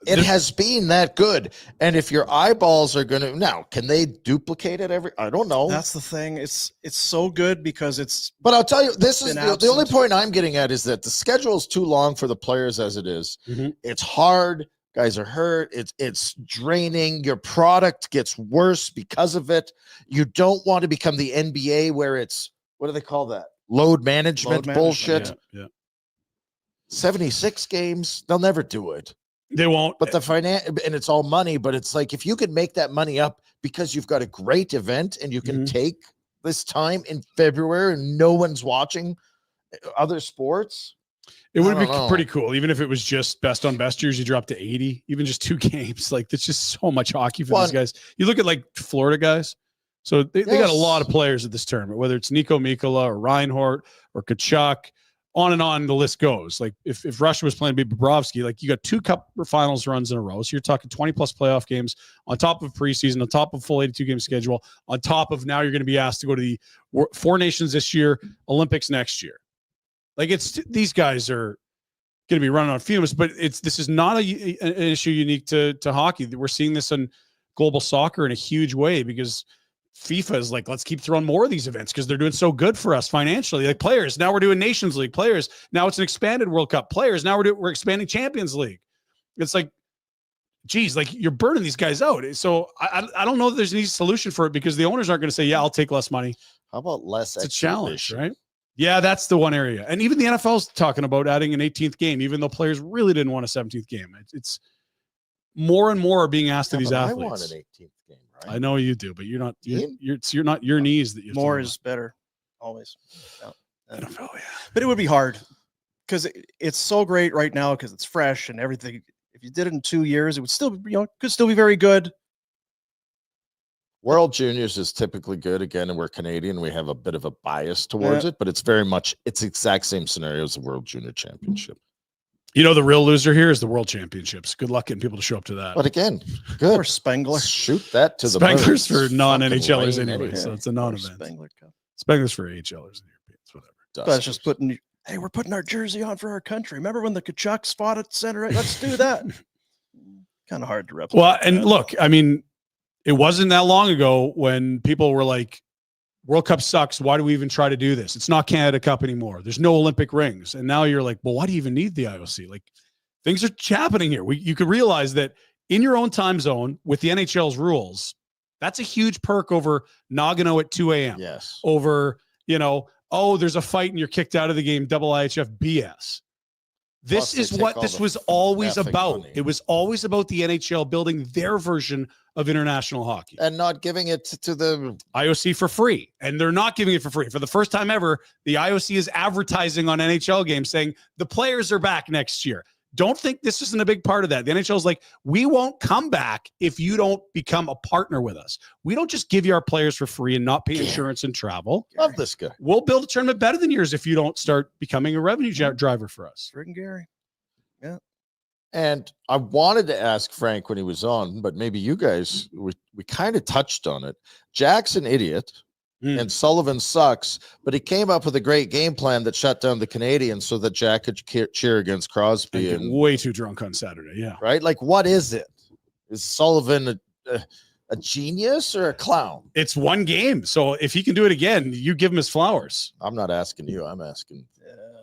it has been that good. And if your eyeballs are going to now, can they duplicate it every? I don't know. that's the thing. It's so good because it's But I'll tell you, this is been the only absent. point I'm getting at is that the schedule is too long for the players as it is. Mhm. It's hard. Guys are hurt. It's draining. Your product gets worse because of it. You don't want to become the NBA where it's, what do they call that? Load management bullshit. yeah. 76 games, they'll never do it. They won't. But the finance, and it's all money, but it's like if you can make that money up because you've got a great event and you can take this time in February and no one's watching other sports. It would I be don't know. pretty cool, even if it was just best on best years. You drop to 80, even just 2 games. Like that's just so much hockey for Well, these guys. You look at like Florida guys. So they got a Yes. lot of players at this tournament, whether it's Nico Mikkola or Reinhart or Kachuk, on and on the list goes. Like if Russia was playing Bobrovsky, like you got 2 cup finals runs in a row. So you're talking 20 plus playoff games on top of preseason, on top of full 82 game schedule, on top of now you're going to be asked to go to the 4 nations this year, Olympics next year. Like these guys are going to be running on fumes, but this is not an issue unique to hockey. We're seeing this in global soccer in a huge way because FIFA is like, let's keep throwing more of these events because they're doing so good for us financially. Like players, now we're doing Nations League. Players, now it's an expanded World Cup. Players, now we're expanding Champions League. It's like, geez, like you're burning these guys out. So I don't know that there's an easy solution for it because the owners aren't going to say, yeah, I'll take less money. How about less? It's a challenge, exhibition? right? Yeah, that's the one area. And even the NFL's talking about adding an 18th game, even though players really didn't want a 17th game. It's more and more are being asked of these I athletes. want an 18th game, right? I know you do, but you're not. Ian? You're not your knees that you. more is better, always. Yeah. NFL, yeah. But it would be hard because it's so great right now because it's fresh and everything. If you did it in 2 years, it would still, could still be very good. World Juniors is typically good again, and we're Canadian. We have a bit of a bias towards it, but it's very much it's the exact same scenario as the World Junior Championship. The real loser here is the World Championships. Good luck getting people to show up to that. But again, good. Or Spengler. Shoot that to the Spenglers moon. for non-NHLers Fucking anyway, lame so it's a Or non-event. Spengler Cup. Spenglers for AHLers and Europeans, whatever. That's just putting. Hey, we're putting our jersey on for our country. Remember when the Kachucks fought at center? Let's do that. Kind of hard to replicate. Well, and that. look, I mean, it wasn't that long ago when people were like, World Cup sucks. Why do we even try to do this? It's not Canada Cup anymore. There's no Olympic rings. And now you're like, well, why do you even need the IOC? Like, things are happening here. You could realize that in your own time zone with the NHL's rules, that's a huge perk over Nagano at 2 a.m. Yes. Over, there's a fight and you're kicked out of the game, double IHF BS. This Plus, is they what take this all was the always effing about. money. It was always about the NHL building their version of international hockey. And not giving it to the IOC for free. And they're not giving it for free. For the first time ever, the IOC is advertising on NHL games saying the players are back next year. Don't think this isn't a big part of that. The NHL is like, we won't come back if you don't become a partner with us. We don't just give you our players for free and not pay insurance and travel. love this guy. We'll build a tournament better than yours if you don't start becoming a revenue driver for us. Friggin' Gary. And I wanted to ask Frank when he was on, but maybe you guys, we kind of touched on it. Jack's an idiot and Sullivan sucks, but he came up with a great game plan that shut down the Canadians so that Jack could cheer against Crosby. Get way too drunk on Saturday. Yeah. Right? Like, what is it? Is Sullivan a genius or a clown? It's one game. So if he can do it again, you give him his flowers. I'm not asking you. I'm asking.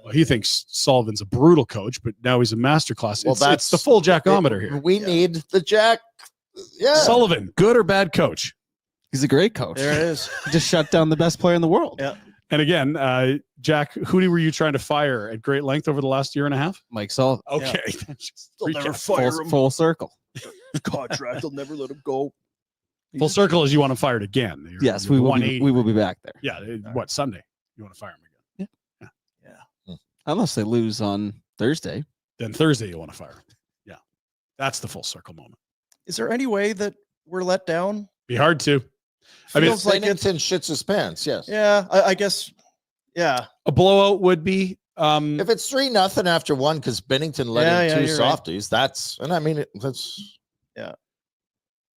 Well, he thinks Sullivan's a brutal coach, but now he's a masterclass. Well, It's the full Jackometer here. We need the Jack. Yeah. Sullivan, good or bad coach? He's a great coach. There it is. He just shut down the best player in the world. Yeah. And again, Jack, who were you trying to fire at great length over the last year and a half? Mike Sullivan. Okay. They'll never Recap. fire him. Full circle. Contract. They'll never let him go. Full circle is you want him fired again. Yes, You're we will. 180. We will be back there. Yeah. What, Sunday? You want to fire him again? Unless they lose on Thursday. Then Thursday you want to fire him. Yeah. That's the full circle moment. Is there any way that we're let down? Be hard to. Feels like it's. Binnington shits his pants. Yes. Yeah, I guess. Yeah. A blowout would be. If it's 3-0 after one because Binnington let in two you're softies, that's and I mean that's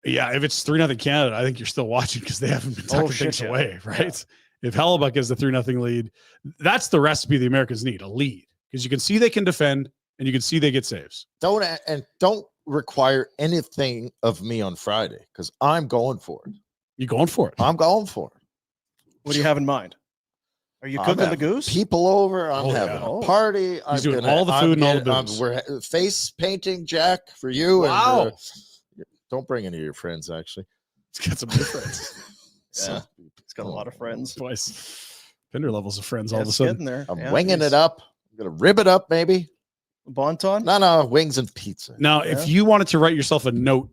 Yeah, if it's 3-0 Canada, I think you're still watching because they haven't been tucking things away, right? If Hellebuck is the 3-0 lead, that's the recipe the Americans need, a lead. Because you can see they can defend and you can see they get saves. don't require anything of me on Friday because I'm going for it. You going for it? I'm going for it. What do you have in mind? Are you I'm cooking the having goose? People over. I'm Oh, having yeah. a party. I'm doing all the food and all the booze. We're face painting, Jack, for you. Wow. And, don't bring any of your friends, actually. It's got some new friends. Yeah. He's got a lot of friends. Twice. Pinder levels of friends all of a It's sudden. getting there. I'm Yeah, winging he's- it up. I'm going to rib it up, maybe. Bonton? No, wings and pizza. Now, Yeah. if you wanted to write yourself a note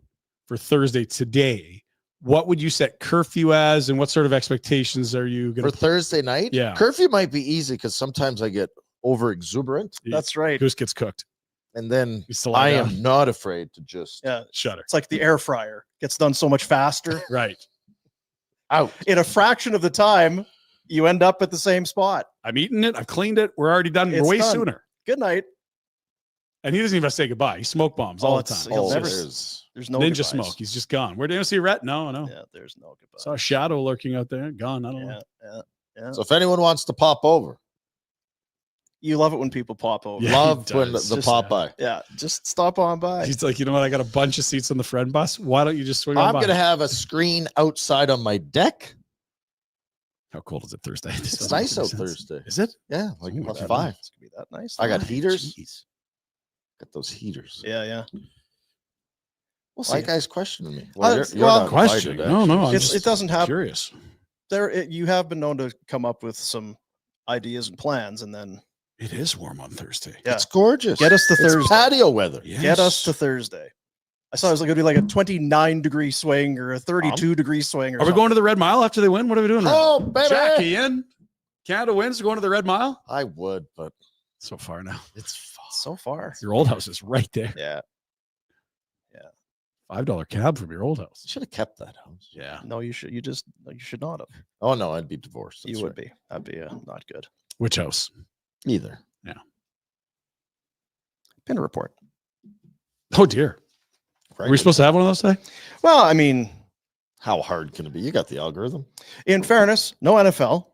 for Thursday today, what would you set curfew as and what sort of expectations are you going For to Thursday night? Yeah. Curfew might be easy because sometimes I get over exuberant. That's right. Goose gets cooked? And then He's still lie I down. am not afraid to just Yeah. Shutter. It's like the air fryer. Gets done so much faster. Right. out. In a fraction of the time, you end up at the same spot. I'm eating it. I've cleaned it. We're already done It's way done. sooner. Good night. And he doesn't even have to say goodbye. He smoke bombs all the it's- time. he'll It's never- just There's no ninja goodbyes. smoke. He's just gone. Where did you see Rhett? No. Yeah, there's no goodbye. Saw a shadow lurking out there. Gone. I don't know. Yeah. So if anyone wants to pop over, You love it when people pop over. Yeah, love he when does. the Just, pop by. Yeah, just stop on by. He's like, you know what? I got a bunch of seats on the friend bus. Why don't you just swing on I'm by? going to have a screen outside on my deck. How cold is it Thursday? This It's doesn't nice make out any sense. Thursday. Is it? Yeah, like Ooh, plus that 5. It's gonna be that nice. I got though. heaters. Jeez. Got those heaters. Yeah. We'll see. Why guys questioning me? Well, You're well, not Question. invited, No, actually. I'm It just doesn't have curious. you have been known to come up with some ideas and plans, and then It is warm on Thursday. Yeah. It's gorgeous. Get us to It's Thursday. patio weather. Get us to Thursday. I saw it was like, going to be like a 29-degree swing or a 32-degree swing. Or Are we going to the Red Mile after they win? What are we doing? Oh, baby. Jackie in. Canada wins. We're going to the Red Mile. I would, but So far now. it's fun. so far? Your old house is right there. Yeah. $5 cab from your old house. Should have kept that house. Yeah. No, you should. You should not have. Oh no, I'd be divorced. That's You would right. be. That'd be not good. Which house? Either. Pinder Report. Oh dear. Are we supposed to have one of those today? Well, I mean, How hard can it be? You got the algorithm. in fairness, no NFL.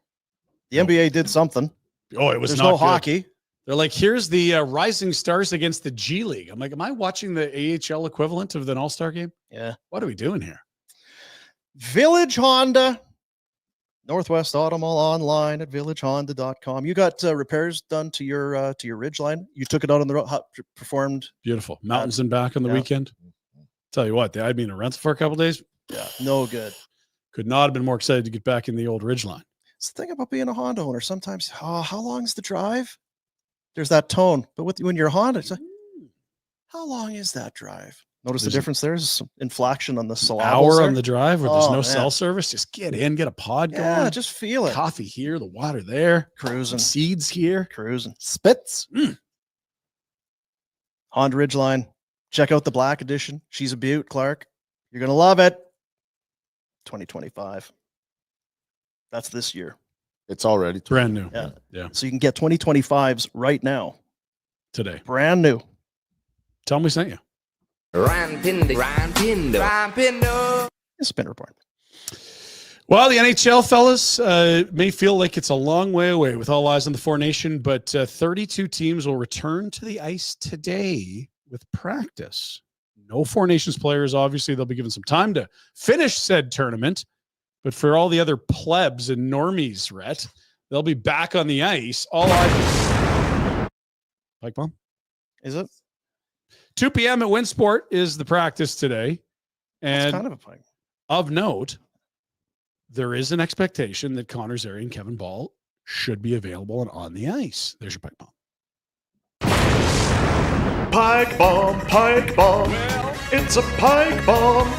The NBA did something. Oh, it was There's not no good. hockey. They're like, here's the Rising Stars against the G League. I'm like, am I watching the AHL equivalent of an All-Star game? Yeah. What are we doing here? Village Honda. Northwest Auto Mall online at villagehonda.com. You got repairs done to your ridgeline. You took it out on the road, performed. Beautiful. Mountains and back on the weekend. Tell you what, they had me in a rental for a couple of days. Yeah, no good. Could not have been more excited to get back in the old ridgeline. It's the thing about being a Honda owner. Sometimes, how long is the drive? There's that tone. But when you're a Honda, it's like, how long is that drive? Notice the difference there? There's some inflection on the syllables. Hour there. on the drive where there's no man. cell service. Just get in, get a pod going. Yeah, just feel it. Coffee here, the water there. Cruising. Seeds here. Cruising. Spits. Honda Ridgeline. Check out the black edition. She's a beaut, Clark. You're going to love it. 2025. That's this year. It's already Brand new. Yeah. Yeah. So you can get 2025s right now. Today. Brand new. Tell them we sent you. Ryan Pinder. Spin Report. Well, the NHL fellas may feel like it's a long way away with all eyes on the Four Nation, but 32 teams will return to the ice today with practice. No Four Nations players, obviously. They'll be given some time to finish said tournament. But for all the other plebs and normies, Rhett, they'll be back on the ice. All eyes. Pike bomb? Is it? 2 p.m. at Winsport is the practice today. That's And kind of a pike. of note, there is an expectation that Connor Zary and Kevin Ball should be available and on the ice. There's your pike bomb. Pike bomb, pike bomb. It's a pike bomb.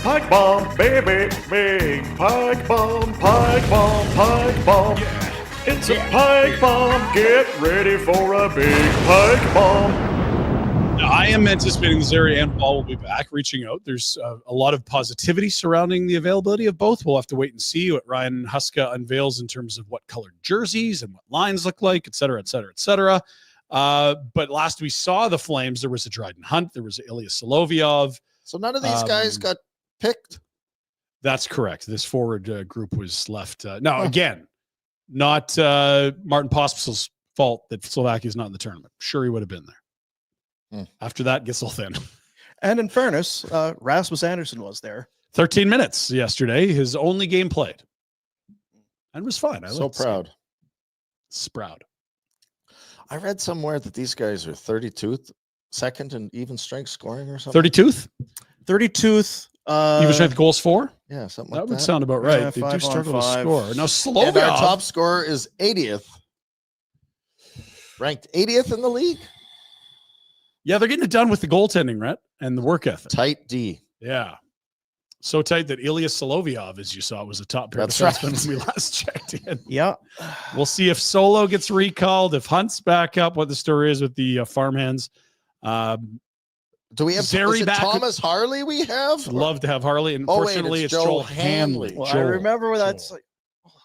Pike bomb, baby, big pike bomb, pike bomb, pike bomb. It's a pike bomb. Get ready for a big pike bomb. Now, I am anticipating Zary and Ball will be back, reaching out. There's a lot of positivity surrounding the availability of both. We'll have to wait and see what Ryan Huska unveils in terms of what colored jerseys and what lines look like, et cetera, et cetera, et cetera. But last we saw the Flames, there was a Dryden Hunt, there was Ilya Solovyov. So none of these guys got picked. That's correct. This forward group was left. Now, again, not Martin Pospisil's fault that Slovakia is not in the tournament. Sure, he would have been there. After that, gets a little thin. And in fairness, Rasmus Anderson was there. 13 minutes yesterday, his only game played. And was fine. I So liked to see proud. him. Sprout. I read somewhere that these guys are 32th, second in even strength scoring or something. 32th? 32th. Even strength goals for? Yeah, something That like would that. sound about right. Yeah, They do 5 on struggle to 5. score. Now, And our Slovakia top scorer is 80th. Ranked 80th in the league. Yeah, they're getting it done with the goaltending, Rhett, and the work ethic. Tight D. Yeah. So tight that Ilya Solovyov, as you saw, was a top pair That's defenseman right. when we last checked in. Yeah. We'll see if Solo gets recalled, if Hunt's back up, what the story is with the farmhands. Do we have Zary is it back- Thomas Harley we have? Love to have Harley. And Oh, wait, unfortunately, it's it's Joel Joel Hanley. Well, I Joel. remember when that's like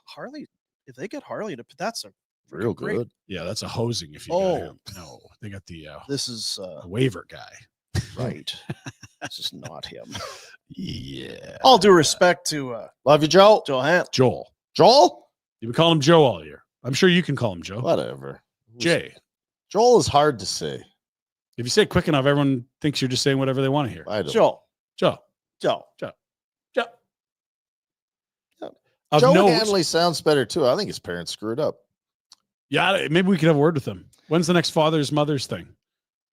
Harley. If they get Harley to, that's a Real great. good. Yeah, that's a hosing if you Oh. got him. No, they got the This is waiver guy. right. This is not him. Yeah. All due respect to Love you, Joe. Joel Hunt. Joel. Joel? You've been calling him Joe all year. I'm sure you can call him Joe. Whatever. Jay. Joel is hard to say. If you say it quick enough, everyone thinks you're just saying whatever they want to hear. I don't. Joel. Joe. Joe. Joe. Joe. Of Joe note, Hanley sounds better too. I think his parents screwed up. yeah, maybe we could have a word with him. When's the next Father's Mother's thing?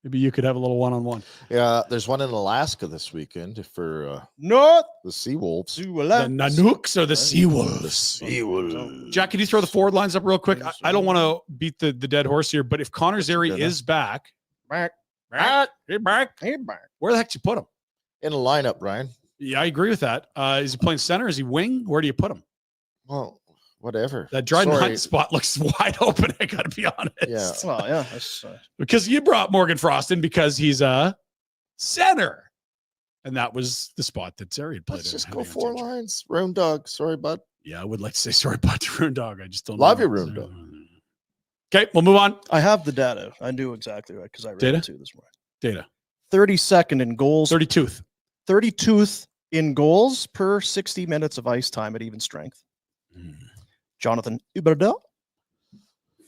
Maybe you could have a little one-on-one. Yeah, there's one in Alaska this weekend for Not the Seawolves. The Nanooks or the Seawolves? Seawolves. Jack, can you throw the forward lines up real quick? I don't want to beat the dead horse here, but if Connor Zary good is back, back. hey, back, Hey, back. where the heck did you put him? In a lineup, Ryan. Yeah, I agree with that. Is he playing center? Is he wing? Where do you put him? Well, whatever. That Dryden Sorry. Hunt spot looks wide open. I got to be honest. Yeah. Well, yeah. That's, Because you brought Morgan Frost in because he's a center. And that was the spot that Zary had played Let's in. just How go do you 4 answer? lines. Round dog. Sorry, bud. Yeah, I would like to say sorry about the Rune Dog. I just don't Love know. you, Rune Dog. Okay, we'll move on. I have the data. I knew exactly right because I read Data? it too this morning. Data. 32nd in goals. 32th. 32th in goals per 60 minutes of ice time at even strength. Jonathan Huberdeau,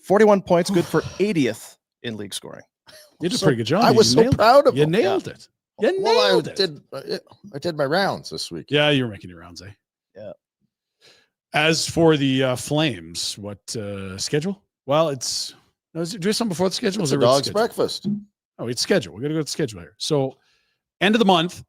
41 points, good for 80th in league scoring. You did a pretty good job. I was so proud of You him. nailed it. You nailed it. I did my rounds this week. Yeah, you were making your rounds, eh? Yeah. As for the Flames, what schedule? Well, do we have something before the schedule? It's a dog's breakfast. Oh, it's schedule. We're going to go to the schedule here. So, end of the month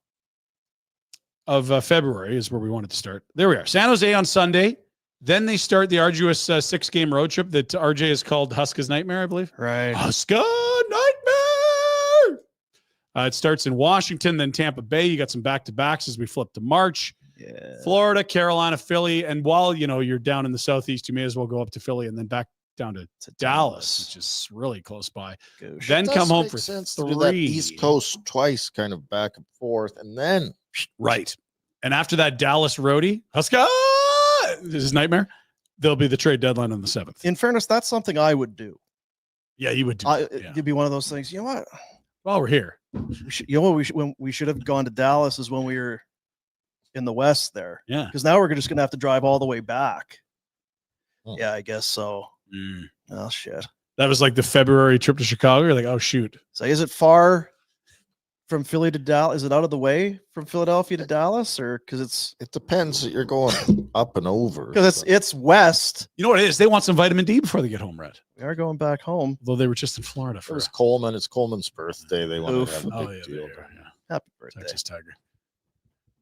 of February is where we wanted to start. There we are. San Jose on Sunday. Then they start the arduous 6-game road trip that RJ has called Huska's Nightmare, I believe. Right. Huska Nightmare! It starts in Washington, then Tampa Bay. You got some back-to-backs as we flip to March. Yeah. Florida, Carolina, Philly. And while, you're down in the Southeast, you may as well go up to Philly and then back down to Dallas, which is really close by. Gosh. Then come home for sense 3. to do that East Coast twice, kind of back and forth, and then right. And after that Dallas roadie, Huska, this is nightmare. There'll be the trade deadline on the 7th. In fairness, that's something I would do. Yeah, you would do. It'd be one of those things. You know what? While we're here, when we should have gone to Dallas is when we were in the West there. Yeah. Because now we're just going to have to drive all the way back. Oh. Yeah, I guess so. Oh, shit. That was like the February trip to Chicago. You're like, oh, shoot. So is it far from Philly to Dallas? Is it out of the way from Philadelphia to Dallas? Or because it depends. You're going up and over. Because it's west. You know what it is? They want some vitamin D before they get home, Red. We are going back home. Though they were just in Florida It for was Coleman. It's Coleman's birthday. They wanted to have a Oh, big yeah, deal. there you go, yeah. Happy birthday. Texas Tiger.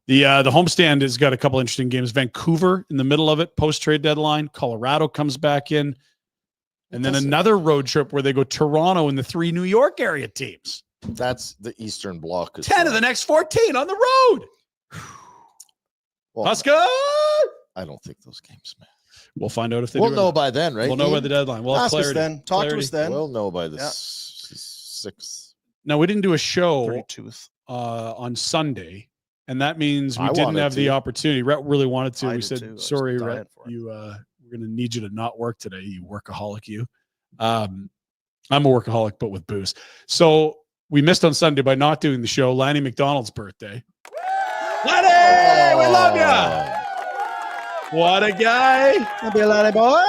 The homestand has got a couple interesting games. Vancouver in the middle of it, post-trade deadline. Colorado comes back in. And then another road trip where they go Toronto and the 3 New York area teams. That's the Eastern Bloc. 10 of the next 14 on the road. Well, Huska! I don't think those games, man. We'll find out if they We'll do. know by then, right? We'll know by the deadline. We'll have Ask us clarity. then. Talk to us then. We'll know by the Yeah. 6th. Now, we didn't do a show 32th. on Sunday, and that means we I didn't wanted have the to. opportunity. Rhett really wanted to. I We did said, too. I was sorry, dying Rhett, for it. we're going to need you to not work today, you workaholic, you. I'm a workaholic, but with booze. So we missed on Sunday by not doing the show. Lanny McDonald's birthday. Lanny, we love you. What a guy. Happy Lanny boy.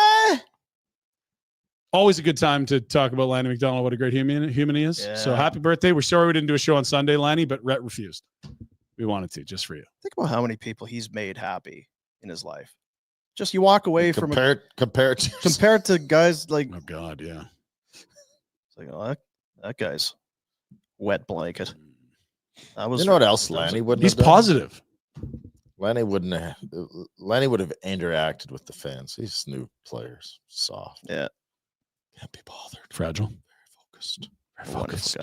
Always a good time to talk about Lanny McDonald. What a great human he is. Yeah. So happy birthday. We're sorry we didn't do a show on Sunday, Lanny, but Rhett refused. We wanted to, just for you. Think about how many people he's made happy in his life. Just you walk away from it compared compared to guys like, Oh, God, yeah. it's like, oh, that guy's wet blanket. That was You know what else Lanny wouldn't He's have done? positive. Lanny would have interacted with the fans. He's new players. Soft. Yeah. Can't be bothered. Fragile. Very focused. Very a wonderful focused.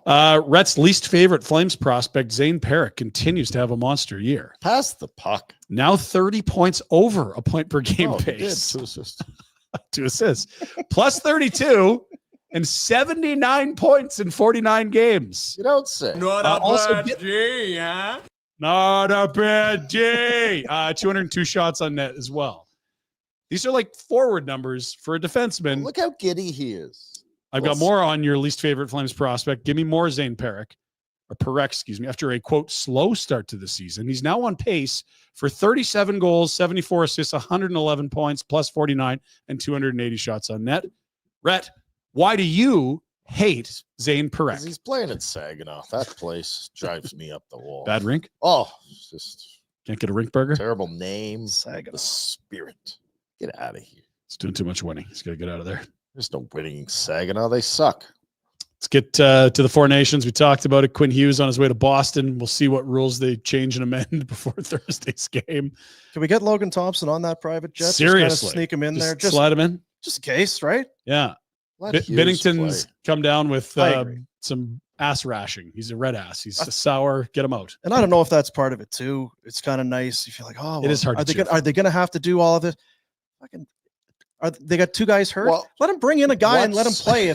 guy. Rhett's least favorite Flames prospect, Zane Perrick, continues to have a monster year. Pass the puck. Now 30 points over a point per game Oh, he did. pace. 2 assists. 2 assists. Plus 32 and 79 points in 49 games. You don't say. Not a bad day. 202 shots on net as well. These are like forward numbers for a defenseman. Look how giddy he is. I've got more on your least favorite Flames prospect. Give me more Zane Perrick, after a, quote, slow start to the season. He's now on pace for 37 goals, 74 assists, 111 points, plus 49, and 280 shots on net. Rhett, why do you hate Zane 'Cause Perrick? he's playing at Saginaw. That place drives me up the wall. Bad rink? Oh, it's just Can't get a rink burger? terrible name. Saginaw. The spirit. Get out of here. It's doing too much winning. He's got to get out of there. There's no winning in Saginaw. They suck. Let's get to the Four Nations. We talked about it. Quinn Hughes on his way to Boston. We'll see what rules they change and amend before Thursday's game. Can we get Logan Thompson on that private jet? Seriously. Just kinda sneak him in there. Slide him in. Just in case, right? Yeah. Let Hughes Binnington's play. come down with I agree. some ass rashing. He's a red ass. He's a sour. Get him out. And I don't know if that's part of it too. It's kind of nice. You feel like, oh, It is hard Are to they cheer gonna, are they going to have to do all of this? They got 2 guys hurt? Well, let him bring in a guy and let him what's- play.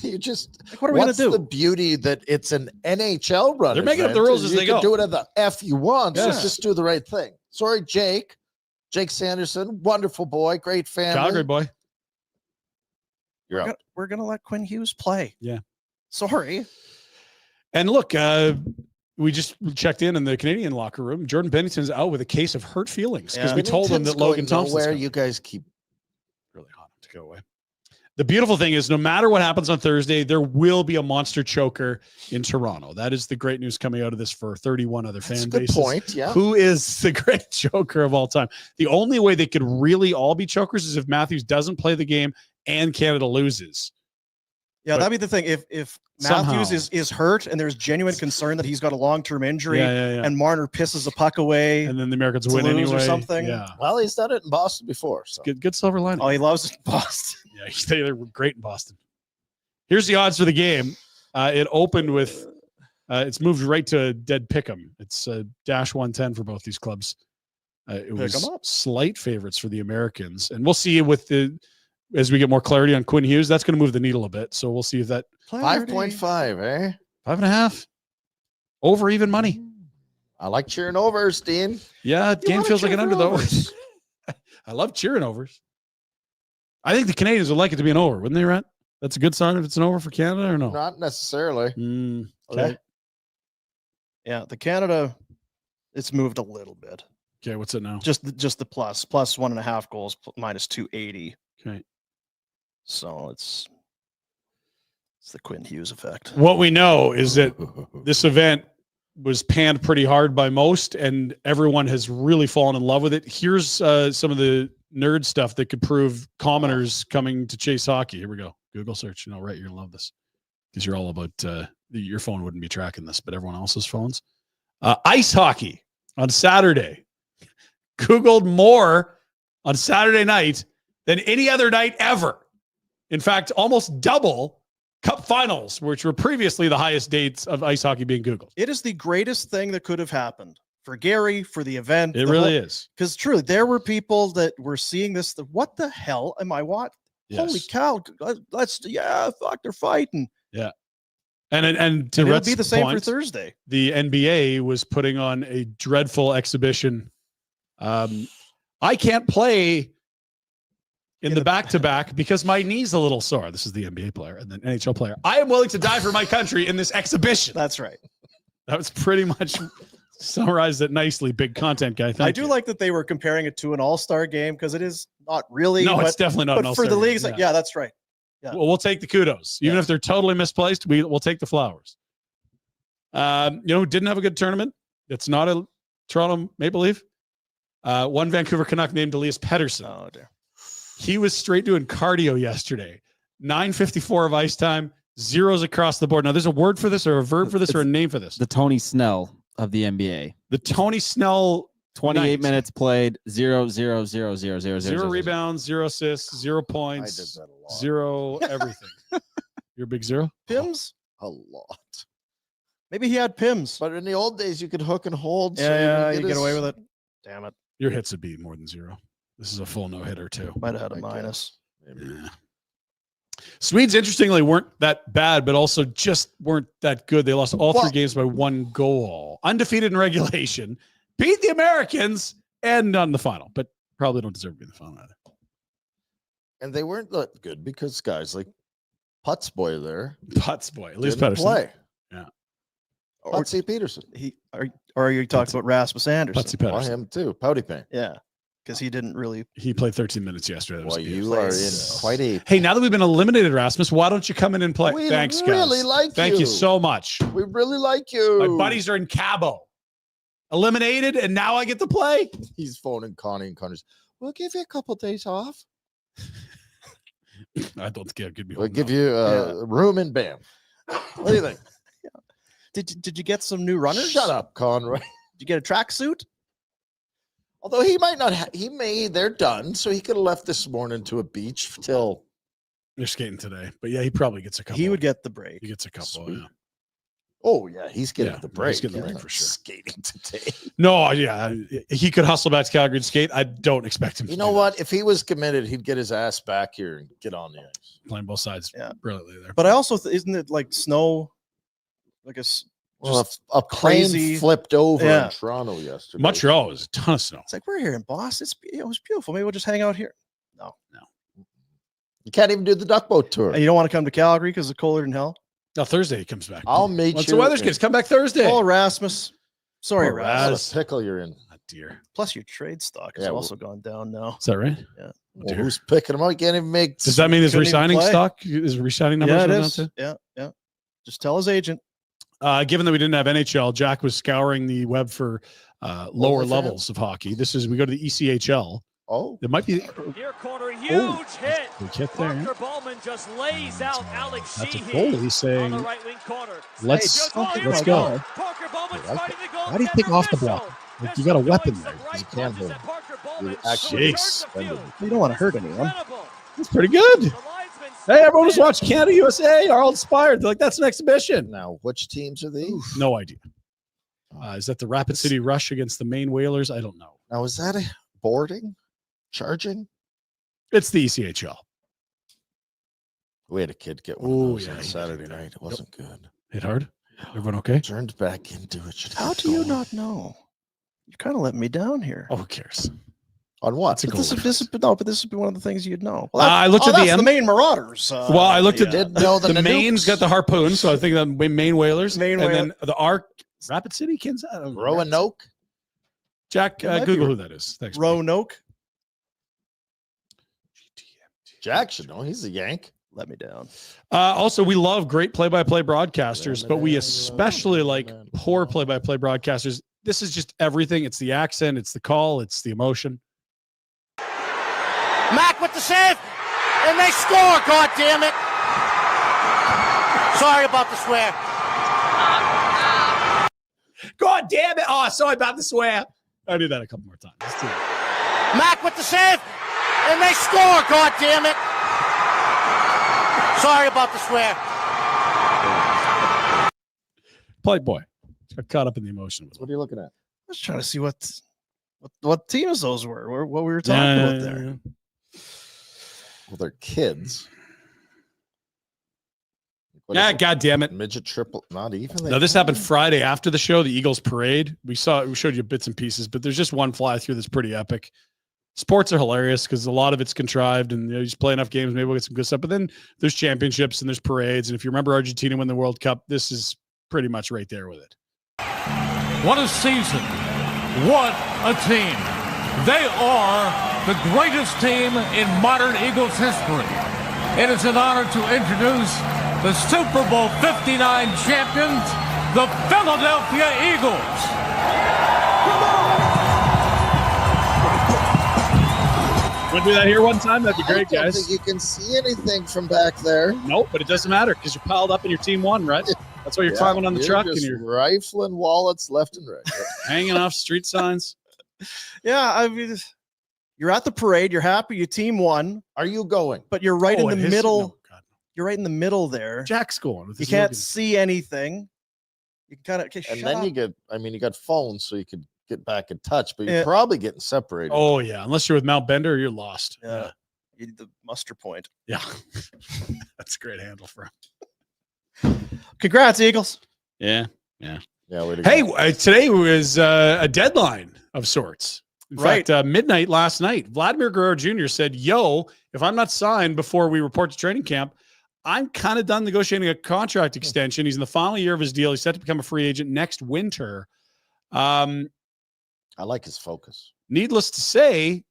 You just Like, what are we going what's to do? the beauty that it's an NHL run? They're making up the event, rules and as you they can go. do it at the F you want. Yeah. So just do the right thing. Sorry, Jake Sanderson, wonderful boy, great family. Calgary boy. You're out. We're gonna let Quinn Hughes play. Yeah. Sorry. And look, we just checked in the Canadian locker room. Jordan Binnington's out with a case of hurt feelings because Yeah. we told him that Logan Thompson's Where coming. you guys keep Really hot to go away. The beautiful thing is, no matter what happens on Thursday, there will be a monster choker in Toronto. That is the great news coming out of this for 31 other That's a fan good bases. point. Yeah. Who is the great choker of all time? The only way they could really all be chokers is if Matthews doesn't play the game and Canada loses. Yeah, But that'd be the thing. If somehow- Matthews is hurt and there's genuine concern that he's got a long-term injury Yeah. and Marner pisses the puck away, And then the Americans to win lose or anyway. something. Yeah. Well, he's done it in Boston before. So Good silver lining. oh, he loves Boston. Yeah, they were great in Boston. Here's the odds for the game. It opened with, it's moved right to dead pick'em. It's dash 110 for both these clubs. It was 'em up. slight favorites for the Americans, and we'll see as we get more clarity on Quinn Hughes. That's going to move the needle a bit. So we'll see if that 5.5, eh? 5.5 over even money. I like cheering over, Steen. Yeah, game wanna feels like cheer an for under though. overs. I love cheering overs. I think the Canadians would like it to be an over, wouldn't they, Rhett? That's a good sign if it's an over for Canada or no? Not necessarily. Okay. Yeah, the Canada, it's moved a little bit. Okay, what's it now? Just the plus 1.5 goals minus 280. Okay. So it's the Quinn Hughes effect. What we know is that this event was panned pretty hard by most, and everyone has really fallen in love with it. Here's some of the nerd stuff that could prove commoners coming to chase hockey. Here we go. Google search. You know, right? You're gonna love this because you're all about your phone wouldn't be tracking this, but everyone else's phones. Ice hockey on Saturday. Googled more on Saturday night than any other night ever. In fact, almost double Cup finals, which were previously the highest dates of ice hockey being Googled. It is the greatest thing that could have happened for Gary, for the event. It really is. Because truly, there were people that were seeing this. What the hell am I watching? Yes. Holy cow! Fuck, they're fighting. Yeah. And to It'll Rhett's be the same point, for Thursday. the NBA was putting on a dreadful exhibition. I can't play in the back-to-back because my knee's a little sore. This is the NBA player and then NHL player. I am willing to die for my country in this exhibition. That's right. That was pretty much summarized it nicely. Big content guy. I do like that they were comparing it to an all-star game because it is not really. No, but, it's definitely not. but an for all-star the game. leagues, like, yeah, that's right. Yeah. Well, we'll take the kudos, even if they're totally misplaced. We'll take the flowers. Who didn't have a good tournament? It's not a Toronto Maple Leaf. One Vancouver Canuck named Elias Pettersson. Oh dear. He was straight doing cardio yesterday. 9:54 of ice time, zeros across the board. Now, there's a word for this, or a verb for this, or a name for this. The Tony Snell of the NBA. The Tony Snell 28 night. minutes played, 0 Zero rebounds, 0 assists, 0 points, I did that a lot. 0 everything. You're a big zero? Pims? A lot. Maybe he had Pims. But in the old days, you could hook and hold. Yeah, you get away with it. Damn it. Your hits would be more than 0. This is a full no-hitter, too. Might have had a I minus. Yeah. Swedes, interestingly, weren't that bad, but also just weren't that good. They lost all 3 games by 1 goal. Undefeated in regulation. Beat the Americans and not in the final, but probably don't deserve to be in the final either. And they weren't that good because guys like Putz Boy there Putz boy, at least didn't Pettersson. play. Yeah. Putsy Peterson. Or are you talking about Rasmus Anderson? Putsy Well, Pettersson. him too. Pouty Pain. Yeah. Because he didn't really. He played 13 minutes yesterday. That was Well, beautiful. you are in quite a. Hey, now that we've been eliminated, Rasmus, why don't you come in and play? We Thanks, guys. really like Thank you you. so much. We really like you. My buddies are in Cabo. Eliminated, and now I get to play? He's phoning Connie and Connor's. We'll give you a couple days off. I don't care. Give me We'll give you a room in Banff. What do you think? Did you get some new runners? Shut up, Conroy. Did you get a tracksuit? Although he might not. They're done. So he could have left this morning to a beach till. They're skating today, but yeah, he probably gets a couple. He would get the break. He gets a couple. Sweet. Yeah. Oh yeah, he's getting Yeah, the break. he's getting the break not for sure. Skating today. No, yeah, he could hustle back to Calgary and skate. I don't expect him. You to know do what? If he was committed, he'd get his ass back here and get on the ice. that. Playing both sides, Yeah. brilliantly there. But I also isn't it like snow, like Well, just a plane crazy- flipped over Yeah. in Toronto yesterday. Montreal was a ton of snow. it's like we're here in Boston. It was beautiful. Maybe we'll just hang out here. No. You can't even do the duck boat tour. You don't want to come to Calgary because it's colder than hell? No, Thursday he comes back. I'll meet Once you. the weather's good, come back Thursday. Oh, Rasmus. Sorry, Poor Rasmus. What a pickle you're in. Oh, dear. Plus, your trade stock has Yeah, also gone down now. Is that right? Well, who's picking him up? You can't even make. Does that mean his Couldn't even resigning play. stock is resigning numbers? Yeah, it went is. down too? Yeah. Just tell his agent. Given that we didn't have NHL, Jack was scouring the web for lower OnlyFans? levels of hockey. We go to the ECHL. Oh, There might be Near corner, huge hit. big hit there. Parker Bowman just lays out Alex That's a Sheehy goal. He's on the saying, right wing corner. let's Oh, here let's we go. Parker Bowman's I like fighting the goal. Why do you think off the block? Like, you got a weapon there. You can't hold him. You actually suspended. You don't want to hurt anyone. That's pretty good. Hey, everyone was watching Canada USA. Are all inspired. They're like, that's an exhibition. Now, which teams are these? No idea. Is that the Rapid City Rush against the Maine Whalers? I don't know. Now, is that a boarding? Charging? It's the ECHL. We had a kid get one Oh, of those yeah, on he Saturday did. night. It wasn't good. Hit hard? Everyone okay? Turned back into it. Should How have do you gone. not know? You're kind of letting me down here. Oh, who cares? On what? That's a But goal. this would be one of the things you'd know. I looked at the that's M- the Maine Marauders. Well, I looked at Did know the Maine's got the harpoon, so I think the Maine Whalers. Maine and Whale- then the Arc Rapid City, Kansas. I don't know. Roanoke. Jack, It might be Google who that is. Thanks. buddy. Roanoke. Jack should know. He's a Yank. Let me down. Also, we love great play-by-play broadcasters, but we especially like poor play-by-play broadcasters. This is just everything. It's the accent, it's the call, it's the emotion. Mack with the save, and they score. God damn it! Sorry about the swear. God damn it! Oh, sorry about the swear. I do that a couple more times. Let's do it. Mack with the save, and they score. God damn it! Sorry about the swear. Playboy. Got caught up in the emotion. What are you looking at? I was trying to see what teams those were. What we were talking about there. Well, they're kids. What Yeah, is it? God damn it. Midget triple. Not even. No, this happened Friday after the show, the Eagles parade. We showed you bits and pieces, but there's just one fly through that's pretty epic. Sports are hilarious because a lot of it's contrived, and you just play enough games, maybe we'll get some good stuff. But then there's championships and there's parades, and if you remember Argentina win the World Cup, this is pretty much right there with it. What a season. What a team. They are the greatest team in modern Eagles history. It is an honor to introduce the Super Bowl 59 champions, the Philadelphia Eagles. Want to do that here one time? That'd be great, I don't guys. think you can see anything from back there. Nope, but it doesn't matter because you're piled up and your team won, right? That's why you're Yeah, climbing on the truck and just you're rifling wallets left and right. hanging off street signs. Yeah, I mean, you're at the parade. You're happy. Your team won, Are you going? but you're right Oh, in the his- middle. no, God. You're right in the middle there. Jack's going. With You his can't Logan. see anything. You can kind of. Okay, And shut then up. you get. I mean, you got phones, so you could get back in touch, but you're Yeah. probably getting separated. Oh, yeah. Unless you're with Mount Bender, you're lost. Yeah. You need the muster point. Yeah. That's a great handle for him. Congrats, Eagles. Yeah. Yeah. Way to Hey, go. today was a deadline of sorts. In Right. fact, midnight last night, Vladimir Guerrero Jr. said, yo, if I'm not signed before we report to training camp, I'm kind of done negotiating a contract extension. He's in the final year of his deal. He's set to become a free agent next winter. I like his focus. Needless to say,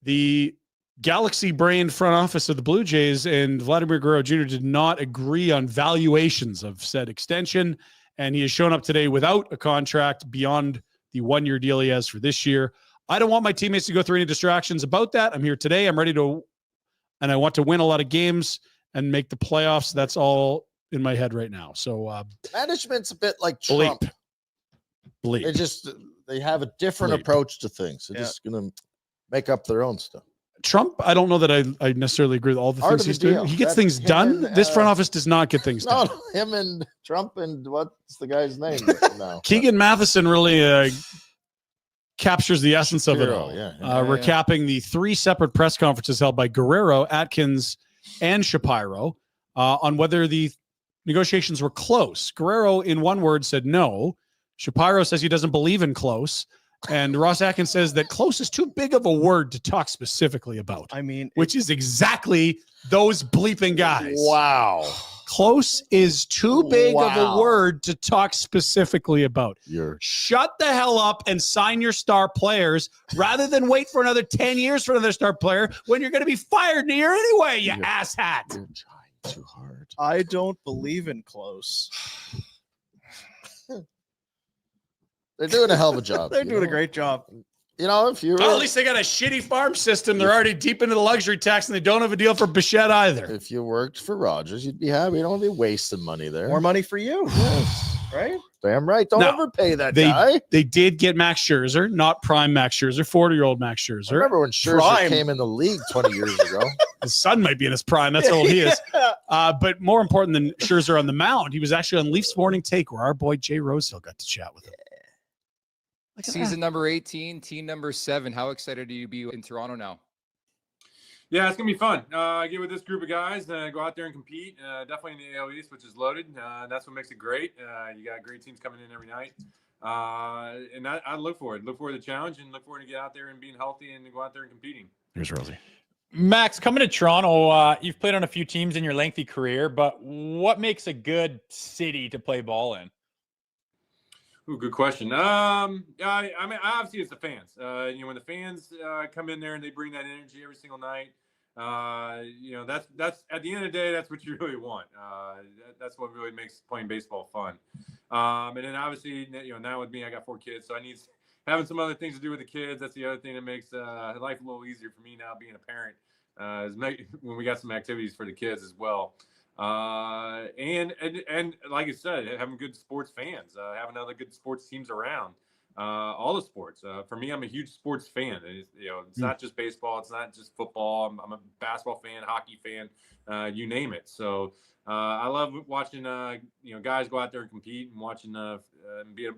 the Galaxy brain front office of the Blue Jays and Vladimir Guerrero Jr. did not agree on valuations of said extension. And he has shown up today without a contract beyond the 1-year deal he has for this year. I don't want my teammates to go through any distractions about that. I'm here today. I'm ready to, and I want to win a lot of games and make the playoffs. That's all in my head right now. So, Management's a bit like Trump. bleep. They just they have a different Bleep. approach to things. They're Yeah. just gonna make up their own stuff. Trump, I don't know that I necessarily agree with all the Part things of the he's doing. deal. He gets That's things him done. and, This front office does not get things No, done. him and Trump and what's the guy's name now? Keegan Matheson really captures the essence of it Hero, all. yeah. Recapping the 3 separate press conferences held by Guerrero, Atkins, and Shapiro on whether the negotiations were close. Guerrero, in one word, said no. Shapiro says he doesn't believe in close. And Ross Atkins says that close is too big of a word to talk specifically about. I mean, which is exactly those bleeping guys. Wow. Close is too big of a Wow. word to talk specifically about. You're Shut the hell up and sign your star players rather than wait for another 10 years for another star player when you're going to be fired in a year anyway, you asshat. You're trying too hard. I don't believe in close. They're doing a hell of a job. They're doing a great job. You know, if you Well, at least they got a shitty farm system. They're already deep into the luxury tax, and they don't have a deal for Bichette either. if you worked for Rogers, you'd be happy. You don't be wasting money there. More money for you. Yes. Right? Damn right. Don't Now, overpay that they- guy. They did get Max Scherzer, not prime Max Scherzer, 40-year-old Max I Scherzer. remember when Scherzer Prime. came in the league 20 years ago. His son might be in his prime. That's how old he is. Yeah. But more important than Scherzer on the mound, he was actually on Leafs Morning Take, where our boy Jay Rosehill got to chat with him. Look at Season number 18, team number 7. How excited are you to be in Toronto now? Yeah, it's gonna be fun. Get with this group of guys, go out there and compete. Definitely in the AL East, which is loaded. That's what makes it great. You got great teams coming in every night, and I look forward. Look forward to the challenge, and look forward to get out there and being healthy and go out there and competing. Here's Rosie. Max, coming to Toronto, you've played on a few teams in your lengthy career, but what makes a good city to play ball in? Ooh, good question. I mean, obviously it's the fans. When the fans come in there and they bring that energy every single night, that's at the end of the day, that's what you really want. That's what really makes playing baseball fun. And then obviously, now with me, I got 4 kids, so I need having some other things to do with the kids. That's the other thing that makes life a little easier for me now, being a parent. When we got some activities for the kids as well. And like I said, having good sports fans, having other good sports teams around, all the sports. For me, I'm a huge sports fan. It's not just baseball. It's not just football. I'm a basketball fan, hockey fan, you name it. So I love watching, guys go out there and compete, and watching,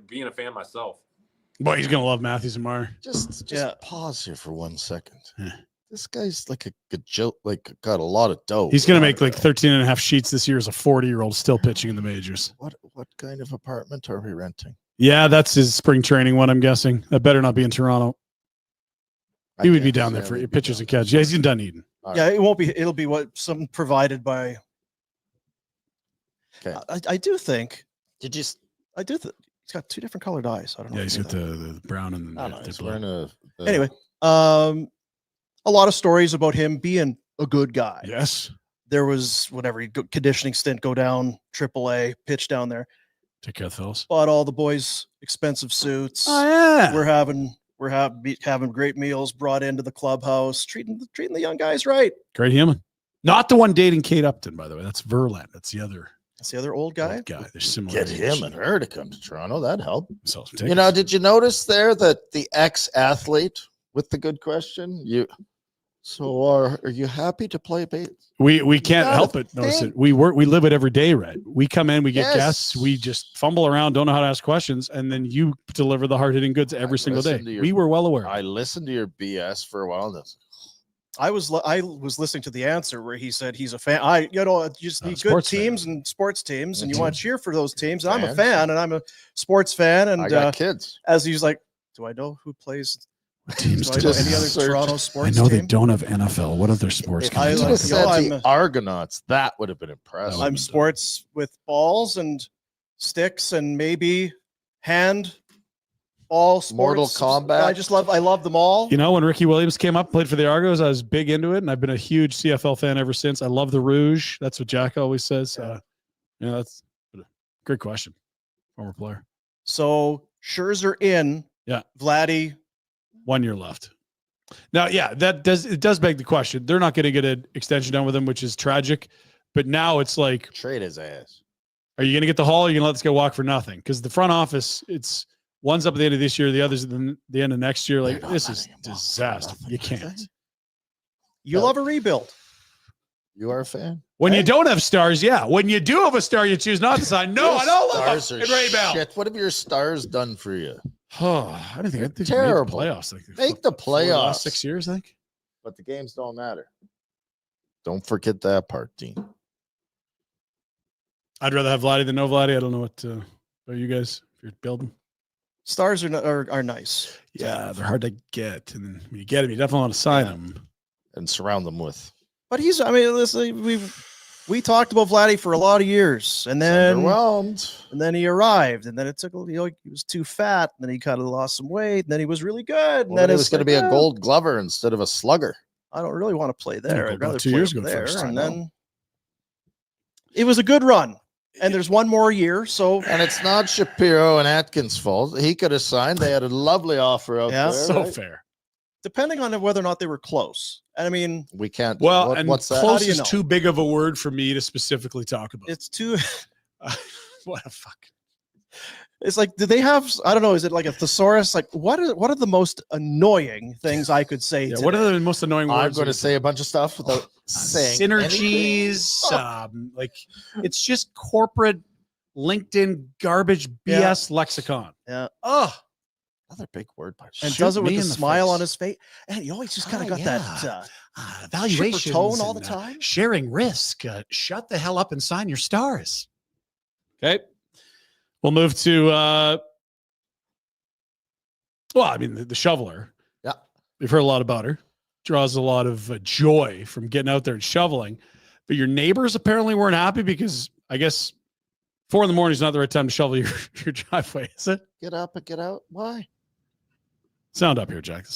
being a fan myself. Boy, he's gonna love Matthews and Meyer. Just Yeah. pause here for 1 second. Yeah. This guy's like a good joke, got a lot of dough. He's gonna make like 13 and a half sheets this year as a 40-year-old still pitching in the majors. What kind of apartment are we renting? Yeah, that's his spring training one, I'm guessing. That better not be in Toronto. He would be down there for pitchers and catches. Yeah, he's in Dunedin. Yeah, it won't be. It'll be something provided by. Okay. I do think. Did you? I do. He's got 2 different colored eyes. I don't know. Yeah, if he's you got knew that. the brown and I don't know. the He's blue. wearing Anyway, a lot of stories about him being a good guy. Yes. There was conditioning stint, go down AAA, pitch down there. Take care of the fellas. Bought all the boys expensive suits. Oh yeah. We're having great meals brought into the clubhouse, treating the young guys right. Great human. Not the one dating Kate Upton, by the way. That's Verlander. That's the other old guy. They're similar. Get him age. and her to come to Toronto. That'd help. So Did you notice there that the ex-athlete with the good question? Are you happy to play base? We can't help it. Notice it. We live it every day, Red. We come in, we get Yes. guests, we just fumble around, don't know how to ask questions, and then you deliver the hard hitting goods every single day. We were well aware. I listened to your BS for a while. I was listening to the answer where he said he's a fan. You just need good sports teams and sports teams, and you want to cheer for those teams. And I'm a Fans. fan, and I'm a sports fan. And I got kids. As he's like, do I know who plays? Teams Do I know do. any other Search. Toronto I sports know team? they don't have NFL. What other sports? If can you they would have talk said about? the Argonauts, that would have been impressive. I'm sports with balls and sticks and maybe hand ball sports. Mortal Kombat. I love them all. You know, when Ricky Williams came up, played for the Argos, I was big into it, and I've been a huge CFL fan ever since. I love the Rouge. That's what Jack always says. That's a great question. Former player. So Scherzer in. Yeah. Vladdy. 1 year left. Now, yeah, it does beg the question. They're not going to get an extension done with him, which is tragic. But now it's like, trade his ass. Are you going to get the haul? Or are you going to let this guy walk for nothing? Because the front office, one's up at the end of this year, the other's at the end of next year. Like, this is disaster. You can't. You love a rebuild. You are a fan? When you don't have stars, yeah. When you do have a star, you choose not to sign. No, I don't love Stars it. are Ray Bell. shit. What have your stars done for you? I don't think they terrible. made the playoffs. Like Make the playoffs. Last 6 years, I think. But the games don't matter. Don't forget that part, Dean. I'd rather have Vladdy than no Vladdy. I don't know what about you guys if you're building. Stars are nice. Yeah, they're hard to get. And then when you get them, you definitely want to sign them. And surround them with. But listen, we talked about Vladdy for a lot of years, and then Underwhelmed. And then he arrived, and then it took. He was too fat, and then he kind of lost some weight, and then he was really good. And Well, then it was going to be a Gold Glover instead of a Slugger. I don't really want to play there. I'd rather 2 play years over ago there. first. And then it was a good run, and there's one more year. So And it's not Shapiro and Atkins' fault. He could have signed. They had a lovely offer out there. So right? fair. depending on whether or not they were close. And I mean, We can't. Well, and what's that? close How do you is know? too big of a word for me to specifically talk about. it's too. What a fuck. It's like, do they have? I don't know. Is it like a thesaurus? Like, what are the most annoying things I could say? Yeah, today? what are the most annoying words? I'm going to say a bunch of stuff without saying synergies. Like it's just corporate LinkedIn garbage BS Yeah. lexicon. Yeah. Oh, another big word. And Shoot does it with me a in the smile face. on his face. And he always just kind of got that valuation tone all the time. sharing risk. Shut the hell up and sign your stars. Okay. We'll move to the shoveler. Yeah. We've heard a lot about her. Draws a lot of joy from getting out there and shoveling. But your neighbors apparently weren't happy because I guess 4 a.m. is not the right time to shovel your driveway, is it? Get up and get out. Why? Sound up here, Jack.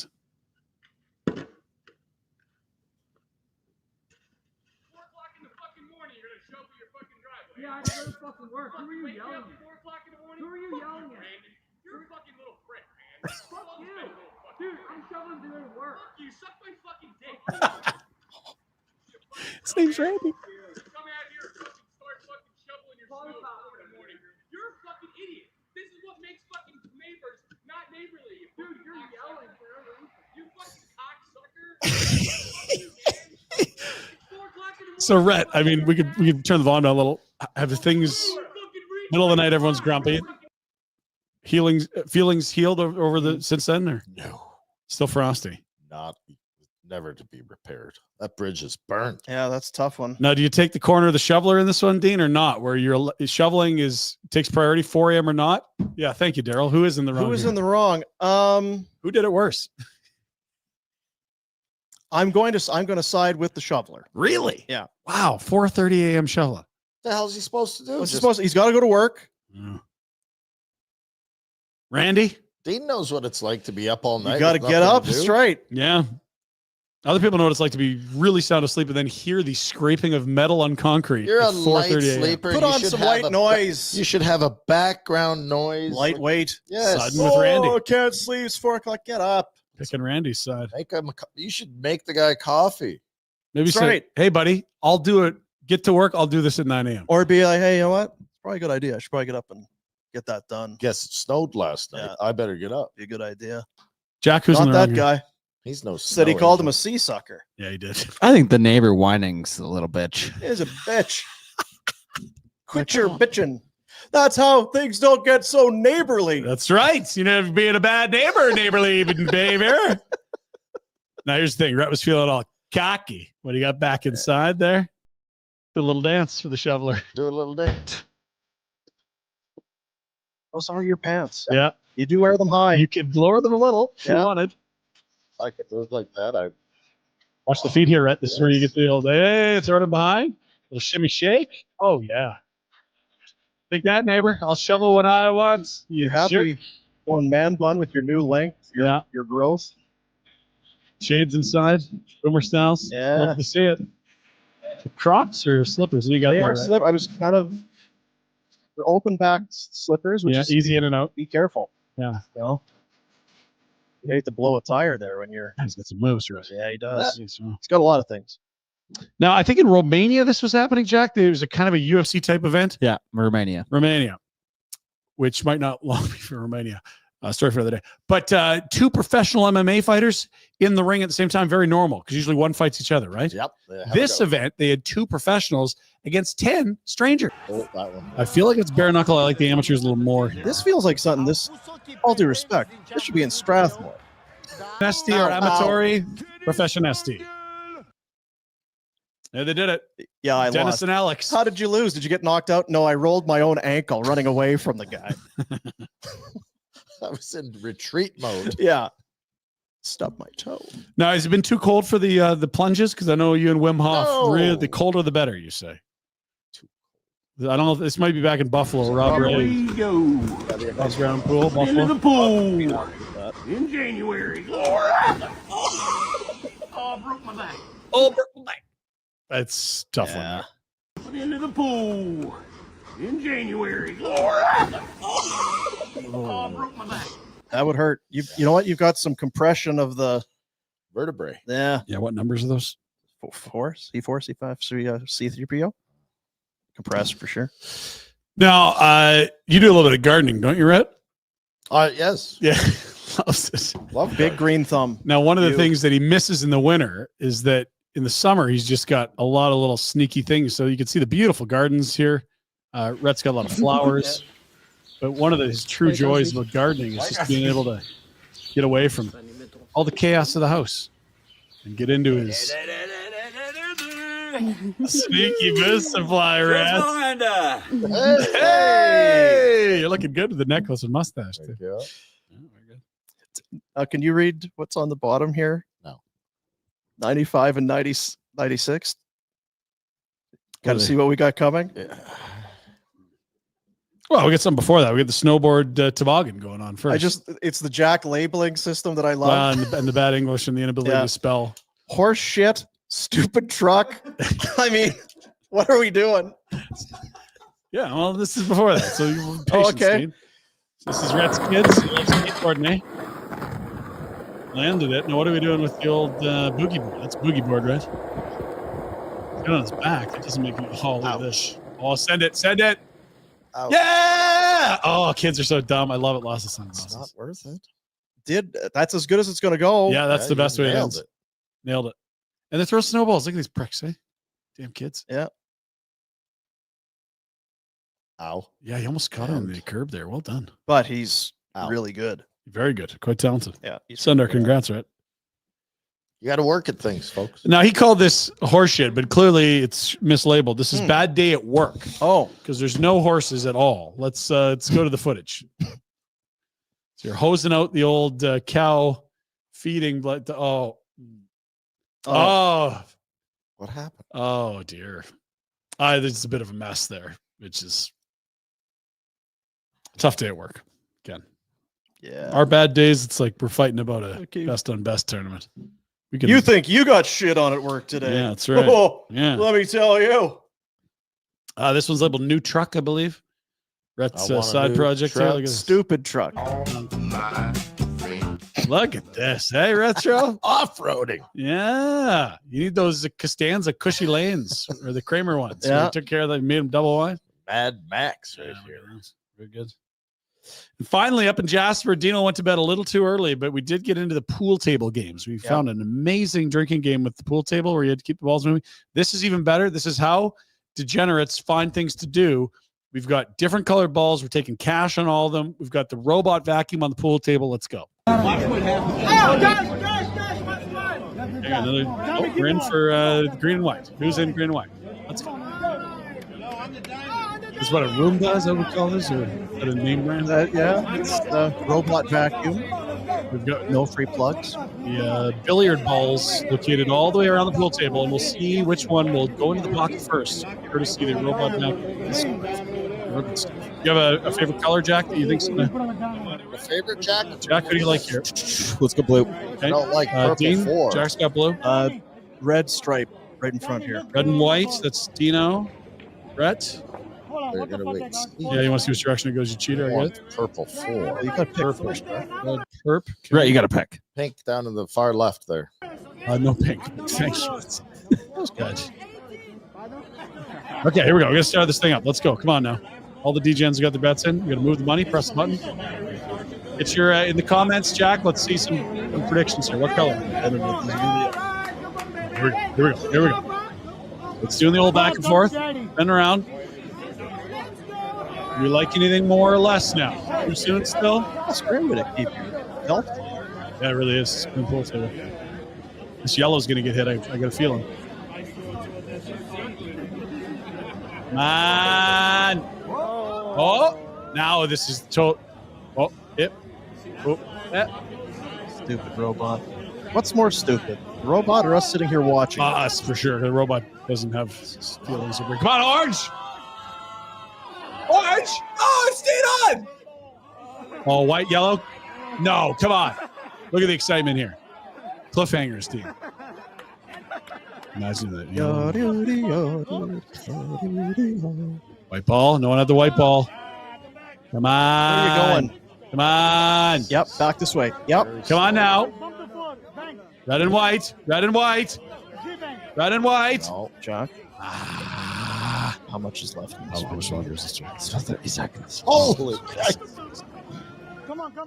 Yeah, I know it's fucking work. Who are you yelling at? 4 o'clock in the morning? Who are you yelling at? You're a fucking little prick, man. Fuck you. Dude, I'm shoveling doing work. Fuck you. Suck my fucking dick. His name's Randy. Come out here and start fucking shoveling your snow at 4 in the morning. You're a fucking idiot. This is what makes fucking neighbors not neighborly. Dude, you're yelling for no reason. You fucking cocksucker. So Rhett, I mean, we could turn the volume down a little. Have the things middle of the night, everyone's grumpy. Feelings healed over the since then, or No. Still frosty? Never to be repaired. That bridge is burnt. Yeah, that's a tough one. Now, do you take the corner of the shoveler in this one, Dean, or not? Where your shoveling takes priority, 4 a.m. or not? Yeah, thank you, Daryl. Who is in the wrong? Who is here? in the wrong? Who did it worse? I'm going to side with the shoveler. Really? Yeah. Wow, 4:30 a.m. shoveler. What the hell is he supposed to do? He's got to go to work. Randy? Dean knows what it's like to be up all night. You got to with get nothing up to do. straight. Yeah. Other people know what it's like to be really sound asleep and then hear the scraping of metal on concrete. You're at a light 4:30 a.m. sleeper. Put You on should some have white a noise. You should have a background noise. Lightweight. Yes. Sudden with Randy. Oh, can't sleep. It's 4 o'clock. Get up. Picking Randy's side. You should make the guy coffee. Maybe That's say, right. hey, buddy, I'll do it. Get to work. I'll do this at 9 a.m. Or be like, hey, you know what? It's probably a good idea. I should probably get up and get that done. Guess it snowed last night. Yeah. I better get up. Be a good idea. Jack, who's in Not the that wrong guy. here? He's no. Said he snow called him a angel. sea sucker. Yeah, he did. I think the neighbor whining's a little bitch. He's a bitch. Quit your bitching. That's how things don't get so neighborly. That's right. You know, being a bad neighbor, neighborly behavior. Now, here's the thing. Rhett was feeling all cocky when he got back inside there. Do a little dance for the shoveler. Do a little dance. Those are your pants. Yeah. You do wear them high. You could lower them a little if you Yeah. wanted. I could do it like that. Watch the feet here, Rhett. This is where you get the old, hey, throw them behind. Little shimmy shake. Oh, yeah. Think that, neighbor? I'll shovel when I want. You happy going man bun with your new length, your growth? Shades inside. Boomer styles. Yeah. Love to see it. Crocs or slippers? You got They there, are right? slip. I was kind of open back slippers, which Yeah, is easy in and out. Be careful. Yeah. You know, you hate to blow a tire there when you're. He's got some moves for us. Yeah, he does. He's He's got a lot of things. Now, I think in Romania this was happening, Jack. There was a kind of a UFC type event. Yeah, Romania, which might not long be for Romania. Story for the other day. But 2 professional MMA fighters in the ring at the same time, very normal because usually one fights each other, right? Yep. This event, they had 2 professionals against 10 strangers. Oh, that one. I feel like it's bare knuckle. I like the amateurs a little more. This feels like something. This, all due respect, this should be in Strathmore. ST or amatori, profession ST. Yeah, they did it. Yeah, I Dennis lost. and Alex. How did you lose? Did you get knocked out? No, I rolled my own ankle running away from the guy. I was in retreat mode. Yeah. Stub my toe. Now, has it been too cold for the plunges? Because I know you and Wim Hof, No. really, the colder the better, you say. I don't know if this might be back in Buffalo. Rob Ray. Buzz round pool, Buffalo. Into the pool in January. Oh, broke my back. That's a tough one. Put into the pool in January. Oh, broke my back. That would hurt. You know what? You've got some compression of the vertebrae. Yeah. Yeah. What numbers are those? C4, C5, C3PO. Compressed for sure. Now, you do a little bit of gardening, don't you, Rhett? Yes. Yeah. Love big green thumb. Now, one of the things that he misses in the winter is that in the summer, he's just got a lot of little sneaky things. So you can see the beautiful gardens here. Rhett's got a lot of flowers. But one of his true joys about gardening is just being able to get away from all the chaos of the house and get into his sneaky business supply, Rat. Hey, you're looking good with the necklace and mustache. Too. Can you read what's on the bottom here? No. 95 and 96. Got to see what we got coming. Yeah. Well, we got something before that. We got the snowboard toboggan going on first. It's the Jack labeling system that I love. And the bad English and the inability to spell. Horse shit, stupid truck. I mean, what are we doing? Yeah, well, this is before that. So patience, okay. Steve. This is Rhett's kids. He loves skateboarding, eh? Landed it. Now, what are we doing with the old boogie board? That's boogie board, right? Get on his back. It doesn't make me. Oh, look at this. Oh, send it. Send it. Ouch. Yeah. Oh, kids are so dumb. I love it. Lost of sunglasses. It's not worth it. That's as good as it's going to go. Yeah, that's the best way it ends. It. Nailed it. And they throw snowballs. Look at these pricks, eh? Damn kids. Yeah. Ow. Yeah, he almost caught him on the curb there. Well done. But he's really good. Very good. Quite talented. Yeah. Send our congrats, right? You got to work at things, folks. Now, he called this horseshit, but clearly it's mislabeled. This is bad day at work. Oh. Because there's no horses at all. Let's go to the footage. So you're hosing out the old cow feeding blood. Oh. What happened? Oh, dear. There's a bit of a mess there, which is a tough day at work. Again. Yeah. Our bad days, it's like we're fighting about a best on best tournament. You think you got shit on at work today? Yeah, that's right. Oh, yeah. Let me tell you. This one's labeled new truck, I believe. Rhett's side project here. Look at this. Stupid truck. Look at this. Hey, Retro. Off-roading. Yeah. You need those Costanza cushy lanes or the Kramer ones. Yeah. We took care of that, made them double wide. Mad Max right here. Very good. And finally, up in Jasper, Dino went to bed a little too early, but we did get into the pool table games. We found an amazing drinking game with the pool table where you had to keep the balls moving. This is even better. This is how degenerates find things to do. We've got different colored balls. We're taking cash on all of them. We've got the robot vacuum on the pool table. Let's go. Watch what happens. We're in for green and white. Who's in green and white? Let's go. Is what a room does, I would call this, or a name brand? It's the robot vacuum. We've got no free plugs. The billiard balls located all the way around the pool table, and we'll see which one will go into the pocket first, courtesy of the robot vacuum. You have a favorite color, Jack, that you think's gonna... A favorite, Jack? Jack, what do you like here? Let's go blue. I don't like purple Dean, 4. Jack's got blue. Red stripe right in front here. Red and white. That's Dino. Rhett. They're gonna wait. Yeah, you want to see which direction it goes, you cheater, I guess. Purple 4. You got to pick first, right? Red, perp. Right, you got to pick. Pink down in the far left there. No pink. Thank you. Those guys. Okay, here we go. We're going to start this thing up. Let's go. Come on now. All the DJs got their bets in. We're going to move the money. Press the button. It's your in the comments, Jack. Let's see some predictions here. What color? Here we go. Here we go. Let's do the old back and forth. Bend around. You like anything more or less now? Too soon still? It's great way to keep you healthy. Yeah, it really is. It's been cool too. This yellow's going to get hit. I got a feeling. Come on. Oh, now this is total. Oh, yep. Stupid robot. What's more stupid, the robot or us sitting here watching? Us for sure. The robot doesn't have feelings. Come on, Orange! Orange! Oh, it stayed on! Oh, white, yellow? No, come on. Look at the excitement here. Cliffhangers, team. Imagine that. White ball. No one had the white ball. Come on. Where are you going? Come on. Yep, back this way. Yep. Come on now. Red and white. Red and white. Red and white. No, Jack. How much is left in this one? It's 30 seconds. Holy Christ.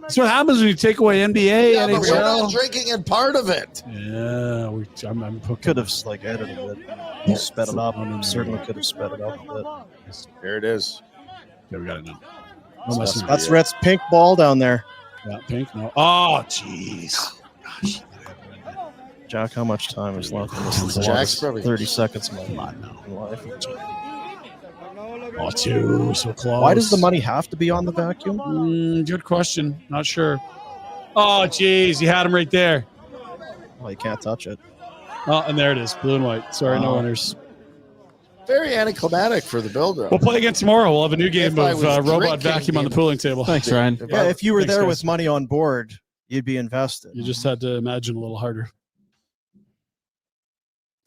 That's what happens when you take away NBA, Yeah, but we're NHL. not drinking in part of it. Yeah, I'm could have like edited it, sped it up. Certainly could have sped it up a bit. Here it is. Yeah, we got it now. That's Rhett's pink ball down there. Yeah, pink. No. Oh, jeez. Gosh. Jack, how much time is left in this? Jack's probably 30 seconds. In life. Oh, two. So close. Why does the money have to be on the vacuum? Good question. Not sure. Oh, jeez. You had him right there. Well, you can't touch it. Oh, and there it is. Blue and white. Sorry, no winners. Very anticlimactic for the builder. We'll play again tomorrow. We'll have a new game If I of was robot drinking vacuum on the pooling table. Thanks, Ryan. Yeah, if you were Thanks, there guys. with money on board, you'd be invested. You just had to imagine a little harder.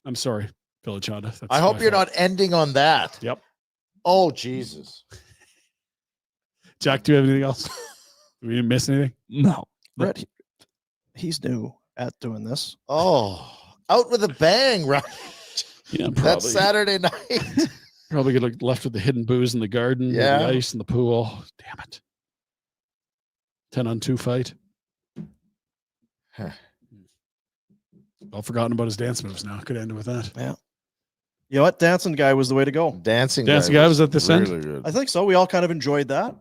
I'm sorry, Village Honda. That's I hope my you're fault. not ending on that. Yep. Oh, Jesus. Jack, do you have anything else? We didn't miss anything? No. Brett, he's new at doing this. Oh, out with a bang, right? Yeah, probably. That's Saturday night. Probably get left with the hidden booze in the garden, Yeah. the ice in the pool. Damn it. 10-on-2 fight. Huh. All forgotten about his dance moves now. Could end with that. Yeah. You know what? Dancing guy was the way to go. Dancing guy was at this end? really good. I think so. We all kind of enjoyed that.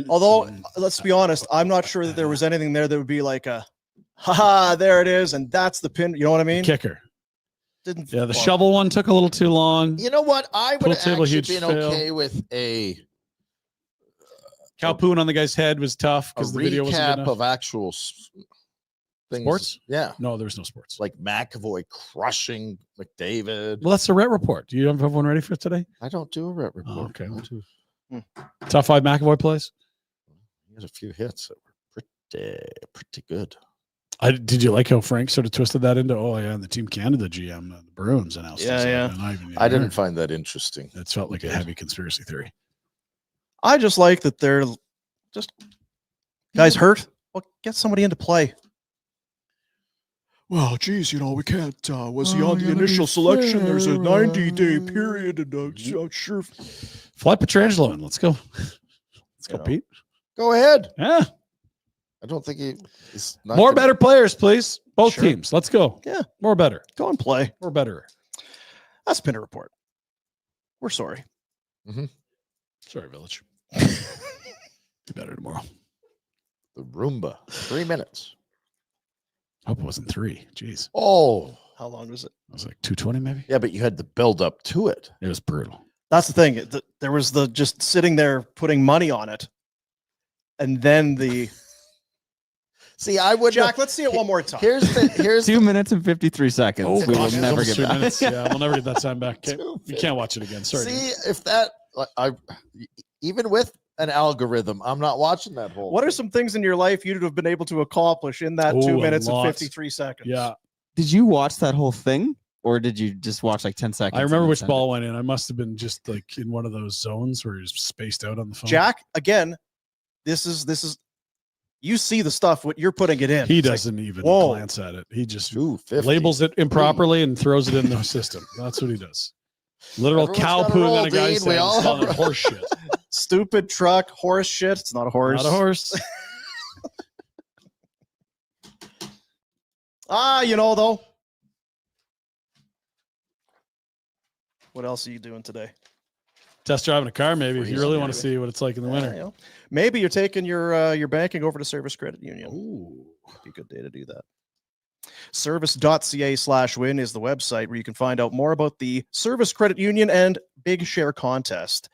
Although, let's be honest, I'm not sure that there was anything there that would be like a, haha, there it is, and that's the pin. You know what I mean? Kicker. Didn't. Yeah, the shovel one took a little too long. You know what? I would Pool have table, actually huge been fail. okay with a Calpoon on the guy's head was tough because the video wasn't good recap enough. of actual things. Sports? Yeah. No, there's no sports. Like McAvoy crushing McDavid. Well, that's the Rhett report. Do you have one ready for today? I don't do a Rhett report. Oh, okay. I do. Top 5 McAvoy plays? He had a few hits that were pretty good. Did you like how Frank sort of twisted that into, oh, yeah, the Team Canada GM, the Bruins announced this, Yeah. and I didn't find that interesting. It felt like a heavy conspiracy theory. I just like that they're just guys hurt. Well, get somebody into play. Well, geez, we can't. Was he on the initial selection? There's a 90-day period, and sure. Fly Pietrangelo in. Let's go. Let's go, Pete. Go ahead. Yeah. I don't think he's not More gonna- better players, please. Both Sure. teams. Let's go. Yeah. More better. Go and play. More better. That's Pinder Report. We're sorry. Sorry, Village. Be better tomorrow. The Roomba. 3 minutes. Hope it wasn't 3. Jeez. Oh. How long was it? It was like 220 maybe. Yeah, but you had the build up to it. It was brutal. That's the thing. There was the just sitting there putting money on it. And then the See, I would Jack, let's see it one more time. Here's 2 minutes and 53 seconds. Oh, we gosh, will never almost get 3 back. minutes. Yeah, we'll never get that time back. You can't watch it again. Sorry. See, if that I even with an algorithm, I'm not watching that whole. What are some things in your life you'd have been able to accomplish in that Oh, 2 a minutes and lot. 53 seconds? Yeah. Did you watch that whole thing? Or did you just watch like 10 seconds? I remember and which then ball went in. I must have been just like in one of those zones where he was spaced out on the phone. Jack, again, this is you see the stuff what you're putting it in. He It's like, doesn't even whoa. glance at it. He just 250. labels it improperly and throws it in the system. That's what he does. Literal Everyone's cow gotta poo roll, on a guy's Dean. We head. all He's calling have it horse shit. Stupid truck, horse shit. It's not a horse. Not a horse. Though. What else are you doing today? Test driving a car, maybe, if you really want to see what it's like in the winter. Yeah. Maybe you're taking your banking over to Service Credit Union. Ooh, be a good day to do that. Service.ca/win is the website where you can find out more about the Service Credit Union and Big Share Contest.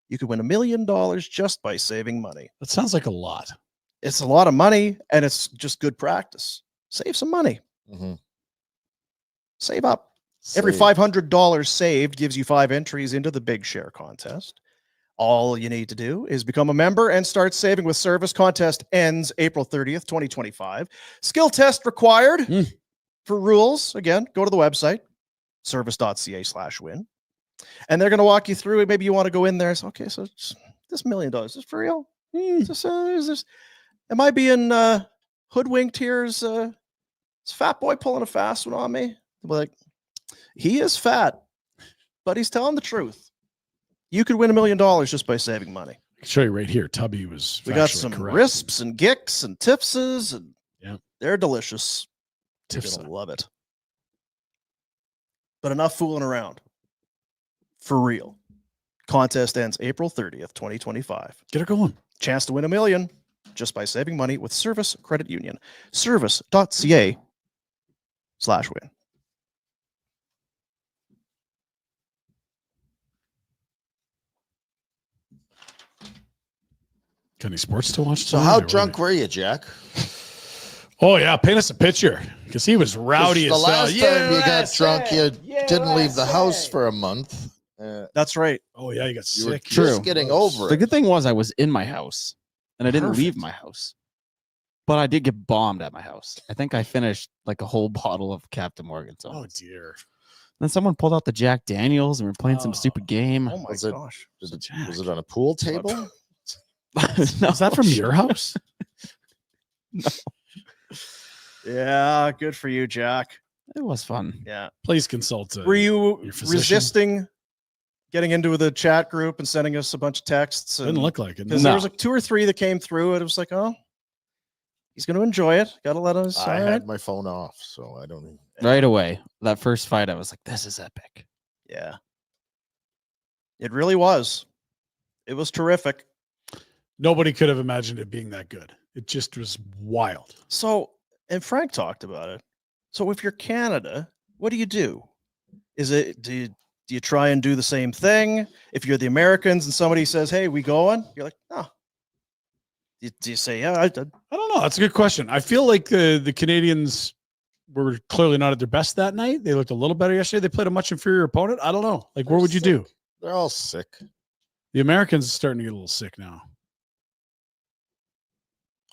You could win $1 million just by saving money. That sounds like a lot. It's a lot of money, and it's just good practice. Save some money. Mm-hmm. Save up. Every $500 saved gives you 5 entries into the Big Share contest. All you need to do is become a member and start saving with Service. Contest ends April 30th, 2025. Skill test required. For rules, again, go to the website, service.ca/win. And they're going to walk you through it. Maybe you want to go in there and say, okay, so this $1 million, is this for real? Is this, am I being hoodwinked here? Is Fat Boy pulling a fast one on me? Like, he is fat, but he's telling the truth. You could win $1 million just by saving money. I can show you right here. Tubby was. We got some correct. risps and gicks and tipses, and yeah, they're delicious. You're Tips. gonna love it. But enough fooling around. For real. Contest ends April 30th, 2025. Get it going. Chance to win $1 million just by saving money with Service Credit Union. Service.ca/win. Got any sports to watch? So how drunk were you, Jack? Oh yeah, paint us a picture, because he was rowdy The as last hell. time you got drunk, you didn't leave the house for a month. That's right. Oh yeah, you got You were sick. just getting over The it. good thing was I was in my house and I didn't leave Perfect. my house. But I did get bombed at my house. I think I finished like a whole bottle of Captain Morgan's. Oh dear. Then someone pulled out the Jack Daniels and we're playing some stupid game. Oh my Was it- gosh. Was it on a pool table? No. Is that from your house? Yeah, good for you, Jack. It was fun. Yeah. Please consult. Were you your physician? resisting getting into the chat group and sending us a bunch of texts? Didn't look like it. Because there was like 2 or 3 that came through, and it was like, oh, he's going to enjoy it. Got to let us. I all right. had my phone off, so I don't even. Right away. That first fight, I was like, this is epic. Yeah. It really was. It was terrific. Nobody could have imagined it being that good. It just was wild. So, and Frank talked about it. So if you're Canada, what do you do? Do you try and do the same thing? If you're the Americans and somebody says, hey, we going? You're like, no. Do you say, yeah, I did? I don't know. That's a good question. I feel like the Canadians were clearly not at their best that night. They looked a little better yesterday. They played a much inferior opponent. I don't know. Like, what would you do? They're all sick. The Americans are starting to get a little sick now.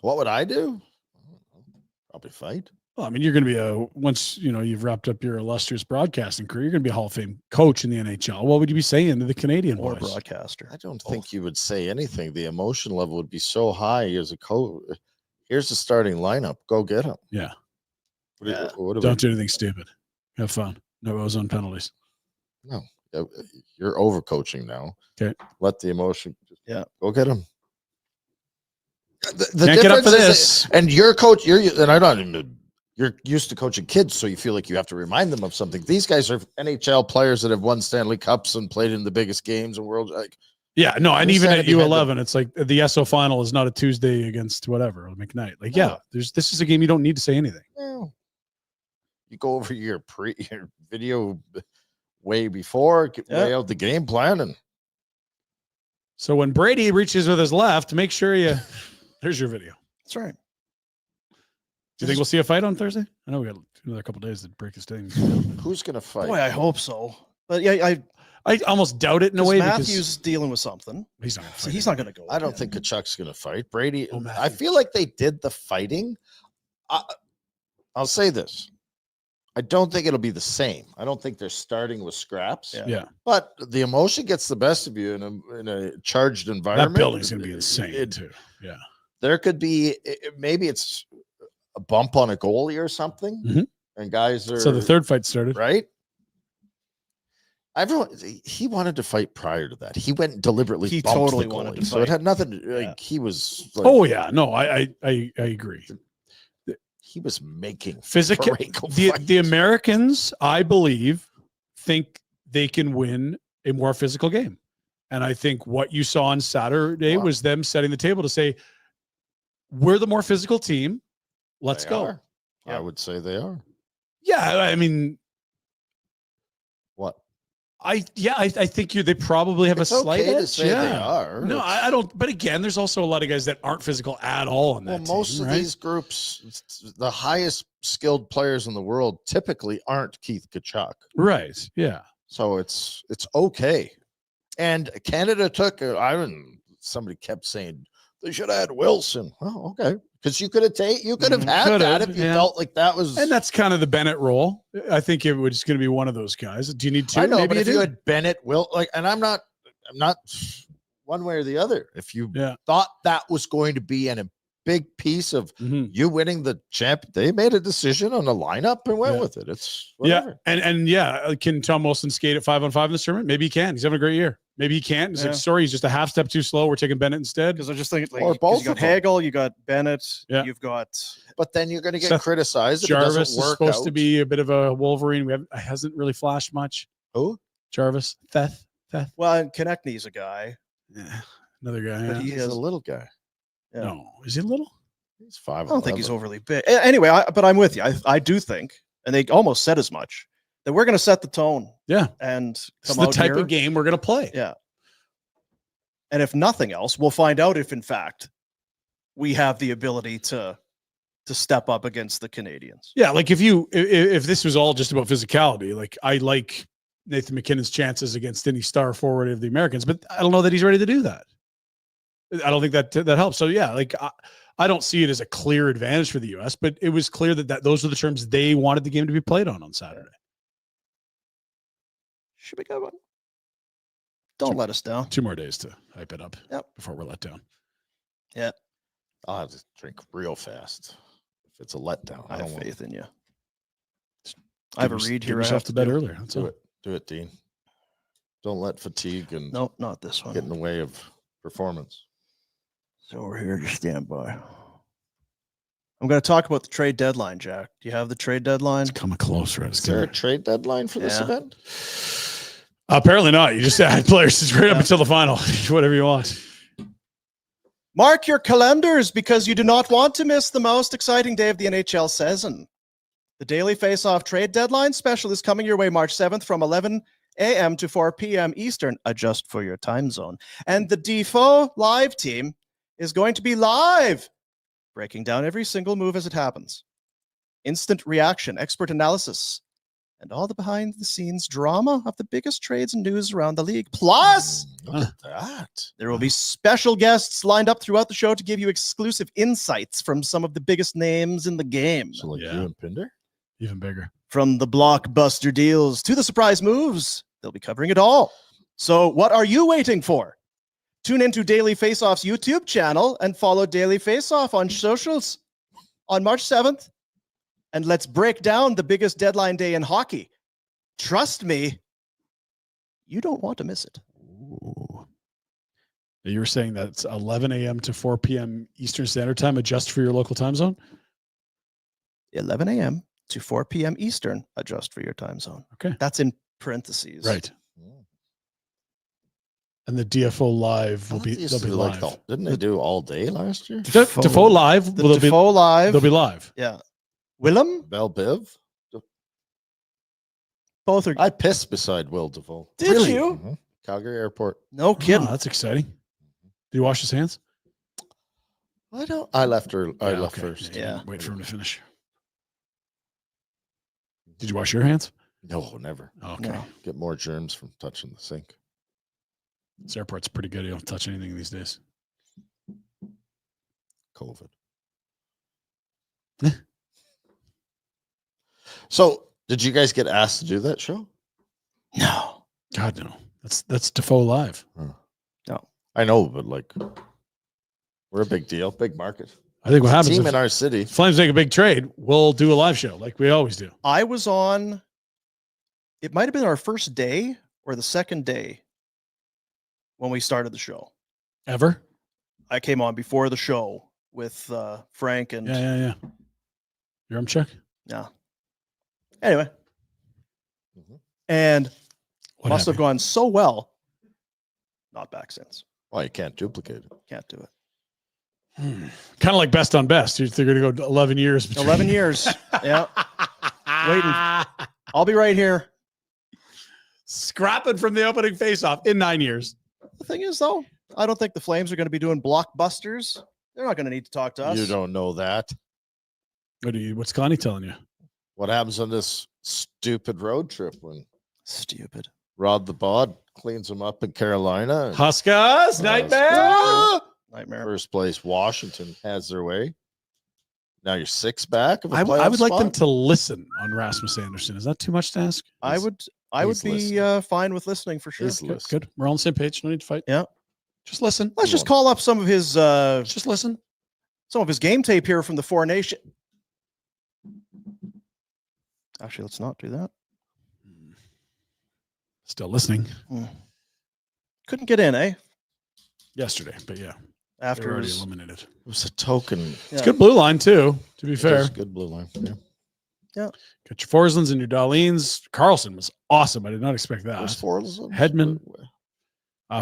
What would I do? Probably fight. Well, I mean, you're going to be once you've wrapped up your illustrious broadcasting career, you're going to be a Hall of Fame coach in the NHL. What would you be saying to the Canadian Or boys? broadcaster? I don't think you would say anything. The emotion level would be so high as a coach. Here's the starting lineup. Go get him. Yeah. What Don't do anything stupid. Have fun. No ozone penalties. No, you're overcoaching now. Okay. Let the emotion. Yeah. Go get him. The Can't get up for difference this. is, and your coach, and I don't even. You're used to coaching kids, so you feel like you have to remind them of something. These guys are NHL players that have won Stanley Cups and played in the biggest games in world. Like, Yeah, no, and You even said at if you had U11, it's like the SO final is not a Tuesday against whatever, McKnight. Like, yeah, this is a game you don't need to say anything. well, you go over your video way before, lay out the game plan, and So when Brady reaches with his left, make sure there's your video. That's right. Do you think we'll see a fight on Thursday? I know we got another couple days to break this thing. who's gonna fight? Boy, I hope so. But yeah, I almost doubt it in a way. Matthews because dealing with something. he's not. Gonna So fight he's not going to go. I don't think Kachuk's gonna fight. Brady. Oh, I Matthews. feel like they did the fighting. I'll say this. I don't think it'll be the same. I don't think they're starting with scraps. Yeah. But the emotion gets the best of you in a charged environment. That building's going to be insane too. Yeah. There could be maybe it's a bump on a goalie or something, Mhm. and guys are So the third fight started. right. Everyone, he wanted to fight prior to that. He went and deliberately. He bumped totally the wanted goalie, to so it fight. had nothing. Like Yeah. he was. Like, Oh yeah, no, I agree. he was making Physical. parental The fights. Americans, I believe, think they can win a more physical game, and I think what you saw on Saturday Wow. was them setting the table to say, "We're the more physical team. Let's They go." are. I would say they are. Yeah, I mean, What? I think they probably have It's a slight okay to edge. say they are. No, I don't. But again, there's also a lot of guys that aren't physical at all on that Well, most team, of right? these groups, the highest skilled players in the world typically aren't Keith Kachuk. Right. Yeah. So it's okay. And Canada took somebody kept saying they should have had Wilson. Oh, okay. Because you could have had that if you felt like that was. And that's kind of the Bennett role. I think it was going to be one of those guys. Do you need two? I know, Maybe but if do. you had Bennett, and I'm not one way or the other. If you thought that was going to be a big piece of you winning the champ, they made a decision on the lineup and went with it. It's whatever. Can Tom Wilson skate at 5-on-5 in this tournament? Maybe he can. He's having a great year. Maybe he can't. It's like, sorry, he's just a half step too slow. We're taking Bennett instead. Because I just think Or both you got of them. Hagel, you got Bennett, you've got. But then you're going to get Seth criticized if Jarvis it is doesn't work supposed out. to be a bit of a Wolverine. Hasn't really flashed much. Who? Jarvis. Theth. Well, and Konechny's a guy. Yeah. Another guy. But Yeah. he He's is a little guy. Yeah. No. Is he little? He's 5. I don't think he's overly big. Anyway, but I'm with you. I do think, and they almost said as much, that we're going to set the tone. Yeah. And It's come the out type here. of game we're going to play. Yeah. And if nothing else, we'll find out if, in fact, we have the ability to step up against the Canadians. Yeah, like if this was all just about physicality, like I like Nathan McKinnon's chances against any star forward of the Americans, but I don't know that he's ready to do that. I don't think that helps. So yeah, like I don't see it as a clear advantage for the U.S., but it was clear that those are the terms they wanted the game to be played on Saturday. Should be good one. Don't let us down. 2 more days to hype it up. Yep. Before we're let down. Yeah. I'll have to drink real fast. If it's a letdown, I have faith in you. Give I have a read here. yourself to bed earlier. That's Do all. it. Do it, Dean. Don't let fatigue and Nope, not this one. get in the way of performance. So we're here to stand by. I'm going to talk about the trade deadline, Jack. Do you have the trade deadline? It's coming closer. Is there a trade deadline for this Yeah. event? Apparently not. You just add players right up until the final. Whatever you want. Mark your calendars because you do not want to miss the most exciting day of the NHL season. The Daily Faceoff trade deadline special is coming your way March 7th from 11 a.m. to 4 p.m. Eastern. Adjust for your time zone. And the Defoe live team is going to be live, breaking down every single move as it happens. Instant reaction, expert analysis, and all the behind-the-scenes drama of the biggest trades and news around the league. Plus, Look at that. there will be special guests lined up throughout the show to give you exclusive insights from some of the biggest names in the game. So like Yeah. you and Pinder? Even bigger. From the blockbuster deals to the surprise moves, they'll be covering it all. So what are you waiting for? Tune into Daily Faceoff's YouTube channel and follow Daily Faceoff on socials on March 7th. And let's break down the biggest deadline day in hockey. Trust me, you don't want to miss it. Ooh. You were saying that's 11 a.m. to 4 p.m. Eastern Standard Time. Adjust for your local time zone? 11 a.m. to 4 p.m. Eastern, adjust for your time zone. Okay. That's in parentheses. Right. And the DFO live will be they'll be live. Didn't they do all day last year? Defoe live. The They'll Defoe live. They'll be live. Yeah. Willem? Bell Biv? Both are. I pissed beside Will Defoe. Did Really? you? Mhm. Calgary Airport. No kidding. Oh, that's exciting. Did he wash his hands? I left her. I Yeah, left okay. first. Yeah. Wait for him to finish. Did you wash your hands? No, never. Okay. No. Get more germs from touching the sink. This airport's pretty good. You don't touch anything these days. COVID. So, did you guys get asked to do that show? No. God, no. That's Defoe live. No. I know, but like, we're a big deal, big market. I think what happens Team if in our city. Flames make a big trade, we'll do a live show like we always do. I was on, it might have been our first day or the second day when we started the show. Ever? I came on before the show with Frank and Yeah. Your arm check? yeah. Anyway, Mhm. and What must have happened? gone so well. Not back since. Well, you can't duplicate it. Can't do it. Kind of like best on best. They're going to go 11 years. Between. 11 years. Yeah. Waiting. I'll be right here. scrapping from the opening faceoff in 9 years. The thing is, though, I don't think the Flames are going to be doing blockbusters. They're not going to need to talk to us. You don't know that. What's Connie telling you? What happens on this stupid road trip when Stupid. Rod the Bod cleans them up in Carolina? Huskers, nightmare. Nightmare. First place, Washington has their way. Now you're 6 back of a I playoff would like them spot? to listen on Rasmus Anderson. Is that too much to ask? I would he's be fine with listening for sure. He's Good, listening. good. We're all on the same page. No need to fight. Yeah. Just listen. Let's just call up some of his Just listen. some of his game tape here from the Four Nation. Actually, let's not do that. Still listening. Couldn't get in, eh? Yesterday, but yeah, After they're it already was, eliminated. It was a token. It's good blue line too. To be It fair, is good blue line. Yeah. got your Forslands and your Darlene's. Carlson was awesome. I did not expect that. Where's Forsland? Hedman,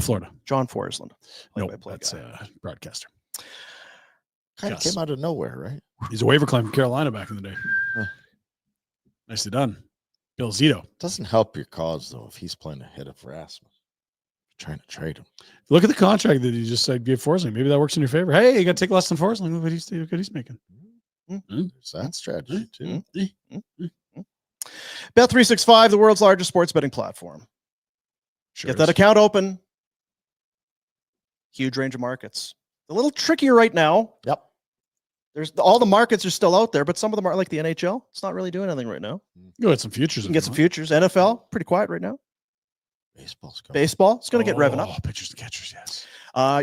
Florida. John Forsland. No, play-by-play that's guy. broadcaster. Kind of Yes. came out of nowhere, right? He's a waiver claim from Carolina back in the day. Huh. Nicely done, Bill Zito. Doesn't help your cause though if he's playing ahead of Rasmus. Trying to trade him. Look at the contract that he just said give Forsling. Maybe that works in your favor. Hey, you got to take less than Forsling. Look what he's making. There's that strategy too. Bet365, the world's largest sports betting platform. Sure Get that is. account open. Huge range of markets. A little trickier right now. Yep. There's all the markets are still out there, but some of them are like the NHL. It's not really doing anything right now. Go get some futures. You can get some futures. NFL, pretty quiet right now. Baseball's going. Baseball, it's going to get revving up. Pitchers and catchers, yes.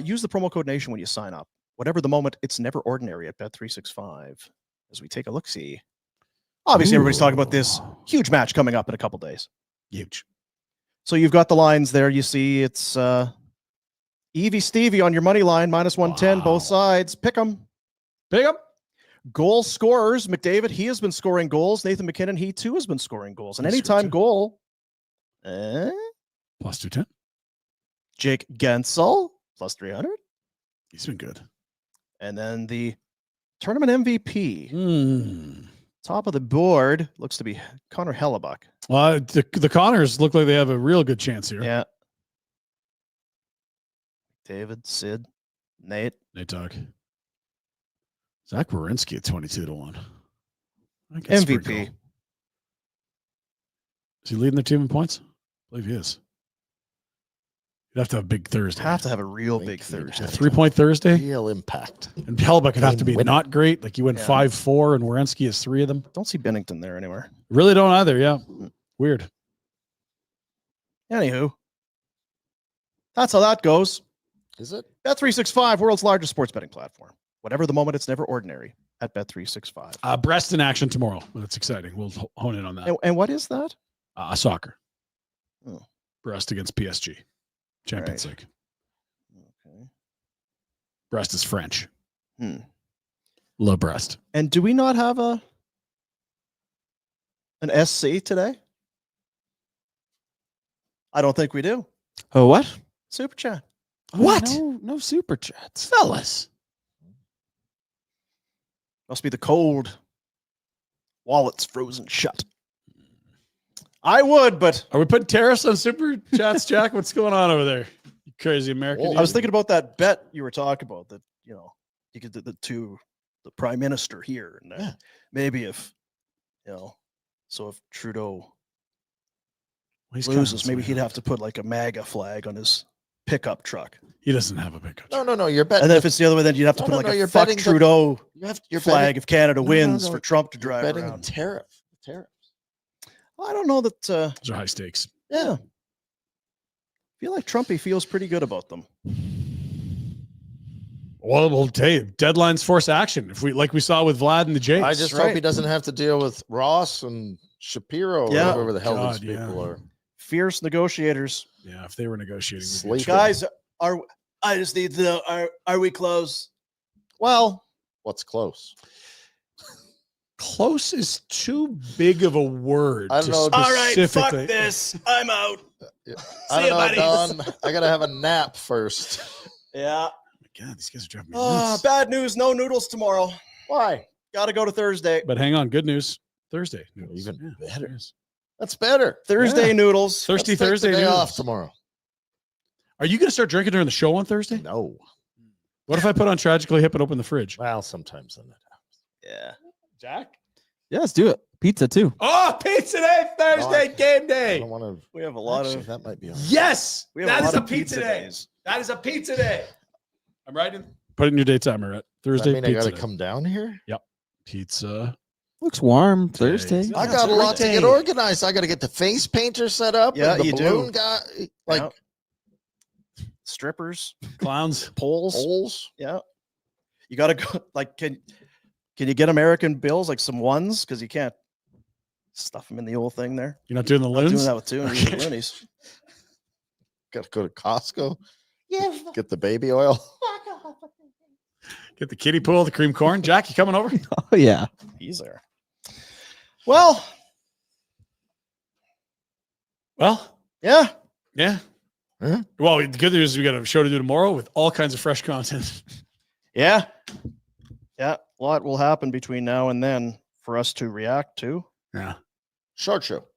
Use the promo code NATION when you sign up. Whatever the moment, it's never ordinary at Bet365. As we take a look-see. Obviously, everybody's talking about this huge match coming up in a couple days. Huge. So you've got the lines there. You see it's Evie Stevie on your money line, -110, both sides. Pick them. Pick them. Goal scorers, McDavid, he has been scoring goals. Nathan McKinnon, he too has been scoring goals. And That's anytime true, too. goal, Plus 210. Jake Gensel, +300. He's been good. And then the tournament MVP, top of the board, looks to be Connor Hellebuck. Well, the Connors look like they have a real good chance here. Yeah. David, Sid, Nate. Nate Dogg. Zach Werenski at 22-1. I think that's pretty MVP. cool. Is he leading their team in points? I believe he is. You'd have to have a big Thursday. Have to have a real big he'd Thursday. A 3-point Thursday. Real impact. And Hellebuck would have to be Winner. not great. Like you went Yeah. 5-4 and Werenski has 3 of them. Don't see Binnington there anywhere. Really don't either. Yeah. Weird. Anywho, that's how that goes. Is it? Bet365, world's largest sports betting platform. Whatever the moment, it's never ordinary at Bet365. Brest in action tomorrow. That's exciting. We'll hone in on that. And what is that? Soccer. Oh. Brest against PSG. Champions League. Okay. Brest is French. Hmm. Love Brest. And do we not have an SC today? I don't think we do. Oh, what? Super chat. What? No super chats. Fellas. Must be the cold. Wallet's frozen shut. I would, but Are we putting tariffs on super chats, Jack? What's going on over there? You crazy American. I was thinking about that bet you were talking about that, you could do the prime minister here. And maybe if, so if Trudeau loses, maybe he'd have to put like a MAGA flag on his pickup truck. He doesn't have a pickup. No. You're betting. And then if it's the other way, then you'd have to put like a fuck Trudeau flag if Canada wins for Trump to drive betting around. tariffs. I don't know that. Those are high stakes. Yeah. I feel like Trumpy feels pretty good about them. Well, we'll tell you, deadlines force action. If we saw with Vlad and the Jays. I just hope he doesn't have to deal with Ross and Shapiro or whoever the hell these people are. Fierce negotiators. Yeah, if they were negotiating. Sleeping. Guys, I just need to know, are we close? Well, what's close? Close is too big of a word. I don't know. All right, fuck this. I'm out. I don't know, buddies. Don. I gotta have a nap first. Yeah. God, these guys are driving me Oh, nuts. bad news. No noodles tomorrow. Why? Got to go to Thursday. But hang on, good news. Thursday. Even better. That's better. Thursday Yeah. noodles. Thirsty Let's take the Thursday day noodles. off tomorrow. Are you going to start drinking during the show on Thursday? No. What if I put on Tragically Hip and open the fridge? Well, sometimes then that happens. Yeah. Jack? Yeah, let's do it. Pizza too. Oh, pizza day, Thursday, game I day. don't want to. We have a lot Actually, of. that might be. Yes, We have that a is lot a of pizza day. days. That is a pizza day. I'm writing. Put it in your date timer at Thursday. I mean, I pizza got to day. come down here. Pizza. Looks warm Thursday. I got a lot to get organized. I got to get the face painter set up. Yeah, and the you do. balloon guy, like Yeah. Strippers, Clowns. poles. holes. Yeah. You got to go. Like, can you get American bills, like some ones? Because you can't stuff them in the old thing there. You're not doing the Not loons? doing that with two and using loonies. Got to go to Costco. Get the baby oil. Get the kiddie pool, the cream corn. Jack, you coming over? Oh yeah. He's there. Well, Well, yeah. yeah. Huh? Well, the good news is we got a show to do tomorrow with all kinds of fresh content. Yeah. Yeah. A lot will happen between now and then for us to react to. Yeah. Short show.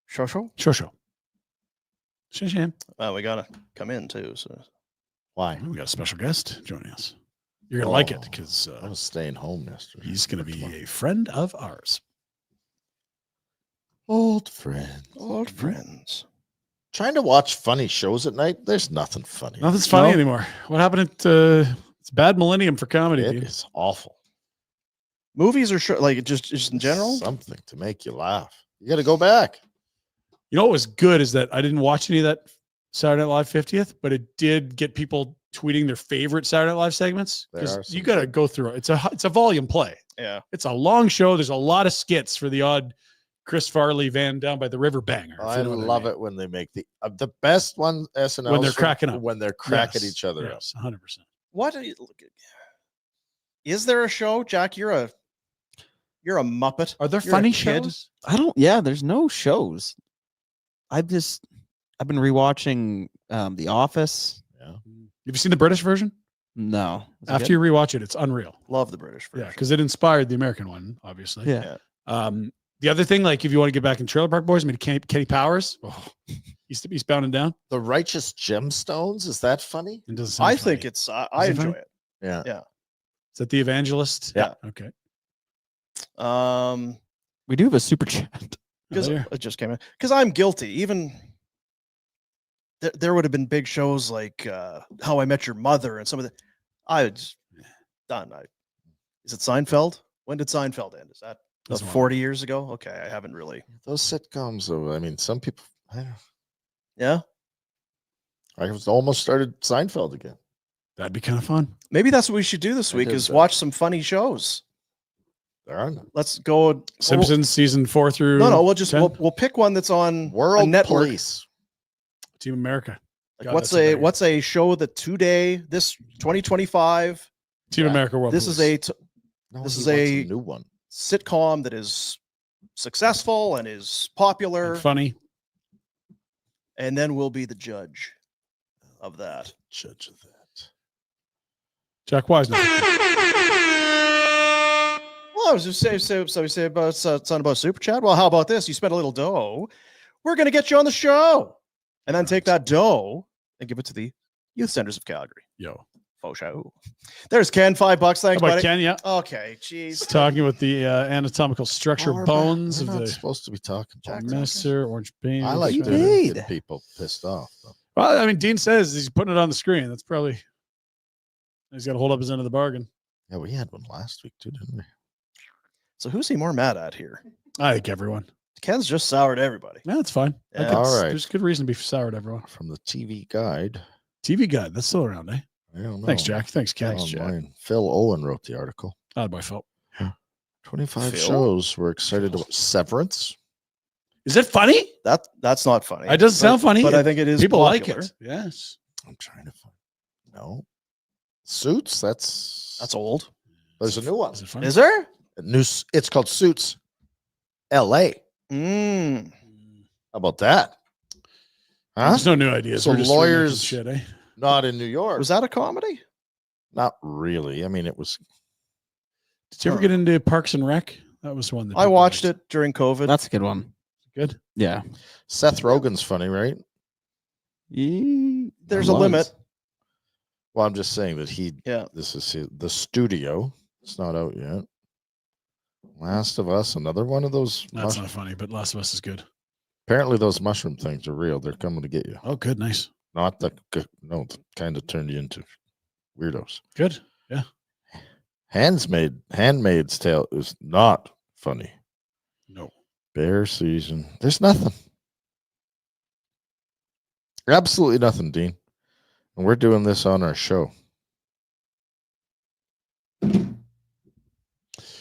Show. Sure. Shan. Well, we got to come in too. So Why? We got a special guest joining us. You're going to like it Oh, because I was staying home yesterday. he's going to be a friend of ours. Old friend. old friends. Trying to watch funny shows at night. There's nothing funny. Nothing's funny anymore. What happened at it's bad millennium for comedy, It dude. is awful. Movies or like just in general? Something to make you laugh. You got to go back. You know what was good is that I didn't watch any of that Saturday Night Live 50th, but it did get people tweeting their favorite Saturday Night Live segments There are because some you got to good- go through it. It's a volume play. Yeah. It's a long show. There's a lot of skits for the odd Chris Farley van down by the river banger. I love it when they make the best one SNL When they're cracking up. when they're cracking Yes, each other up. yes, 100%. What are you, is there a show, Jack? You're a Muppet. Are there You're a funny kid. shows? Yeah, there's no shows. I've been rewatching The Office. Yeah. Have you seen the British version? No. Is it After good? you rewatch it, it's unreal. Love the British version. Yeah, because it inspired the American one, obviously. Yeah. The other thing, like if you want to get back in Trailer Park Boys, I mean, Kenny Powers, he's bounding down. The Righteous Gemstones, is that funny? It doesn't sound I funny. think it's I Is it enjoy funny? it. Yeah. Yeah. Is that the Evangelist? Yeah. Okay. We do have a super chat. Because there. it just came in. Because I'm guilty. Even there would have been big shows like How I Met Your Mother and some of the. I just done. Is it Seinfeld? When did Seinfeld end? Is that Doesn't matter. 40 years ago? Okay, I haven't really. Those sitcoms, though, I mean, some people. Yeah, I was almost started Seinfeld again. That'd be kind of fun. maybe that's what we should do this I week: did is that. watch some funny shows. There are none. Let's go. Simpsons season 4 through. No, we'll just 10? we'll pick one that's on World a network. Police. Team America. Like God, what's that's a a banger. what's a show that today this 2025 Team America World this is Police. No, This he is wants a- new one. sitcom that is successful and is popular, And funny. and then we'll be the judge of that. Judge of that. Jack Wise. Well, I was just say about something about super chat. Well, how about this? You spent a little dough. We're gonna get you on the show, and then take that dough and give it to the youth centers of Calgary. Yo. Faux show. There's Ken, $5. Thanks, How about buddy. Ken? Yeah. Okay, jeez. Talking with the anatomical structure Oh, bones we're of not the supposed to be talking. Jack about messer, orange bean. I like You doing it, made. get people pissed off. Though. Well, I mean, Dean says he's putting it on the screen. That's probably he's got to hold up his end of the bargain. Yeah, we had one last week too, didn't we? So who's he more mad at here? I think everyone. Ken's just soured everybody. Yeah, that's fine. Yeah. All right. There's good reason to be sour to everyone. From the TV Guide. TV Guide. That's still around, eh? I don't know. Thanks, Jack. Thanks, Ken. Online. Phil Owen wrote the article. Not by Phil. 25 Phil? shows. We're excited about Severance. Is it funny? That's not funny. It doesn't sound funny. but I think it is. People popular. like it. Yes. I'm trying to find. No. Suits. That's old. There's a new one. Is it funny? Is there? It's called Suits LA. Mm. How about that? Huh? There's no new ideas. So We're just remaking lawyers- shit, eh? Not in New York. Was that a comedy? Not really. I mean, it was. Did you ever get into Parks and Rec? That was one that I people watched liked. it during COVID. That's a good one. Good. Yeah. Seth Rogen's funny, right? There's a limit. Well, I'm just saying that Yeah. This is the studio. It's not out yet. Last of Us, another one of those. That's not funny, but Last of Us is good. Apparently, those mushroom things are real. They're coming to get you. Oh, good. Nice. Not the no, kind of turned you into weirdos. Good. Yeah. Handmaid's Tale is not funny. No. Bear season. There's nothing. Absolutely nothing, Dean. And we're doing this on our show.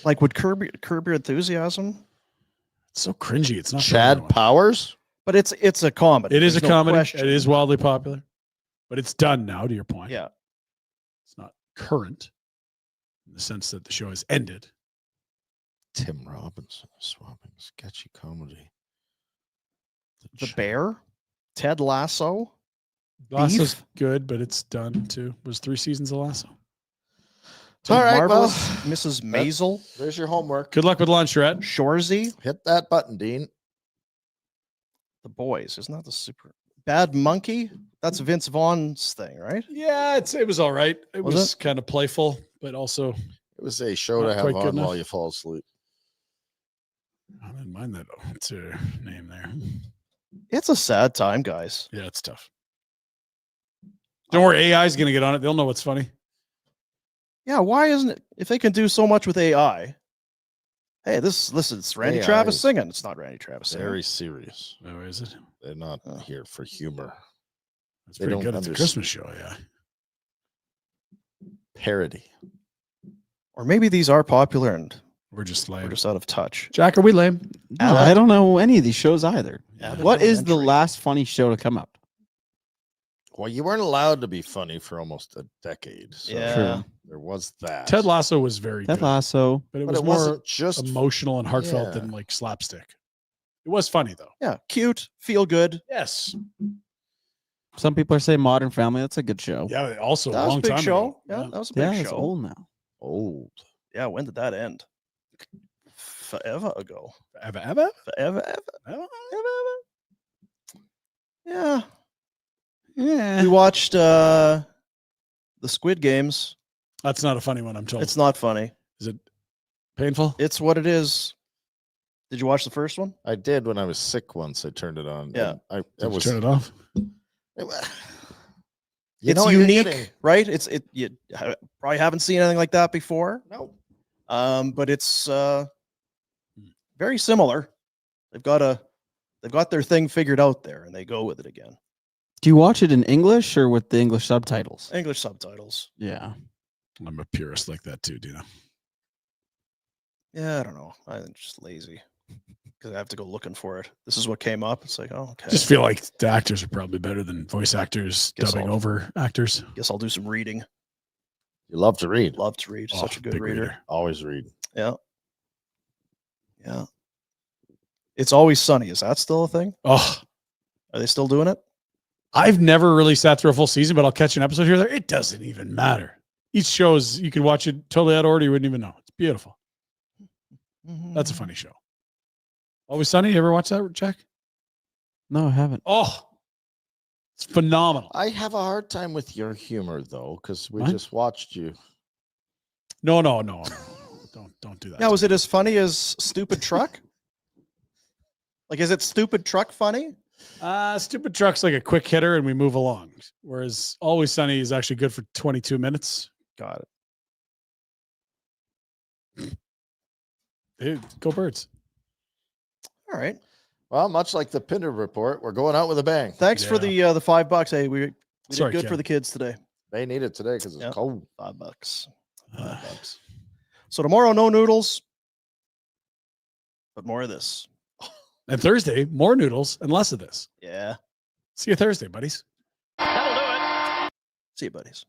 Like, would curb your enthusiasm? It's so cringy. It's not for Chad everyone. Powers? But it's a comedy. It is There's a no comedy. question. It is wildly popular, but it's done now. To your point, Yeah. it's not current in the sense that the show has ended. Tim Robinson swapping sketchy comedy. The Bear, Ted Lasso. Lasso's Beef? good, but it's done too. It was 3 seasons of Lasso. All right, Marvelous well, Mrs. Maisel. There's your homework. Good luck with lunch, Red. Shorzy. Hit that button, Dean. The Boys. Isn't that the super Bad Monkey? That's Vince Vaughn's thing, right? Yeah, it was all right. It Was was it? kind of playful, but also It was a show to Not have quite good on while enough. you fall asleep. I didn't mind that. What's her name there? It's a sad time, guys. Yeah, it's tough. Don't worry, AI is going to get on it. They'll know what's funny. Yeah, why isn't it? If they can do so much with AI, hey, listen, it's Randy AI Travis is singing. It's not Randy Travis singing. Very serious. Oh, is it? They're not here for humor. That's They pretty don't good at the understand. Christmas show. Yeah. Parody. Or maybe these are popular and We're just we're lame. just out of touch. Jack, are we lame? No, I don't know any of these shows either. Abbott What is the Elementary. last funny show to come up? Well, you weren't allowed to be funny for almost a decade. So Yeah. there was that. Ted Lasso was very Ted good, Lasso. but it But was it more wasn't just emotional and heartfelt Yeah. than like slapstick. It was funny though. Yeah, cute, feel good. Yes. Some people are saying Modern Family. That's a good show. Yeah. Also, That a was a long big time show. ago. Yeah, that was a Yeah, big it's show. old now. old. Yeah, when did that end? Forever ago. Ever? Forever, ever, ever. Yeah. Yeah. We watched the Squid Games. That's not a funny one. I'm told. It's not funny. Is it painful? It's what it is. Did you watch the first one? I did when I was sick once. I turned it on. Yeah. And Did it you was turn it off. You It's know what you're unique, getting. right? You probably haven't seen anything like that before. No. But it's very similar. They've got their thing figured out there, and they go with it again. Do you watch it in English or with the English subtitles? English subtitles. Yeah. I'm a purist like that too, Dina. Yeah, I don't know. I'm just lazy because I have to go looking for it. This is what came up. It's like, oh, okay. Just feel like the actors are probably better than voice actors Guess dubbing I'll- over actors. Guess I'll do some reading. You love to read. Love to read. Such a good big reader. Always read. Yeah. Yeah. It's Always Sunny. Is that still a thing? Oh, Are they still doing it? I've never really sat through a full season, but I'll catch an episode here or there. It doesn't even matter. Each show is, you could watch it totally out of order. You wouldn't even know. It's beautiful. That's a funny show. Always Sunny. You ever watch that, Jack? No, I haven't. Oh, it's phenomenal. I have a hard time with your humor though, because we What? just watched you. No. Don't do that. Yeah, was it as funny as Stupid Truck? Like, is it Stupid Truck funny? Stupid Truck's like a quick hitter and we move along. Whereas Always Sunny is actually good for 22 minutes. Got it. Dude, go Birds. All right. Well, much like the Pinder Report, we're going out with a bang. Thanks for the $5. Hey, we Sorry, did good Ken. for the kids today. They need it today because it's Yep. cold. $5. $5. So tomorrow, no noodles, but more of this. And Thursday, more noodles and less of this. Yeah. See you Thursday, buddies. See you, buddies.